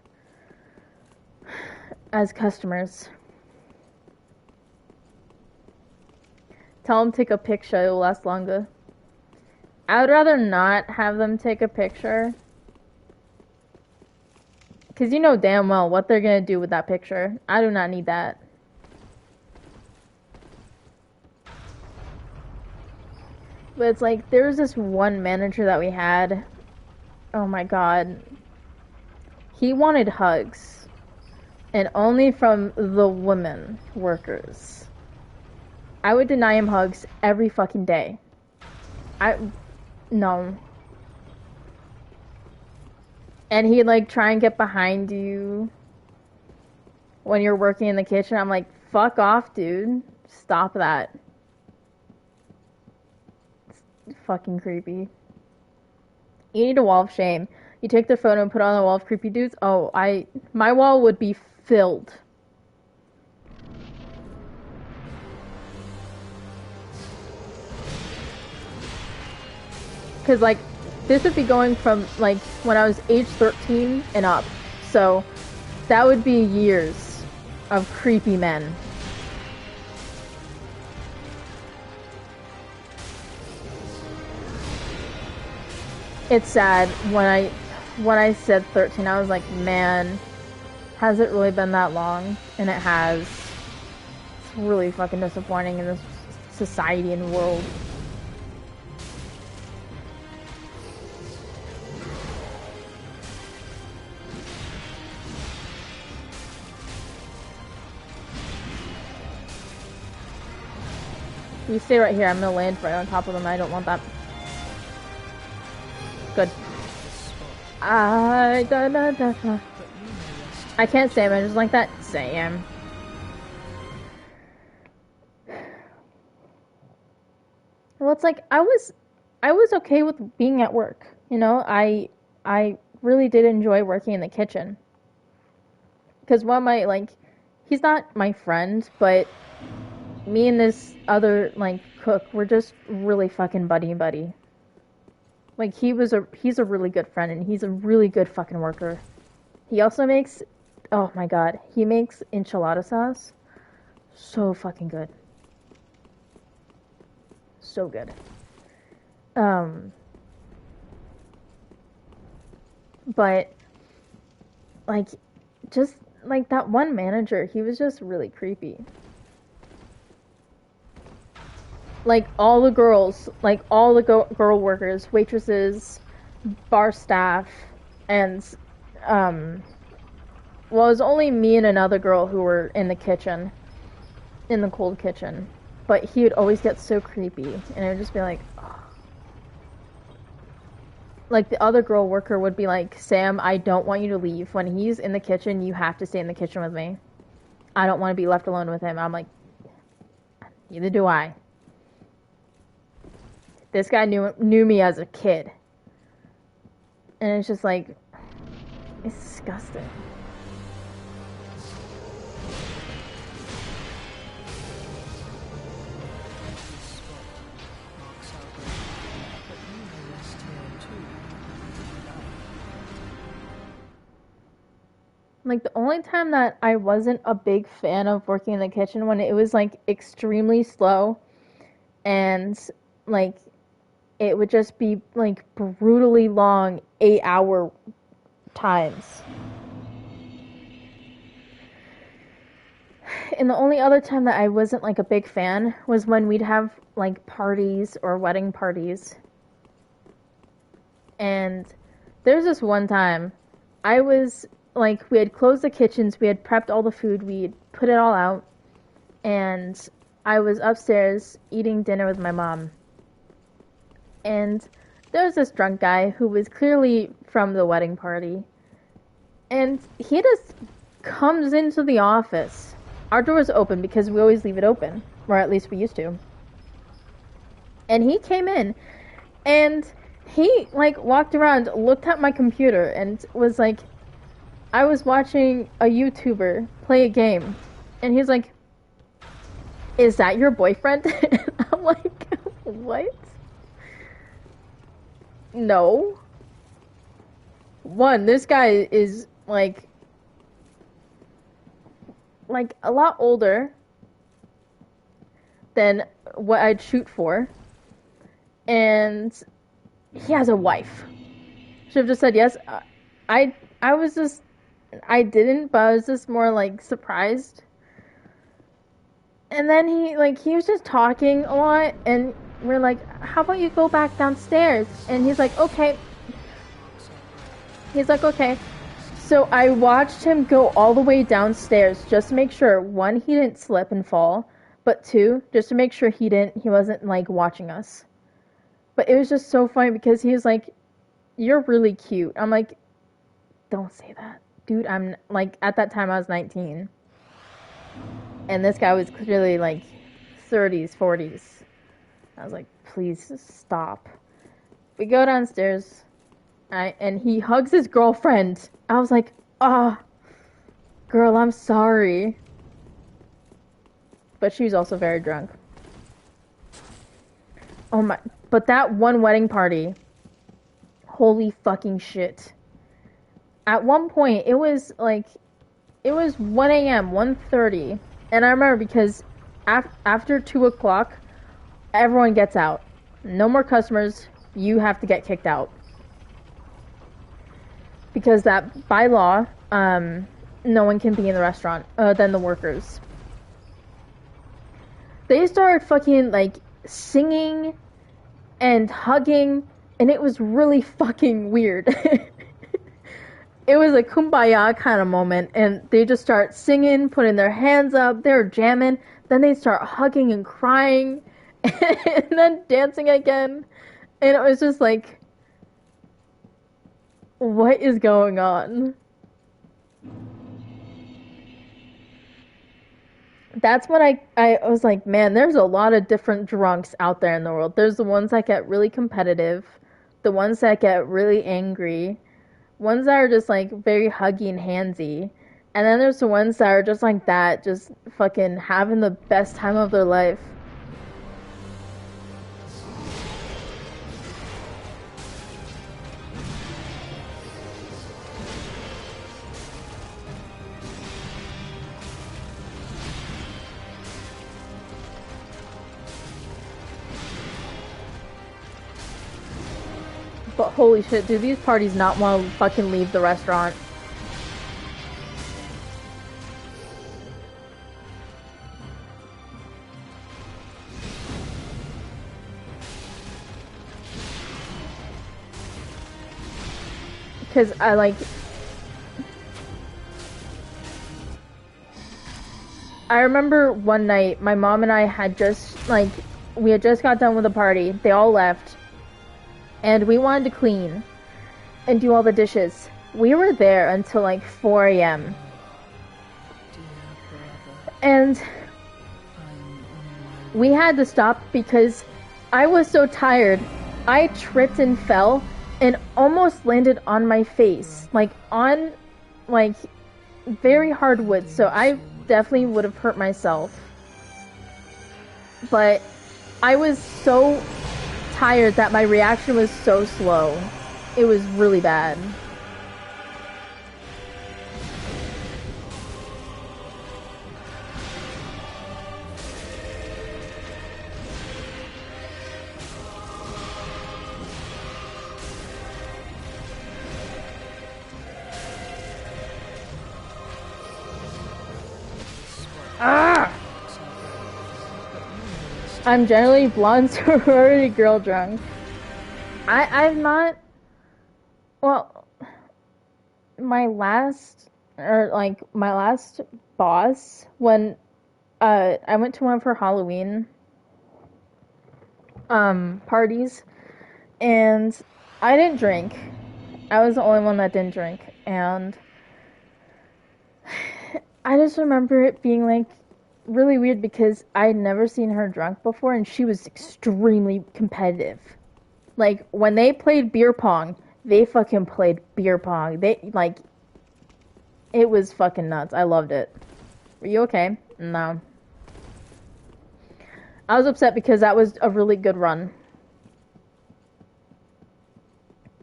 customers. Tell them to take a picture, it'll last longer. I would rather not have them take a picture. Because you know damn well what they're going to do with that picture. I do not need that. But it's like, there was this one manager that we had. Oh my god. He wanted hugs. And only from the women workers. I would deny him hugs every fucking day. No. And he'd like try and get behind you when you're working in the kitchen. I'm like, fuck off, dude. Stop that. It's fucking creepy. You need a wall of shame. You take their photo and put it on the wall of creepy dudes. Oh, my wall would be filled. Because like, this would be going from like when I was age 13 and up. So that would be years of creepy men. It's sad when I said 13, I was like, man, has it really been that long? And it has. It's really fucking disappointing in this society and world. You stay right here. I'm gonna land right on top of them. I don't want that. Good. I can't Sam. I just like that Sam. Well, it's like I was okay with being at work. You know, I really did enjoy working in the kitchen. Because one of my like, he's not my friend, but me and this other like cook were just really fucking buddy. Like he's a really good friend and he's a really good fucking worker. He also makes, oh my god, he makes enchilada sauce. So fucking good. So good. Um, but like just like that one manager, he was just really creepy. Like all the girls, like all the girl workers, waitresses, bar staff, and well, it was only me and another girl who were in the kitchen, in the cold kitchen. But he would always get so creepy, and I would just be like, oh. Like the other girl worker would be like, Sam, I don't want you to leave. When he's in the kitchen, you have to stay in the kitchen with me. I don't want to be left alone with him. I'm like, neither do I. This guy knew me as a kid. And it's just like, it's disgusting. Like the only time that I wasn't a big fan of working in the kitchen when it was like extremely slow and like it would just be like brutally long 8-hour times. And the only other time that I wasn't like a big fan was when we'd have like parties or wedding parties. And there's this one time I was like, we had closed the kitchens, we had prepped all the food, we had put it all out, and I was upstairs eating dinner with my mom. And there was this drunk guy who was clearly from the wedding party. And he just comes into the office. Our door is open because we always leave it open, or at least we used to. And he came in, and he like walked around, looked at my computer, and was like, I was watching a YouTuber play a game, and he's like, is that your boyfriend? And I'm like, what? No. One, this guy is like a lot older than what I'd shoot for, and he has a wife. Should have just said yes. I was just, I didn't, but I was just more like surprised. And then he was just talking a lot, and we're like, how about you go back downstairs? And he's like, okay. He's like, okay. So I watched him go all the way downstairs just to make sure, one, he didn't slip and fall, but two, just to make sure he wasn't like watching us. But it was just so funny because he was like, you're really cute. I'm like, don't say that. Dude, I'm like, at that time I was 19. And this guy was clearly like 30s, 40s. I was like, please stop. We go downstairs, and he hugs his girlfriend. I was like, ah, oh, girl, I'm sorry. But she was also very drunk. Oh my, but that one wedding party, holy fucking shit. At one point, it was 1 a.m., 1:30. And I remember because after 2 o'clock, everyone gets out. No more customers. You have to get kicked out. Because that, by law, no one can be in the restaurant than the workers. They started fucking, like, singing and hugging, and it was really fucking weird. It was a kumbaya kind of moment, and they just start singing, putting their hands up, they're jamming, then they start hugging and crying, and then dancing again. And it was just like, what is going on? That's when I was like, man, there's a lot of different drunks out there in the world. There's the ones that get really competitive, the ones that get really angry, ones that are just like very huggy and handsy. And then there's the ones that are just like that, just fucking having the best time of their life. But holy shit, do these parties not want to fucking leave the restaurant? Because I like. I remember one night my mom and I had just, like, we had just got done with the party. They all left. And we wanted to clean and do all the dishes. We were there until like 4 a.m. And we had to stop because I was so tired. I tripped and fell and almost landed on my face. Like, on, like, very hard wood. So I definitely would have hurt myself. But I was so tired that my reaction was so slow. It was really bad. Ah! I'm generally blonde sorority girl drunk. I'm not. Well, my last boss, when I went to one of her Halloween parties, and I didn't drink. I was the only one that didn't drink, and I just remember it being like really weird because I'd never seen her drunk before, and she was extremely competitive. Like, when they played beer pong, they fucking played beer pong. They, like, it was fucking nuts. I loved it. Were you okay? No. I was upset because that was a really good run.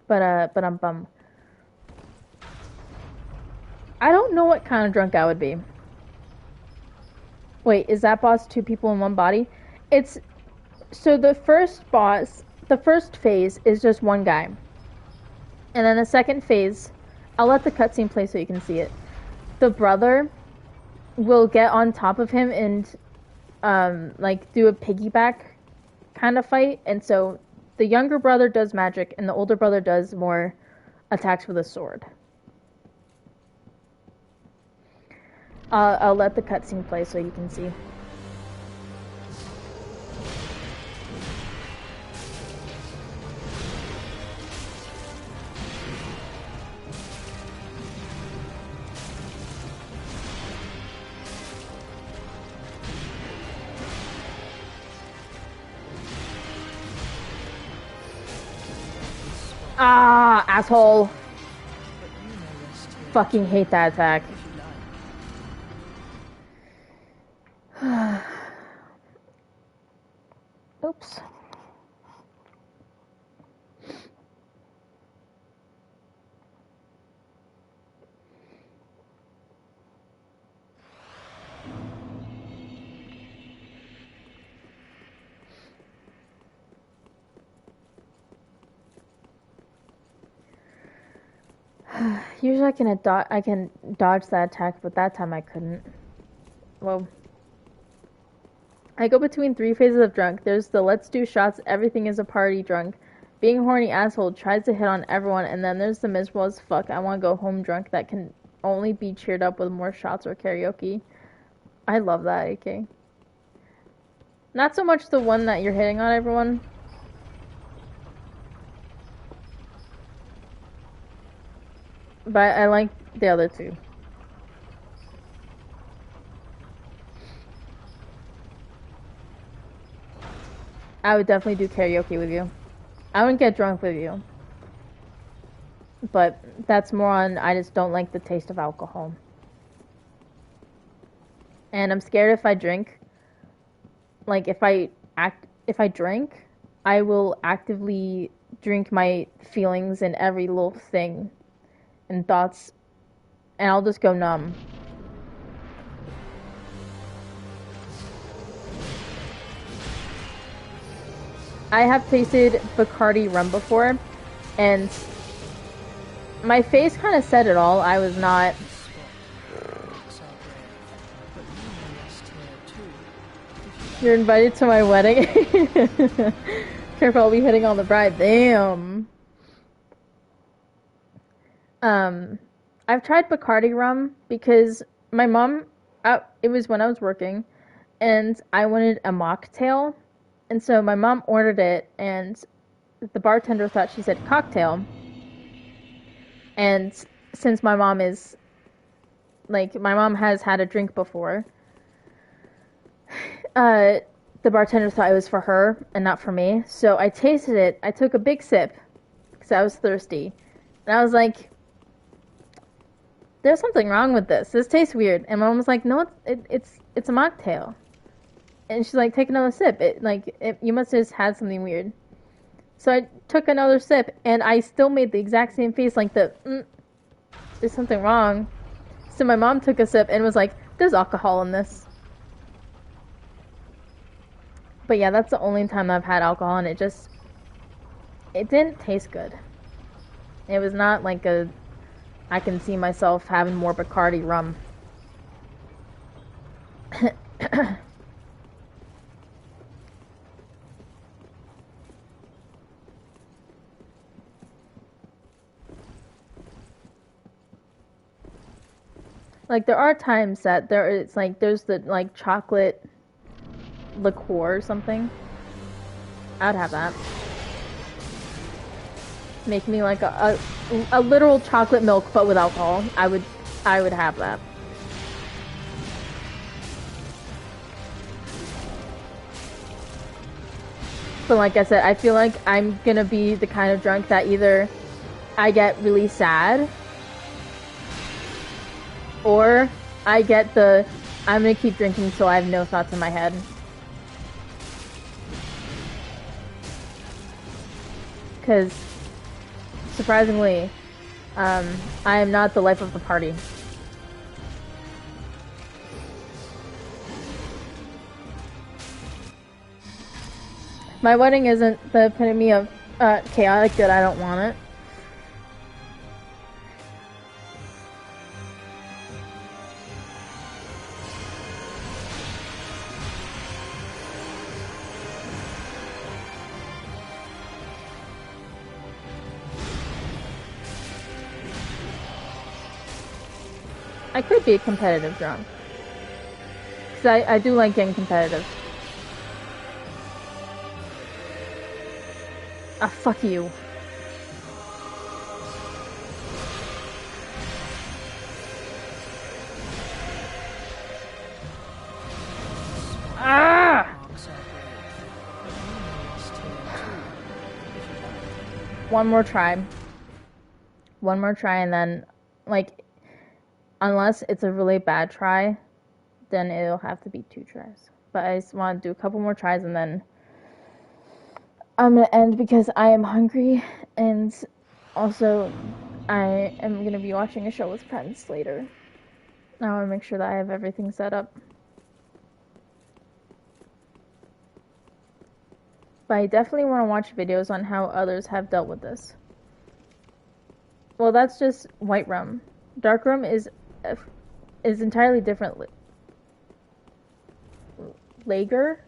But I'm bummed. I don't know what kind of drunk I would be. Wait, is that boss two people in one body? It's so the first boss, the first phase is just one guy. And then the second phase, I'll let the cutscene play so you can see it. The brother will get on top of him and like do a piggyback kind of fight, and so the younger brother does magic and the older brother does more attacks with a sword. I'll let the cutscene play so you can see. Ah, asshole. Fucking hate that attack. Oops. Usually I can dodge that attack, but that time I couldn't. Well, I go between three phases of drunk. There's the let's do shots, everything is a party drunk. Being a horny asshole tries to hit on everyone, and then there's the miserable as fuck, I want to go home drunk that can only be cheered up with more shots or karaoke. I love that, AK. Not so much the one that you're hitting on, everyone. But I like the other two. I would definitely do karaoke with you. I wouldn't get drunk with you. But that's more on I just don't like the taste of alcohol. And I'm scared if I drink, like if I drink, I will actively drink my feelings and every little thing and thoughts and I'll just go numb. I have tasted Bacardi rum before and my face kind of said it all. I was not. You're invited to my wedding. Careful, I'll be hitting on the bride. Damn. I've tried Bacardi rum because my mom. It was when I was working, and I wanted a mocktail, and so my mom ordered it, and the bartender thought she said cocktail. And since my mom is my mom has had a drink before, the bartender thought it was for her and not for me. So I tasted it. I took a big sip because I was thirsty, and I was like, "There's something wrong with this. This tastes weird." And my mom was like, "No, it's a mocktail." And she's like, "Take another sip. You must have just had something weird." So I took another sip, and I still made the exact same face, like there's something wrong. So my mom took a sip and was like, "There's alcohol in this." But yeah, that's the only time I've had alcohol, and it didn't taste good. It was not like I can see myself having more Bacardi rum. Like there are times that there's the chocolate liqueur or something. I'd have that. Make me like a literal chocolate milk but with alcohol. I would have that. But like I said, I feel like I'm gonna be the kind of drunk that either I get really sad or I get I'm gonna keep drinking so I have no thoughts in my head. Because surprisingly, I am not the life of the party. My wedding isn't the epitome of chaotic good. I don't want it. I could be a competitive drunk. Because I do like getting competitive. Ah, fuck you. Ah! One more try. One more try and then, unless it's a really bad try, then it'll have to be 2 tries. But I just want to do a couple more tries and then I'm gonna end because I am hungry and also I am gonna be watching a show with friends later. I want to make sure that I have everything set up. But I definitely want to watch videos on how others have dealt with this. Well, that's just white rum. Dark rum is entirely different. Jaeger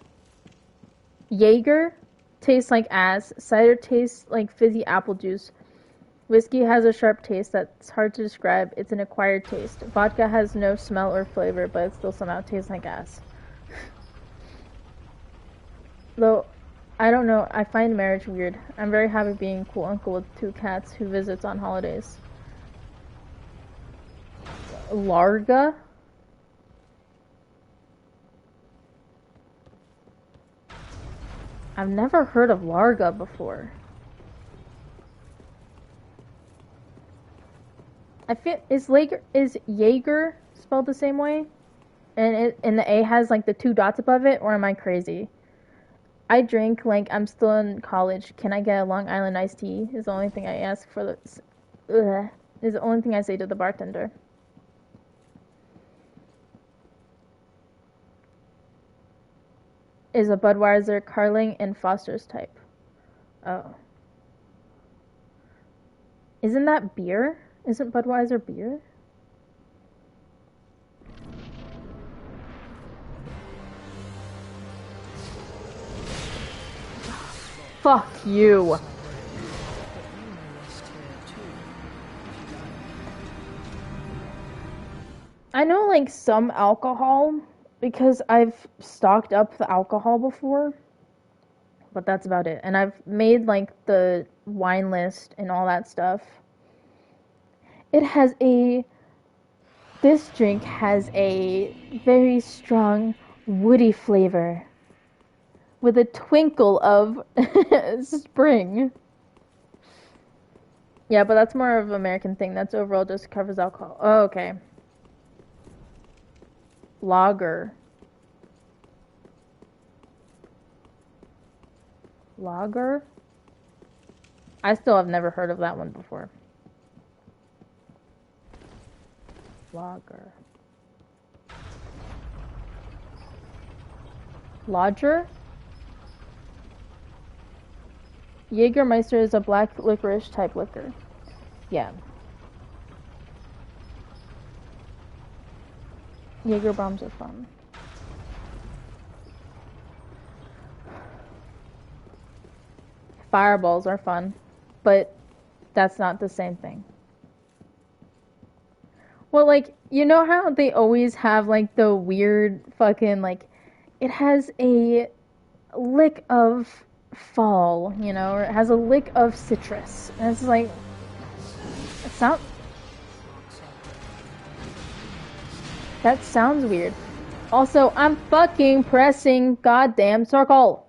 tastes like ass. Cider tastes like fizzy apple juice. Whiskey has a sharp taste that's hard to describe. It's an acquired taste. Vodka has no smell or flavor, but it still somehow tastes like ass. Though, I don't know, I find marriage weird. I'm very happy being cool uncle with 2 cats who visits on holidays. Larga? I've never heard of Larga before. I feel is Jaeger spelled the same way? And the A has like the 2 dots above it, or am I crazy? I drink like I'm still in college. Can I get a Long Island iced tea? Is the only thing I ask for the. Ugh, is the only thing I say to the bartender. Is a Budweiser, Carling, and Foster's type. Oh. Isn't that beer? Isn't Budweiser beer? Fuck you. I know like some alcohol because I've stocked up the alcohol before, but that's about it. And I've made like the wine list and all that stuff. It has a This drink has a very strong woody flavor with a twinkle of spring. Yeah, but that's more of an American thing. That's overall just covers alcohol. Oh, okay. Lager. Lager? I still have never heard of that one before. Lager. Lodger? Jägermeister is a black licorice type liquor. Yeah. Jaeger bombs are fun. Fireballs are fun, but that's not the same thing. Well, like, you know how they always have, like, the weird fucking, like, it has a lick of fall, you know, or it has a lick of citrus. And it's like, it's not. That sounds weird. Also, I'm fucking pressing goddamn circle.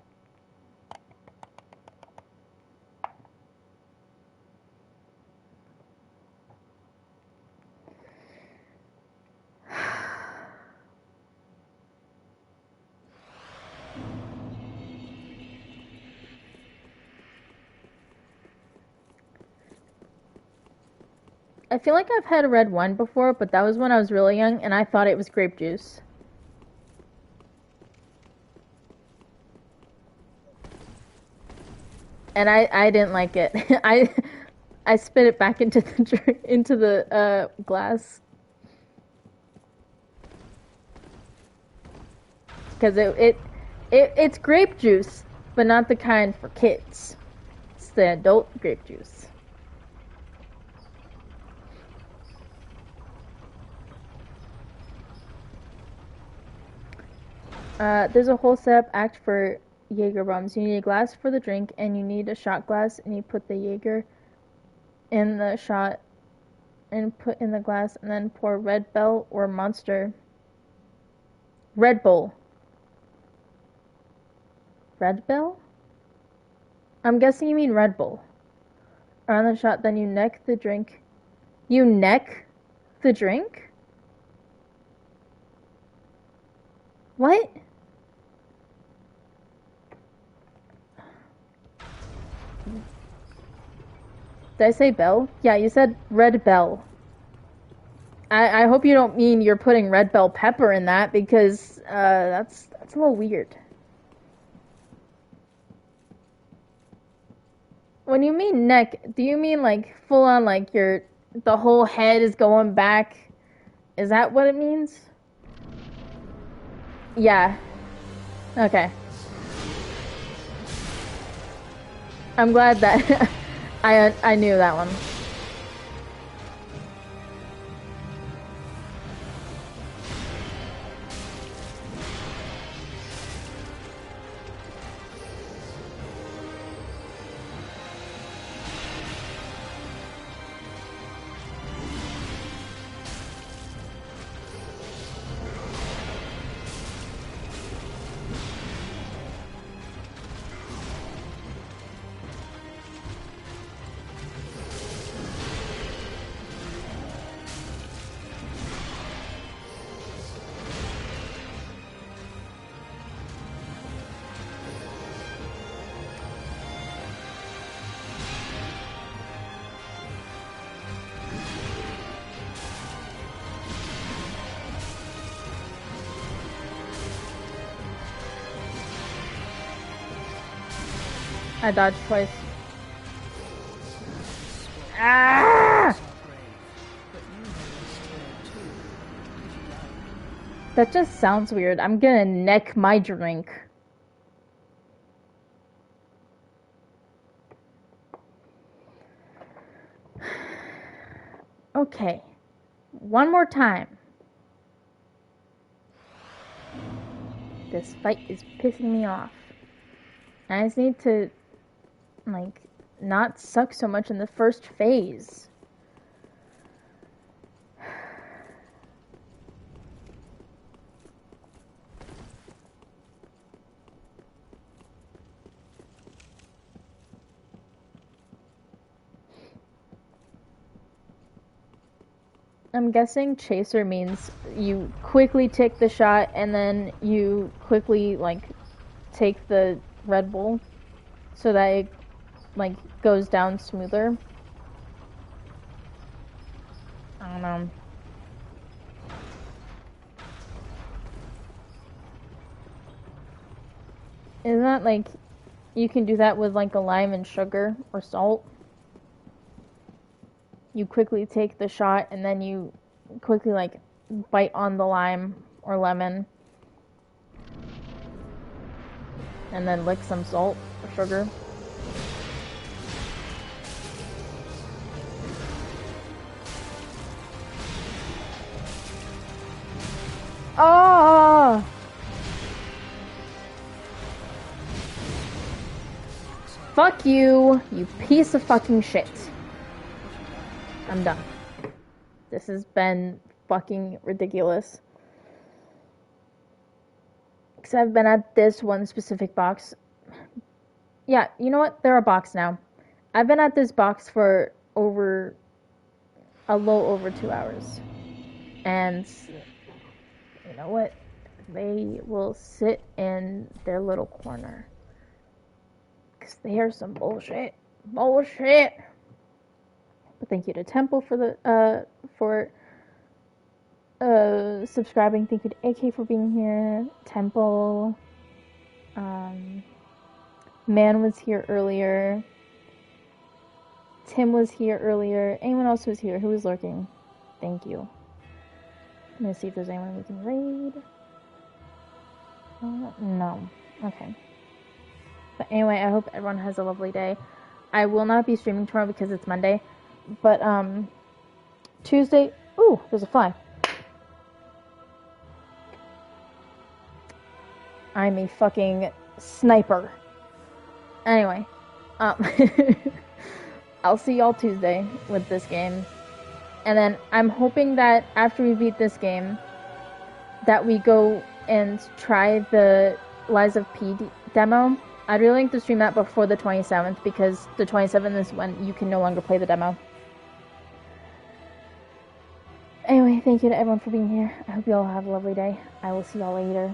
I feel like I've had a red wine before, but that was when I was really young and I thought it was grape juice. And I didn't like it. I spit it back into the glass because it's grape juice, but not the kind for kids. It's the adult grape juice. There's a whole setup act for Jaeger bombs. You need a glass for the drink, and you need a shot glass, and you put the Jaeger in the shot and put in the glass, and then pour Red Bell or Monster. Red Bull. Red Bell? I'm guessing you mean Red Bull. Around the shot, then you neck the drink. You neck the drink? What? Did I say bell? Yeah, you said red bell. I hope you don't mean you're putting red bell pepper in that because that's a little weird. When you mean neck, do you mean like full on like the whole head is going back? Is that what it means? Yeah. Okay. I'm glad that I knew that one. I dodged twice. Ah! That just sounds weird. I'm gonna neck my drink. Okay. One more time. This fight is pissing me off. I just need to, like, not suck so much in the first phase. I'm guessing chaser means you quickly take the shot and then you quickly, like, take the Red Bull so that it, like, goes down smoother. I don't know. Isn't that, like, you can do that with, like, a lime and sugar or salt? You quickly take the shot and then you quickly, like, bite on the lime or lemon and then lick some salt or sugar. Oh! Fuck you, you piece of fucking shit. I'm done. This has been fucking ridiculous. Because I've been at this one specific box. Yeah, you know what? They're a box now. I've been at this box for a little over 2 hours. And you know what? They will sit in their little corner. Because they are some bullshit. Bullshit! But thank you to Temple for subscribing. Thank you to AK for being here. Temple. Man was here earlier. Tim was here earlier. Anyone else who was here who was lurking? Thank you. I'm gonna see if there's anyone we can raid. No. Okay. But anyway, I hope everyone has a lovely day. I will not be streaming tomorrow because it's Monday. But Tuesday. Ooh, there's a fly. I'm a fucking sniper. Anyway, I'll see y'all Tuesday with this game. And then I'm hoping that after we beat this game, that we go and try the Lies of P demo. I'd really like to stream that before the 27th, because the 27th is when you can no longer play the demo. Anyway, thank you to everyone for being here. I hope you all have a lovely day. I will see y'all later.